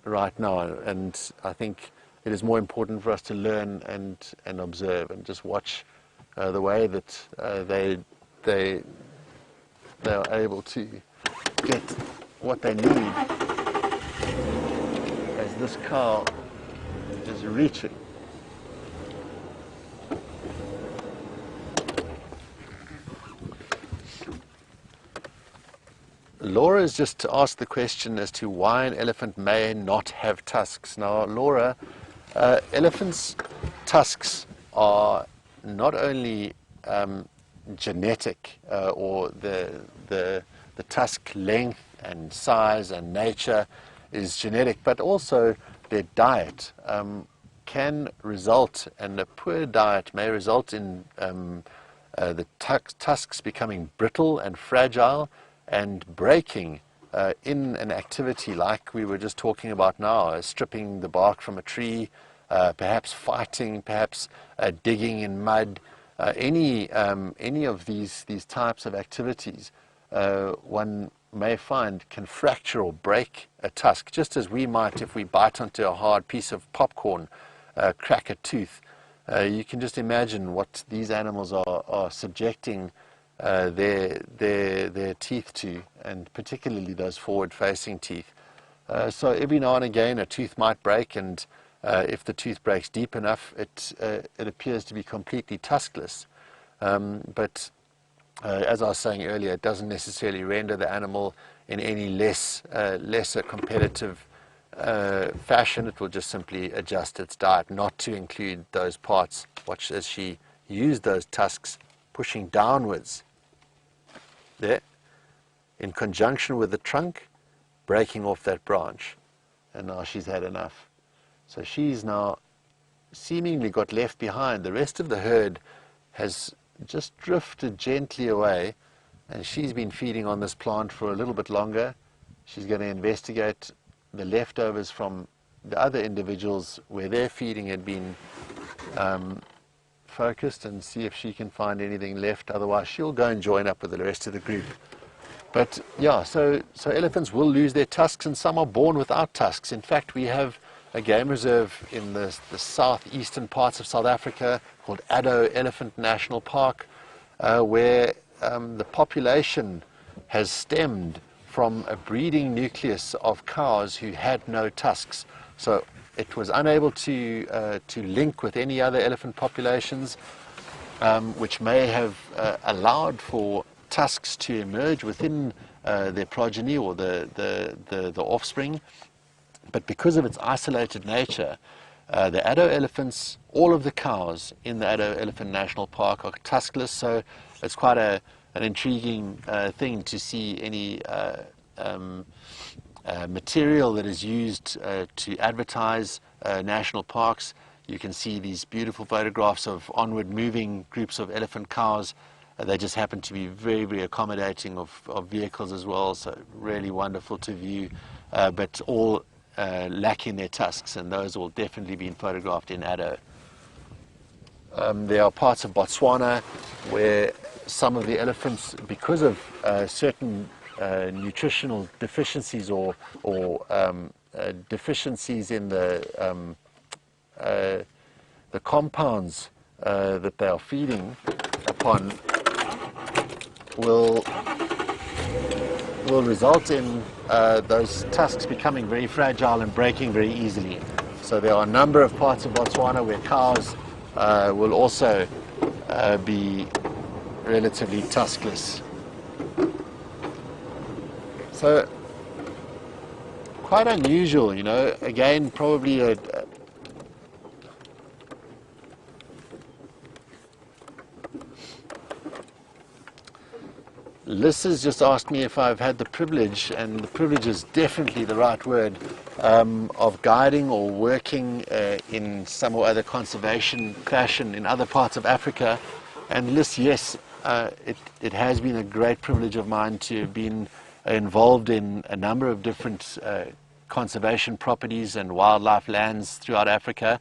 right now. And I think it is more important for us to learn and observe and just watch the way that they are able to get what they need as this cow is reaching. Laura has just asked the question as to why an elephant may not have tusks. Now, Laura, elephants' tusks are not only genetic, or the tusk length and size and nature is genetic, but also their diet can result, and a poor diet may result in the tusks becoming brittle and fragile and breaking in an activity like we were just talking about now, stripping the bark from a tree, perhaps fighting, perhaps digging in mud. Any of these types of activities one may find can fracture or break a tusk, just as we might if we bite onto a hard piece of popcorn, crack a tooth. You can just imagine what these animals are subjecting their teeth to, and particularly those forward-facing teeth. So every now and again a tooth might break, and If the tooth breaks deep enough, it appears to be completely tuskless. But as I was saying earlier, it doesn't necessarily render the animal in any lesser competitive fashion. It will just simply adjust its diet not to include those parts. Watch as she used those tusks pushing downwards there in conjunction with the trunk, breaking off that branch. And now she's had enough. So she's now seemingly got left behind. The rest of the herd has just drifted gently away, and she's been feeding on this plant for a little bit longer. She's going to investigate the leftovers from the other individuals where their feeding had been focused, and see if she can find anything left. Otherwise she'll go and join up with the rest of the group. But yeah, so elephants will lose their tusks, and some are born without tusks. In fact, we have a game reserve in the southeastern parts of South Africa called Addo Elephant National Park, where the population has stemmed from a breeding nucleus of cows who had no tusks. So it was unable to link with any other elephant populations, which may have allowed for tusks to emerge within their progeny or the offspring. But because of its isolated nature, the Addo elephants, all of the cows in the Addo Elephant National Park are tuskless, so it's quite an intriguing thing to see any material that is used to advertise national parks. You can see these beautiful photographs of onward moving groups of elephant cows. They just happen to be very, very accommodating of vehicles as well, so really wonderful to view, but all lacking their tusks, and those will definitely be photographed in Addo. There are parts of Botswana where some of the elephants, because of certain nutritional deficiencies or deficiencies in the compounds that they are feeding upon, will result in those tusks becoming very fragile and breaking very easily. So there are a number of parts of Botswana where cows will also be relatively tuskless. So quite unusual, you know. Again, probably Liz has just asked me if I've had the privilege, and the privilege is definitely the right word, of guiding or working in some or other conservation fashion in other parts of Africa. And Liz, yes, it has been a great privilege of mine to have been involved in a number of different conservation properties and wildlife lands throughout Africa.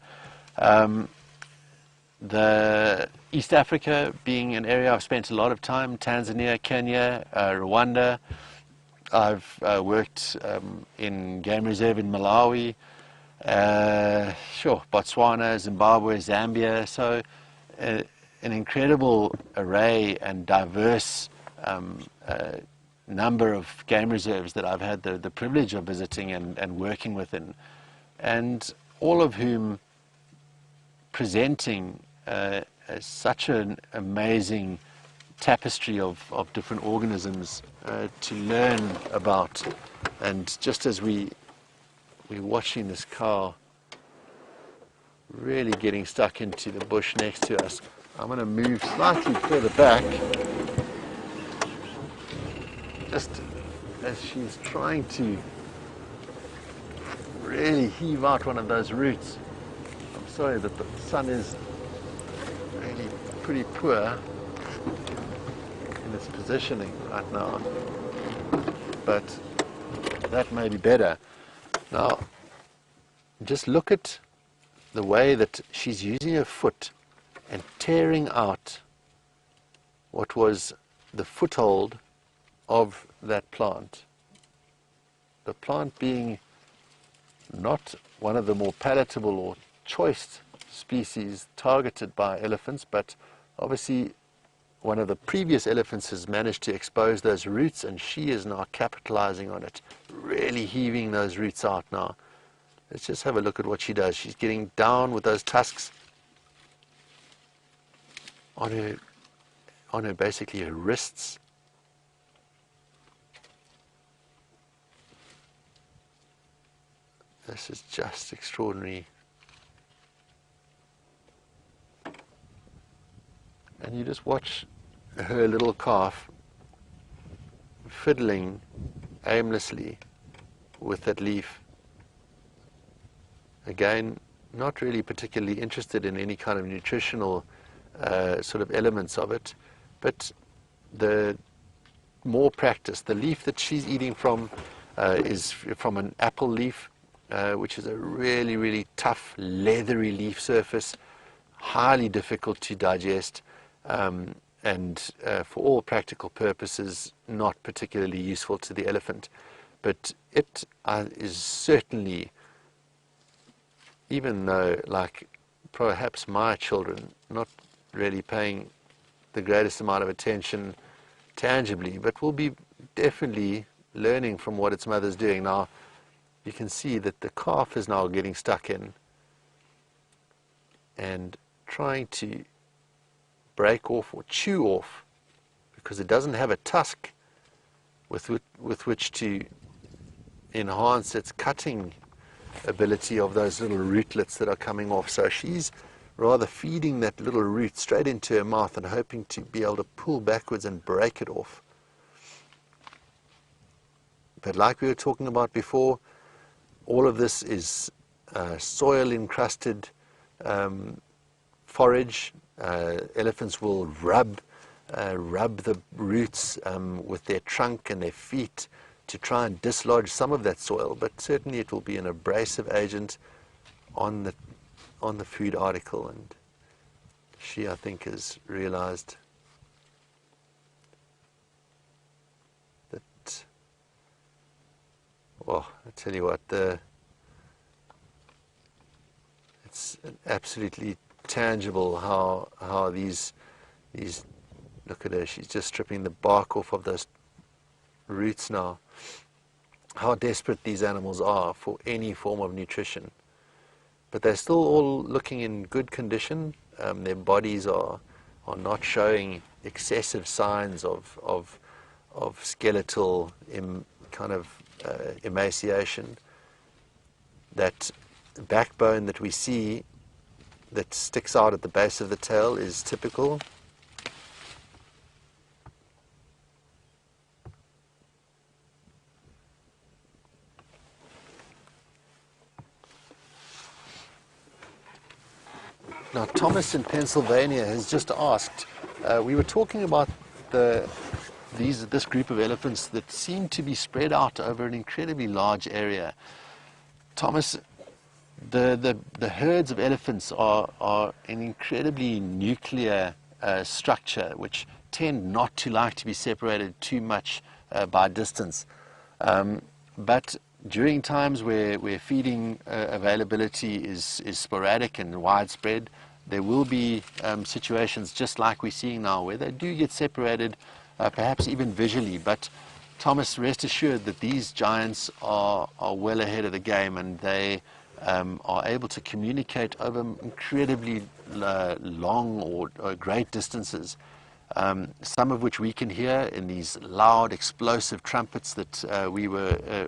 The East Africa being an area I've spent a lot of time, Tanzania, Kenya, Rwanda. I've worked in game reserve in Malawi, Botswana, Zimbabwe, Zambia. So an incredible array and diverse number of game reserves that I've had the privilege of visiting and working within, and all of whom presenting such an amazing tapestry of different organisms to learn about. And just as we're watching this cow really getting stuck into the bush next to us, I'm going to move slightly further back, just as she's trying to really heave out one of those roots. I'm sorry that the sun is really pretty poor in its positioning right now, but that may be better. Now, just look at the way that she's using her foot and tearing out what was the foothold of that plant. The plant being not one of the more palatable or choice species targeted by elephants, but obviously one of the previous elephants has managed to expose those roots, and she is now capitalizing on it, really heaving those roots out now. Let's just have a look at what she does. She's getting down with those tusks on her basically her wrists. This is just extraordinary. And you just watch her little calf fiddling aimlessly with that leaf. Again, not really particularly interested in any kind of nutritional sort of elements of it, but the more practice. The leaf that she's eating from is from an apple leaf, which is a really, really tough, leathery leaf surface, highly difficult to digest, and for all practical purposes, not particularly useful to the elephant. But it is certainly, even though, like perhaps my children, not really paying the greatest amount of attention tangibly, but will be definitely learning from what its mother's doing. Now, you can see that the calf is now getting stuck in and trying to break off or chew off, because it doesn't have a tusk with which to enhance its cutting ability of those little rootlets that are coming off. So she's rather feeding that little root straight into her mouth and hoping to be able to pull backwards and break it off. But like we were talking about before, all of this is soil encrusted forage. Elephants will rub the roots with their trunk and their feet to try and dislodge some of that soil, but certainly it will be an abrasive agent on the food article. And she, I think, has realized that, well, I tell you what, it's absolutely tangible how these look at her, she's just stripping the bark off of those roots now. How desperate these animals are for any form of nutrition, but they're still all looking in good condition. Their bodies are not showing excessive signs of skeletal emaciation. That backbone that we see that sticks out at the base of the tail is typical. Now, Thomas in Pennsylvania has just asked, we were talking about this group of elephants that seem to be spread out over an incredibly large area. Thomas, the herds of elephants are an incredibly nuclear structure, which tend not to like to be separated too much by distance. But during times where feeding availability is sporadic and widespread, there will be situations just like we're seeing now where they do get separated, perhaps even visually. But Thomas, rest assured that these giants are well ahead of the game, and they are able to communicate over incredibly long or great distances. Some of which we can hear in these loud, explosive trumpets that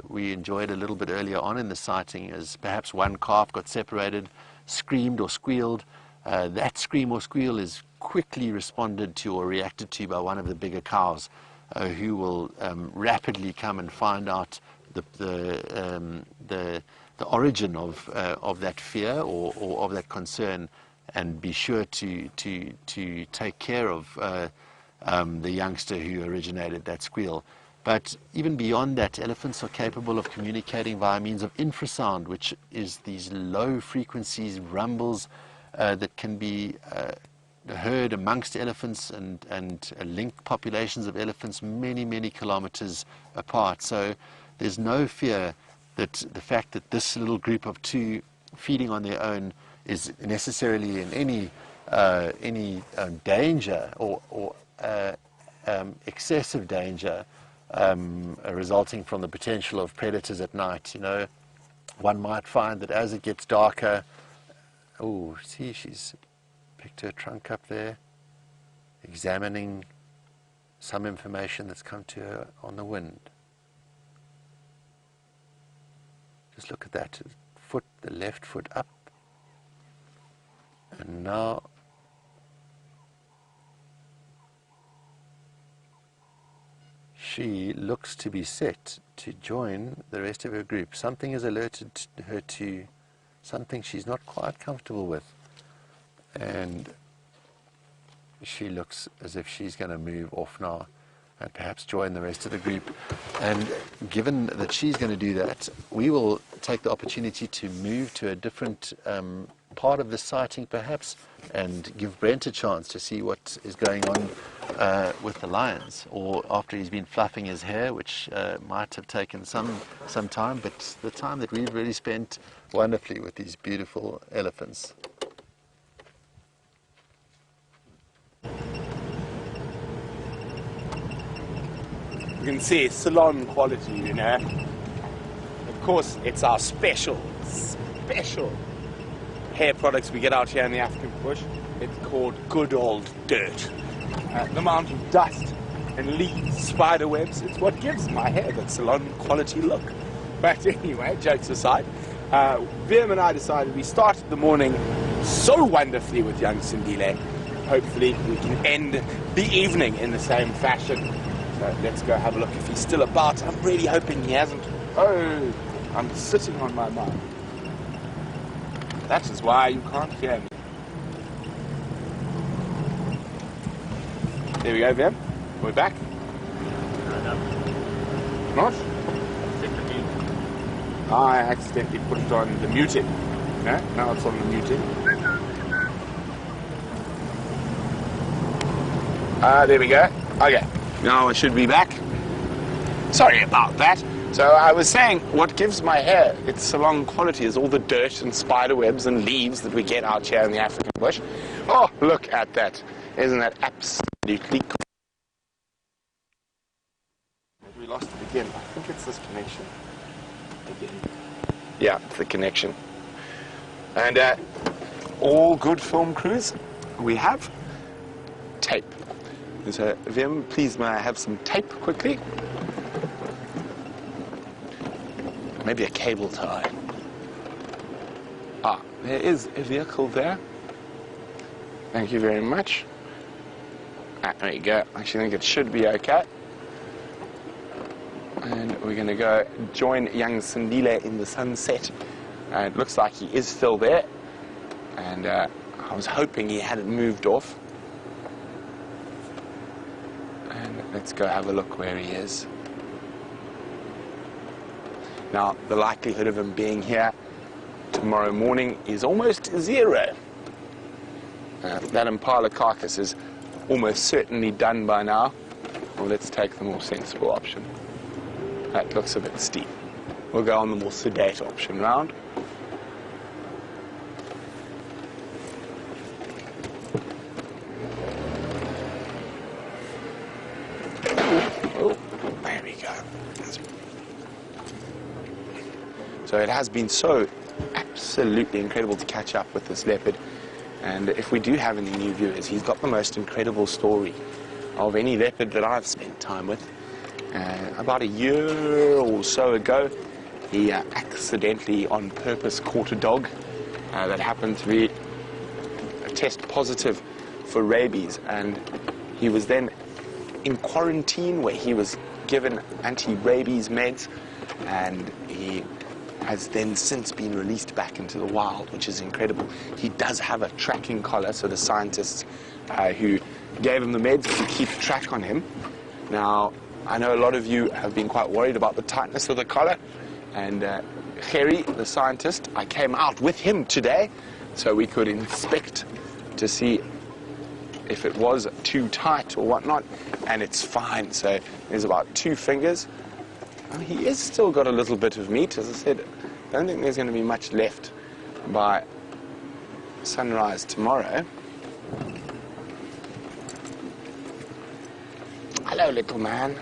we enjoyed a little bit earlier on in the sighting, as perhaps one calf got separated, screamed or squealed. That scream or squeal is quickly responded to or reacted to by one of the bigger cows, who will rapidly come and find out the origin of that fear or of that concern, and be sure to take care of the youngster who originated that squeal. But even beyond that, elephants are capable of communicating via means of infrasound, which is these low frequencies, rumbles that can be heard amongst elephants and link populations of elephants many, many kilometers apart. So there's no fear that the fact that this little group of two feeding on their own is necessarily in any danger or excessive danger resulting from the potential of predators at night. You know, one might find that as it gets darker, oh, see, she's picked her trunk up there, examining some information that's come to her on the wind. Just look at that foot, the left foot up. And now she looks to be set to join the rest of her group. Something has alerted her to something she's not quite comfortable with. And she looks as if she's going to move off now and perhaps join the rest of the group. And given that she's going to do that, we will take the opportunity to move to a different part of the sighting perhaps, and give Brent a chance to see what is going on with the lions, or after he's been fluffing his hair, which might have taken some time, but the time that we've really spent wonderfully with these beautiful elephants. You can see salon quality, you know. Of course, it's our special hair products we get out here in the African bush. It's called good old dirt. The amount of dust and leaves, spider webs, it's what gives my hair that salon quality look. But anyway, jokes aside, Willem and I decided we started the morning so wonderfully with young Sindile. Hopefully we can end the evening in the same fashion. So let's go have a look if he's still about. I'm really hoping he hasn't. Oh, I'm sitting on my mind. That is why you can't hear me. There we go, Vim. We're back. Not? I accidentally put it on the muted. No? Now it's on the muted. There we go. Okay. Now I should be back. Sorry about that. So I was saying, what gives my hair its salon quality is all the dirt and spider webs and leaves that we get out here in the African bush. Oh, look at that. Isn't that absolutely cool? We lost it again. I think it's this connection. Again. Yeah, it's the connection. And all good film crews, we have tape. So, Vim, please may I have some tape quickly? Maybe a cable tie. Ah, there is a vehicle there. Thank you very much. Ah, there you go. I actually think it should be okay. And we're going to go join young Sindile in the sunset. It looks like he is still there. And I was hoping he hadn't moved off. And let's go have a look where he is. Now, the likelihood of him being here tomorrow morning is almost zero. That impala carcass is almost certainly done by now. Well, let's take the more sensible option. That looks a bit steep. We'll go on the more sedate option round. Oh, there we go. So it has been so absolutely incredible to catch up with this leopard. And if we do have any new viewers, he's got the most incredible story of any leopard that I've spent time with. About a year or so ago, he accidentally, on purpose, caught a dog that happened to be test positive for rabies. And he was then in quarantine where he was given anti-rabies meds, and he has then since been released back into the wild, which is incredible. He does have a tracking collar, so the scientists who gave him the meds can keep track on him. Now, I know a lot of you have been quite worried about the tightness of the collar, and Gerry, the scientist, I came out with him today so we could inspect to see if it was too tight or whatnot, and it's fine. So there's about 2 fingers. He is still got a little bit of meat, as I said. I don't think there's going to be much left by sunrise tomorrow. Hello, little man.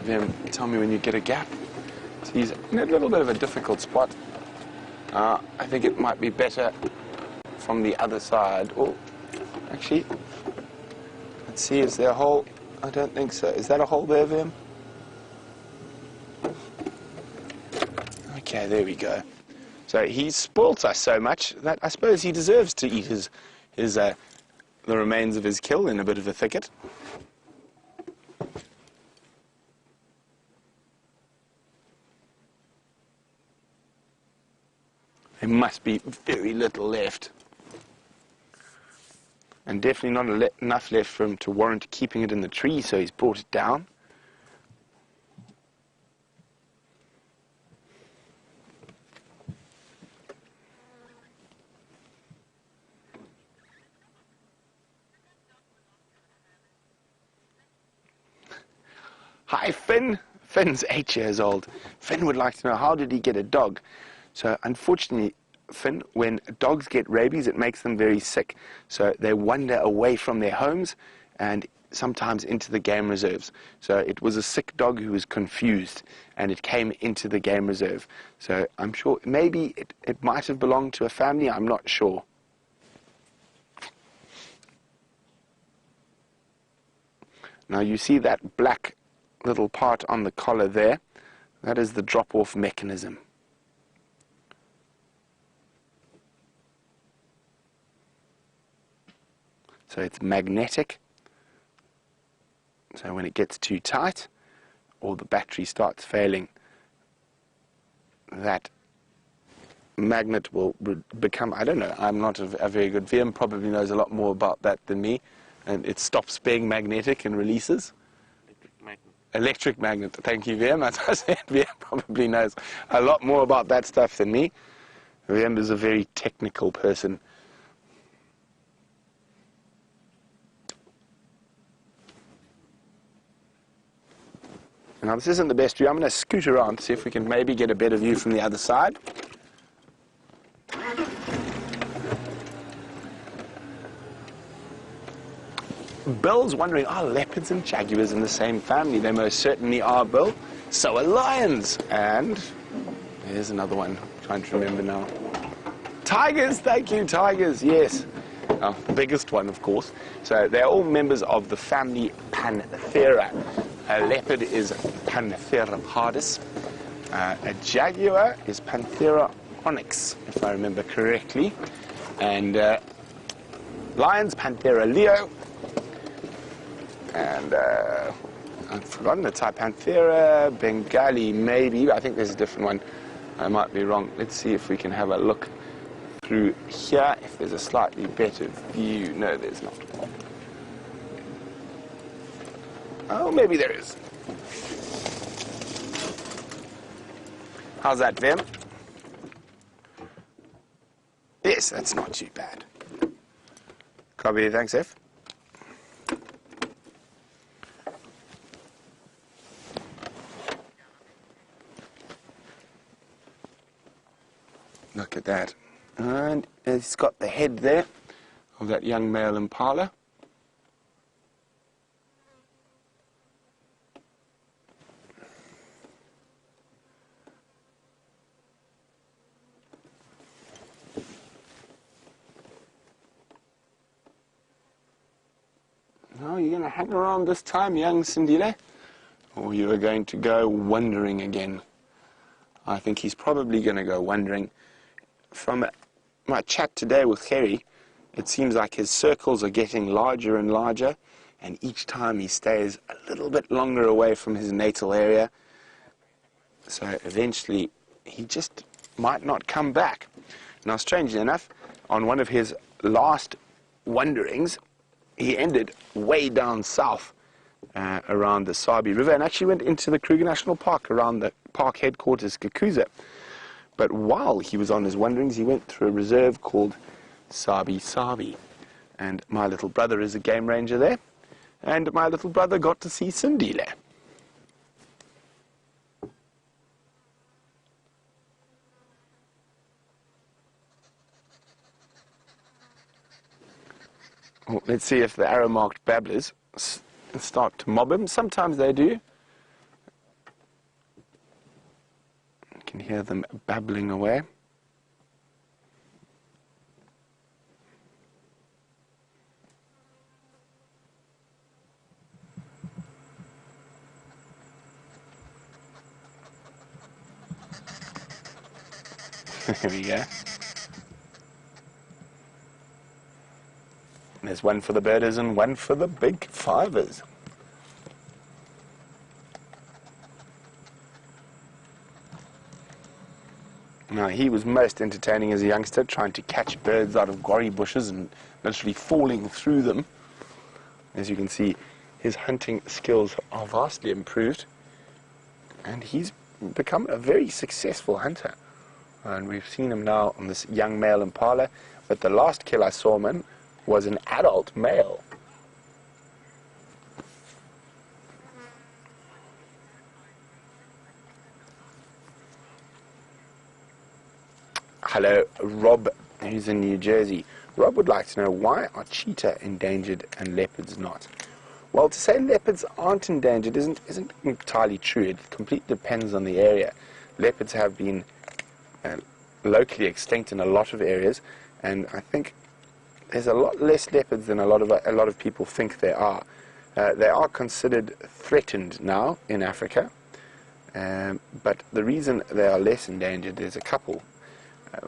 Then tell me when you get a gap. So he's in a little bit of a difficult spot. I think it might be better from the other side. Oh, actually, let's see, is there a hole? I don't think so. Is that a hole there, Vim? Okay, there we go. So he's spoilt us so much that I suppose he deserves to eat the remains of his kill in a bit of a thicket. There must be very little left. And definitely not enough left for him to warrant keeping it in the tree, so he's brought it down. Hi, Finn. Finn's 8 years old. Finn would like to know, how did he get a dog? So, unfortunately, Finn, when dogs get rabies, it makes them very sick. So they wander away from their homes and sometimes into the game reserves. So it was a sick dog who was confused, and it came into the game reserve. So I'm sure maybe it might have belonged to a family, I'm not sure. Now you see that black little part on the collar there, that is the drop-off mechanism. So it's magnetic, so when it gets too tight or the battery starts failing, that magnet will become, I don't know, I'm not a very good, VM probably knows a lot more about that than me, and it stops being magnetic and releases. Electric magnet. Thank you, VM. As I said, VM probably knows a lot more about that stuff than me. VM is a very technical person. Now, this isn't the best view. I'm going to scoot around to see if we can maybe get a better view from the other side. Bill's wondering, are leopards and jaguars in the same family? They most certainly are, Bill. So are lions. And there's another one. I'm trying to remember now. Tigers, thank you, tigers, yes. The biggest one, of course. So they're all members of the family Panthera. A leopard is Panthera pardus. A jaguar is Panthera onyx, if I remember correctly. And lions, Panthera leo. And I've forgotten the type, Panthera bengali, maybe. I think there's a different one. I might be wrong. Let's see if we can have a look through here, if there's a slightly better view. No, there's not. Oh, maybe there is. How's that, Vim? Yes, that's not too bad. Copy, thanks, F. Look at that. And it's got the head there of that young male impala. Now, you're going to hang around this time, young Sindile, or you are going to go wandering again? I think he's probably going to go wandering. From my chat today with Harry, it seems like his circles are getting larger and larger, and each time he stays a little bit longer away from his natal area. So eventually, he just might not come back. Now, strangely enough, on one of his last wanderings, he ended way down south around the Sabi River and actually went into the Kruger National Park around the park headquarters, Kakuza. But while he was on his wanderings, he went through a reserve called Sabi. And my little brother is a game ranger there. And my little brother got to see Sindile. Well, let's see if the arrow-marked babblers start to mob him. Sometimes they do. can hear them babbling away. There we go. There's one for the birders and one for the big fivers. Now, he was most entertaining as a youngster, trying to catch birds out of guarri bushes and literally falling through them. As you can see, his hunting skills are vastly improved, and he's become a very successful hunter. And we've seen him now on this young male impala, but the last kill I saw him in was an adult male. Hello, Rob, who's in New Jersey. Rob would like to know, why are cheetah endangered and leopards not? Well, to say leopards aren't endangered isn't entirely true. It completely depends on the area. Leopards have been locally extinct in a lot of areas, and I think there's a lot less leopards than a lot of people think there are. They are considered threatened now in Africa, but the reason they are less endangered, there's a couple.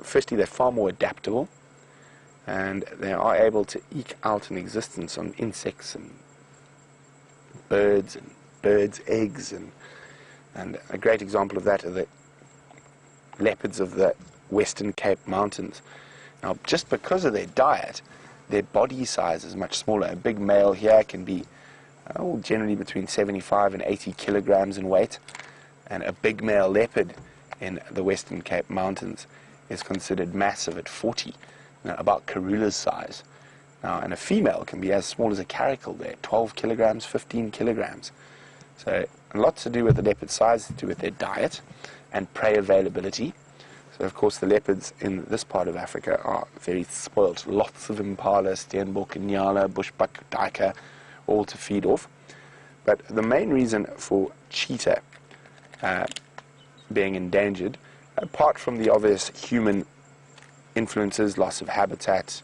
Firstly, they're far more adaptable, and they are able to eke out an existence on insects and birds eggs, and a great example of that are the leopards of the Western Cape Mountains. Now, just because of their diet, their body size is much smaller. A big male here can be generally between 75 and 80 kilograms in weight, and a big male leopard in the Western Cape Mountains is considered massive at 40, about Karula's size. Now, and a female can be as small as a caracal there, 12 kilograms, 15 kilograms. So a lot to do with the leopard size, to do with their diet and prey availability. So, of course, the leopards in this part of Africa are very spoilt. Lots of impala, steenbok, nyala, bushbuck, duiker, all to feed off. But the main reason for cheetah being endangered, apart from the obvious human influences, loss of habitat,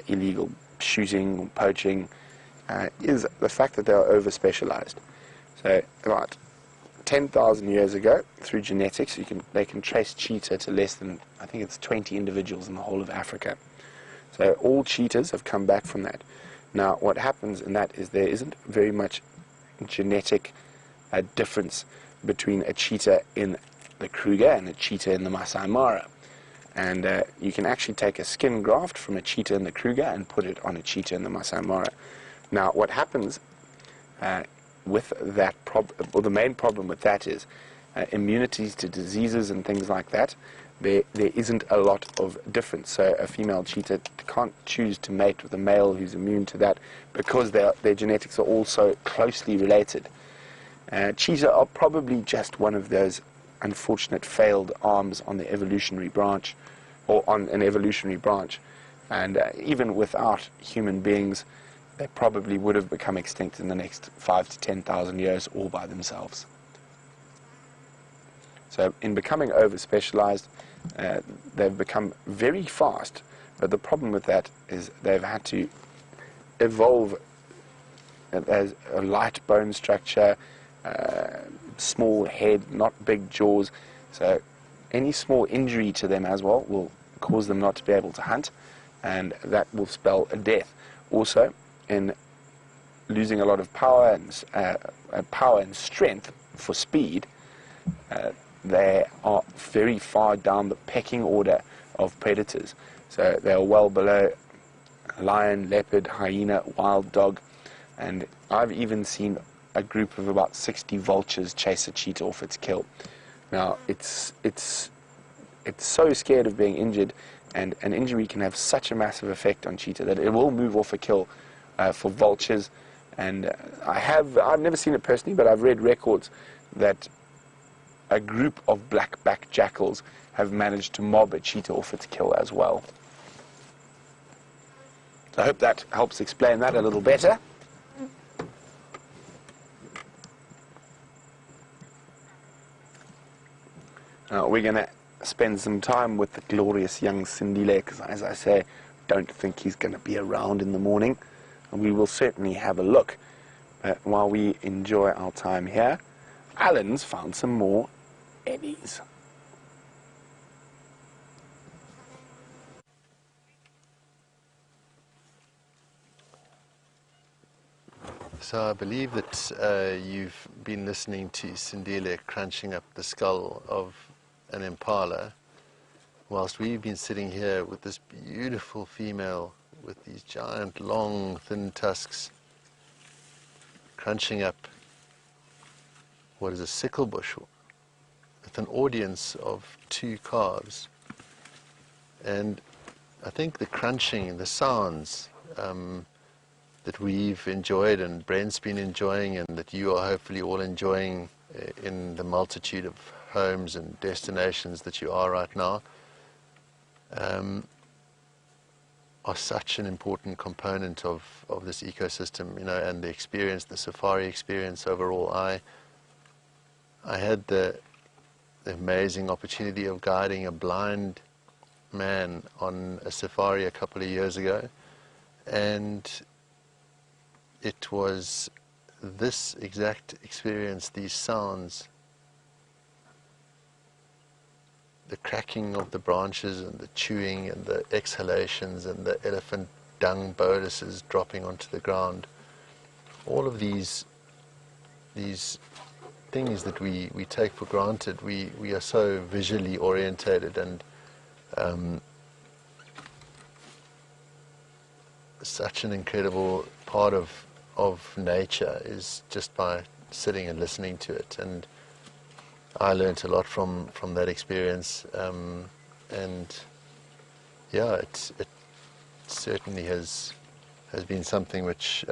illegal shooting, poaching, is the fact that they are over-specialized. So about 10,000 years ago, through genetics, they can trace cheetah to less than, I think it's 20 individuals in the whole of Africa. So all cheetahs have come back from that. Now, what happens in that is there isn't very much genetic difference between a cheetah in the Kruger and a cheetah in the Masai Mara. And you can actually take a skin graft from a cheetah in the Kruger and put it on a cheetah in the Masai Mara. Now, what happens with that problem, well, the main problem with that is immunities to diseases and things like that. There isn't a lot of difference. So a female cheetah can't choose to mate with a male who's immune to that because their genetics are all so closely related. Cheetah are probably just one of those unfortunate failed arms on the evolutionary branch, or on an evolutionary branch. And even without human beings, they probably would have become extinct in the next 5,000 to 10,000 years all by themselves. So in becoming over-specialized, they've become very fast, but the problem with that is they've had to evolve as a light bone structure, small head, not big jaws. So any small injury to them as well will cause them not to be able to hunt, and that will spell a death. Also, in losing a lot of power and strength for speed, they are very far down the pecking order of predators. So they are well below lion, leopard, hyena, wild dog, and I've even seen a group of about 60 vultures chase a cheetah off its kill. Now, it's so scared of being injured, and an injury can have such a massive effect on cheetah that it will move off a kill for vultures. And I've never seen it personally, but I've read records that a group of black-backed jackals have managed to mob a cheetah off its kill as well. So I hope that helps explain that a little better. We're going to spend some time with the glorious young Sindile, because as I say, don't think he's going to be around in the morning. And we will certainly have a look. But while we enjoy our time here, Alan's found some more eddies. So I believe that you've been listening to Sindile crunching up the skull of an impala, whilst we've been sitting here with this beautiful female with these giant, long, thin tusks, crunching up what is a sickle bush with an audience of 2 calves. And I think the crunching, the sounds that we've enjoyed and Brent's been enjoying and that you are hopefully all enjoying in the multitude of homes and destinations that you are right now, are such an important component of this ecosystem, and the experience, the safari experience overall. I had the amazing opportunity of guiding a blind man on a safari a couple of years ago, and it was this exact experience, these sounds, the cracking of the branches and the chewing and the exhalations and the elephant dung boluses dropping onto the ground. All of these things that we take for granted, we are so visually orientated, and such an incredible part of nature is just by sitting and listening to it. And I learned a lot from that experience, and yeah, it certainly has been something which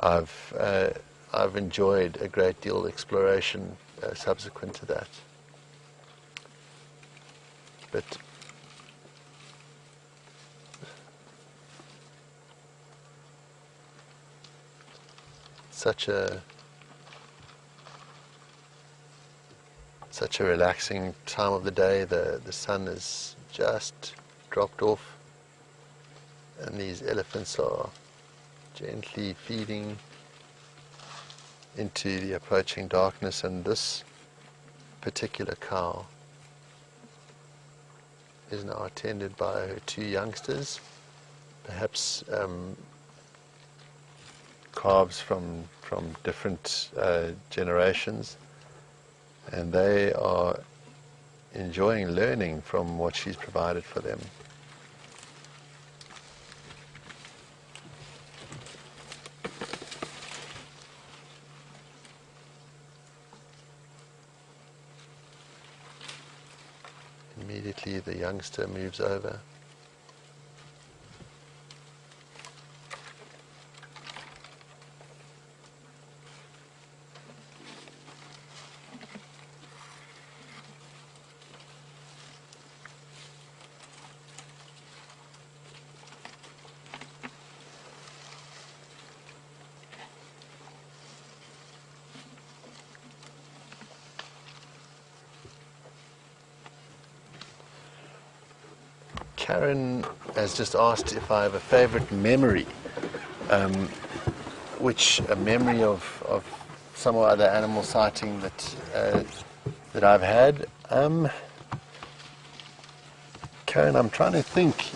I've enjoyed a great deal, exploration subsequent to that. But such a relaxing time of the day. The sun has just dropped off, and these elephants are gently feeding into the approaching darkness, and this particular cow is now attended by her 2 youngsters, perhaps calves from different generations, and they are enjoying learning from what she's provided for them. Immediately the youngster moves over. Karen has just asked if I have a favorite memory, which a memory of some or other animal sighting that I've had. Karen, I'm trying to think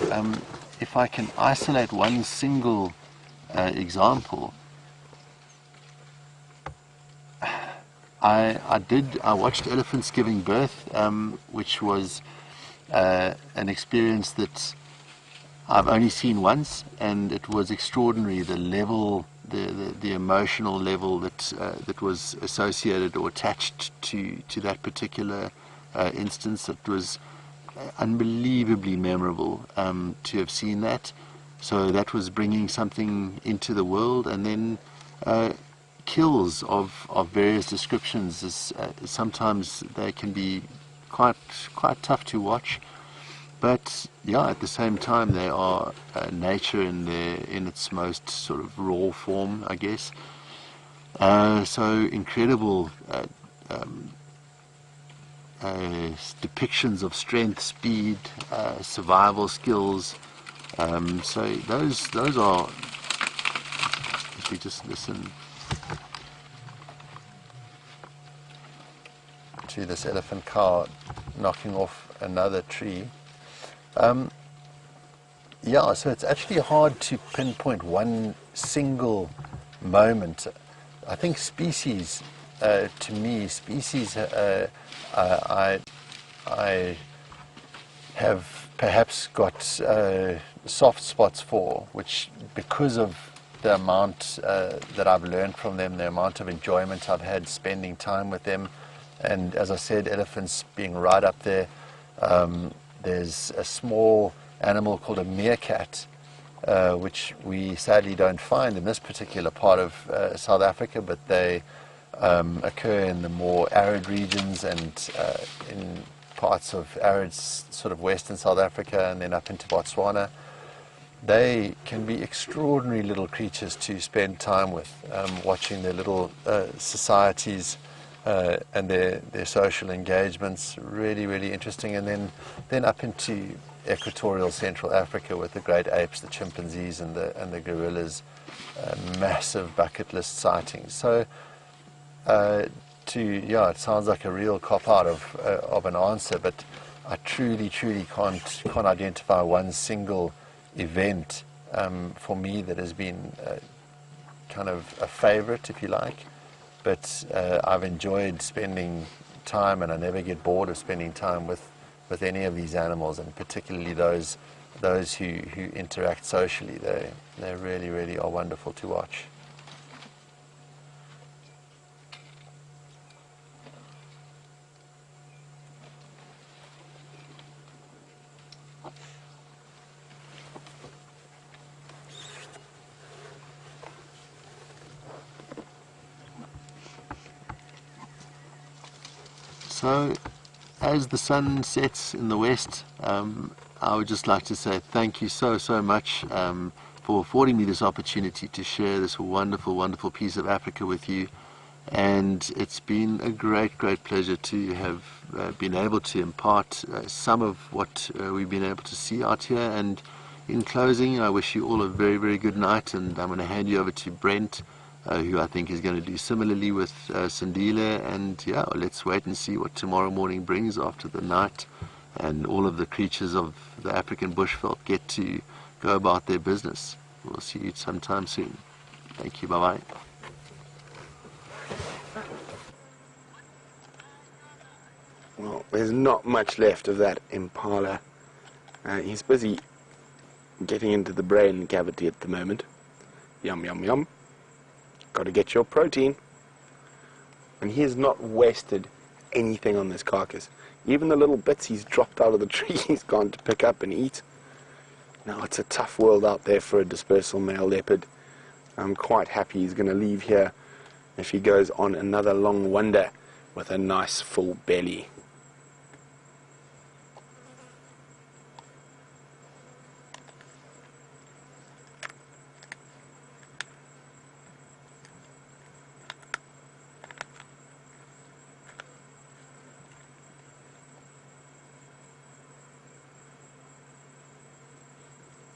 if I can isolate one single example. I watched elephants giving birth, which was an experience that I've only seen once, and it was extraordinary. The level, the emotional level that was associated or attached to that particular instance. It was unbelievably memorable to have seen that. So that was bringing something into the world, and then kills of various descriptions. Sometimes they can be quite tough to watch, but yeah, at the same time they are nature in its most sort of raw form, I guess. So incredible depictions of strength, speed, survival skills. So those are, if we just listen to this elephant cow knocking off another tree. Yeah, so it's actually hard to pinpoint one single moment. I think species, to me, I have perhaps got soft spots for, which because of the amount that I've learned from them, the amount of enjoyment I've had spending time with them, and as I said, elephants being right up there. There's a small animal called a meerkat, which we sadly don't find in this particular part of South Africa, but they occur in the more arid regions and in parts of arid sort of western South Africa and then up into Botswana. They can be extraordinary little creatures to spend time with, watching their little societies and their social engagements. Really, really interesting. And then up into equatorial Central Africa with the great apes, the chimpanzees and the gorillas, massive bucket list sightings. So it sounds like a real cop-out of an answer, but I truly can't identify one single event for me that has been kind of a favorite, if you like. But I've enjoyed spending time, and I never get bored of spending time with any of these animals, and particularly those who interact socially. They really, really are wonderful to watch. So, as the sun sets in the west, I would just like to say thank you so much for affording me this opportunity to share this wonderful, wonderful piece of Africa with you. And it's been a great, great pleasure to have been able to impart some of what we've been able to see out here. And in closing, I wish you all a very, very good night, and I'm going to hand you over to Brent, who I think is going to do similarly with Sindile. And yeah, let's wait and see what tomorrow morning brings after the night and all of the creatures of the African bushveld get to go about their business. We'll see you sometime soon. Thank you. Bye-bye. Well, there's not much left of that impala. He's busy getting into the brain cavity at the moment. Yum, yum, yum. Got to get your protein. And he has not wasted anything on this carcass. Even the little bits he's dropped out of the tree, he's gone to pick up and eat. Now, it's a tough world out there for a dispersal male leopard. I'm quite happy he's going to leave here if he goes on another long wander with a nice full belly.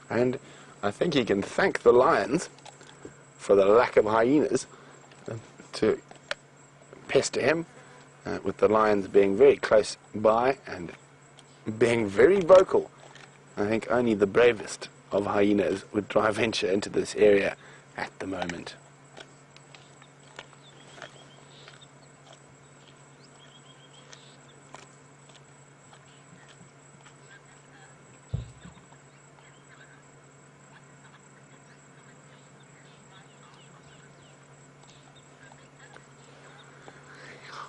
And I think he can thank the lions for the lack of hyenas to pester him, with the lions being very close by and being very vocal. I think only the bravest of hyenas would try venture into this area at the moment.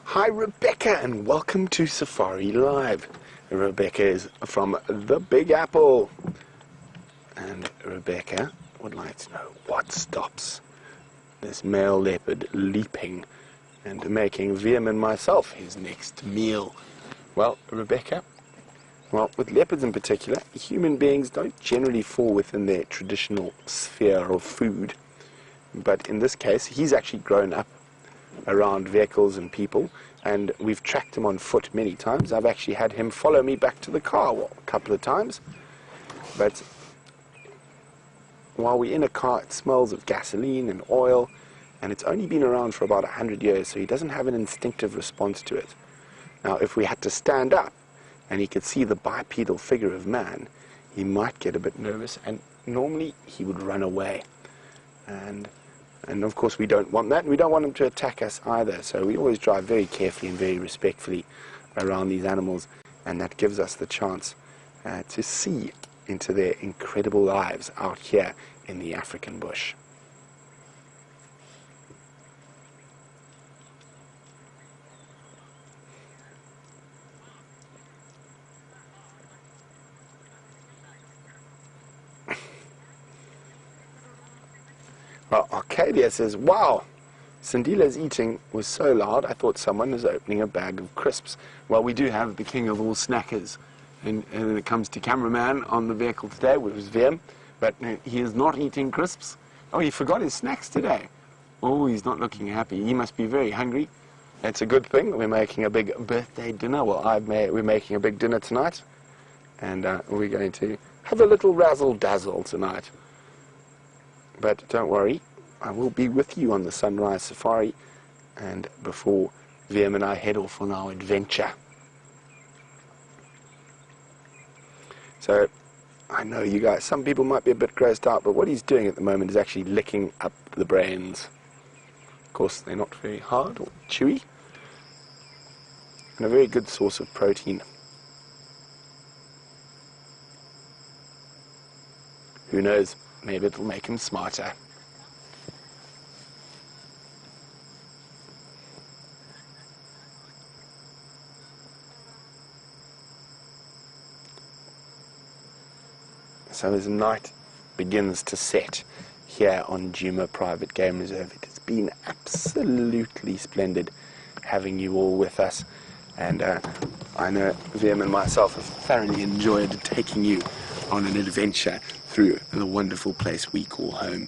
Hi Rebecca, and welcome to Safari Live. Rebecca is from the Big Apple, and Rebecca would like to know what stops this male leopard leaping and making Viam and myself his next meal. Well, Rebecca, with leopards in particular, human beings don't generally fall within their traditional sphere of food, but in this case he's actually grown up around vehicles and people, and we've tracked him on foot many times. I've actually had him follow me back to the car a couple of times. But while we're in a car, it smells of gasoline and oil, and it's only been around for about 100 years, so he doesn't have an instinctive response to it. Now, if we had to stand up and he could see the bipedal figure of man, he might get a bit nervous, and normally he would run away. And of course we don't want that, and we don't want him to attack us either, so we always drive very carefully and very respectfully around these animals, and that gives us the chance to see into their incredible lives out here in the African bush. Well, Arcadia says, wow, Sindile's eating was so loud, I thought someone was opening a bag of crisps. Well, we do have the king of all snackers, and when it comes to cameraman on the vehicle today, which was VM, but he is not eating crisps. Oh, he forgot his snacks today. Oh, he's not looking happy. He must be very hungry. That's a good thing. We're making a big birthday dinner. Well, we're making a big dinner tonight, and we're going to have a little razzle-dazzle tonight. But don't worry, I will be with you on the sunrise safari, and before VM and I head off on our adventure. So, I know you guys, some people might be a bit grossed out, but what he's doing at the moment is actually licking up the brains. Of course, they're not very hard or chewy, and a very good source of protein. Who knows? Maybe it'll make him smarter. So as night begins to set here on Djuma Private Game Reserve, it has been absolutely splendid having you all with us. And I know VM and myself have thoroughly enjoyed taking you on an adventure through the wonderful place we call home.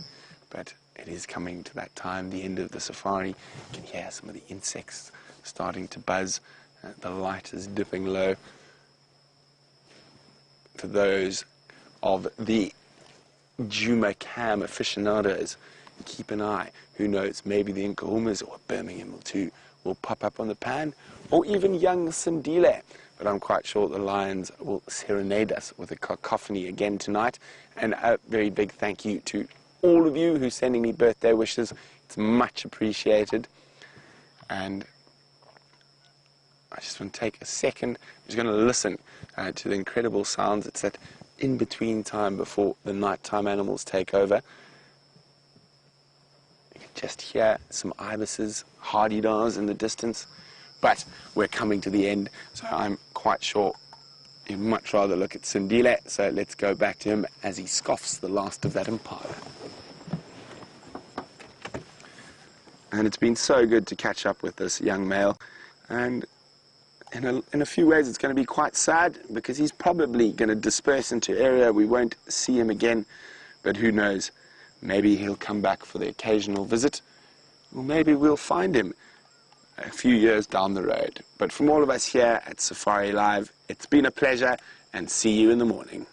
But it is coming to that time, the end of the safari. You can hear some of the insects starting to buzz. The light is dipping low. For those of the Djuma cam aficionados, keep an eye. Who knows, maybe the Nkuhumas or Birmingham or two will pop up on the pan, or even young Sindile. But I'm quite sure the lions will serenade us with a cacophony again tonight. And a very big thank you to all of you who are sending me birthday wishes. It's much appreciated. And I just want to take a second. I'm just going to listen to the incredible sounds. It's that in-between time before the nighttime animals take over. You can just hear some ibises, hardy-dars in the distance. But we're coming to the end, so I'm quite sure you'd much rather look at Sindile. So let's go back to him as he scoffs the last of that impala. And it's been so good to catch up with this young male. And in a few ways, it's going to be quite sad, because he's probably going to disperse into area. We won't see him again, but who knows? Maybe he'll come back for the occasional visit, or maybe we'll find him a few years down the road. But from all of us here at Safari Live, it's been a pleasure, and see you in the morning.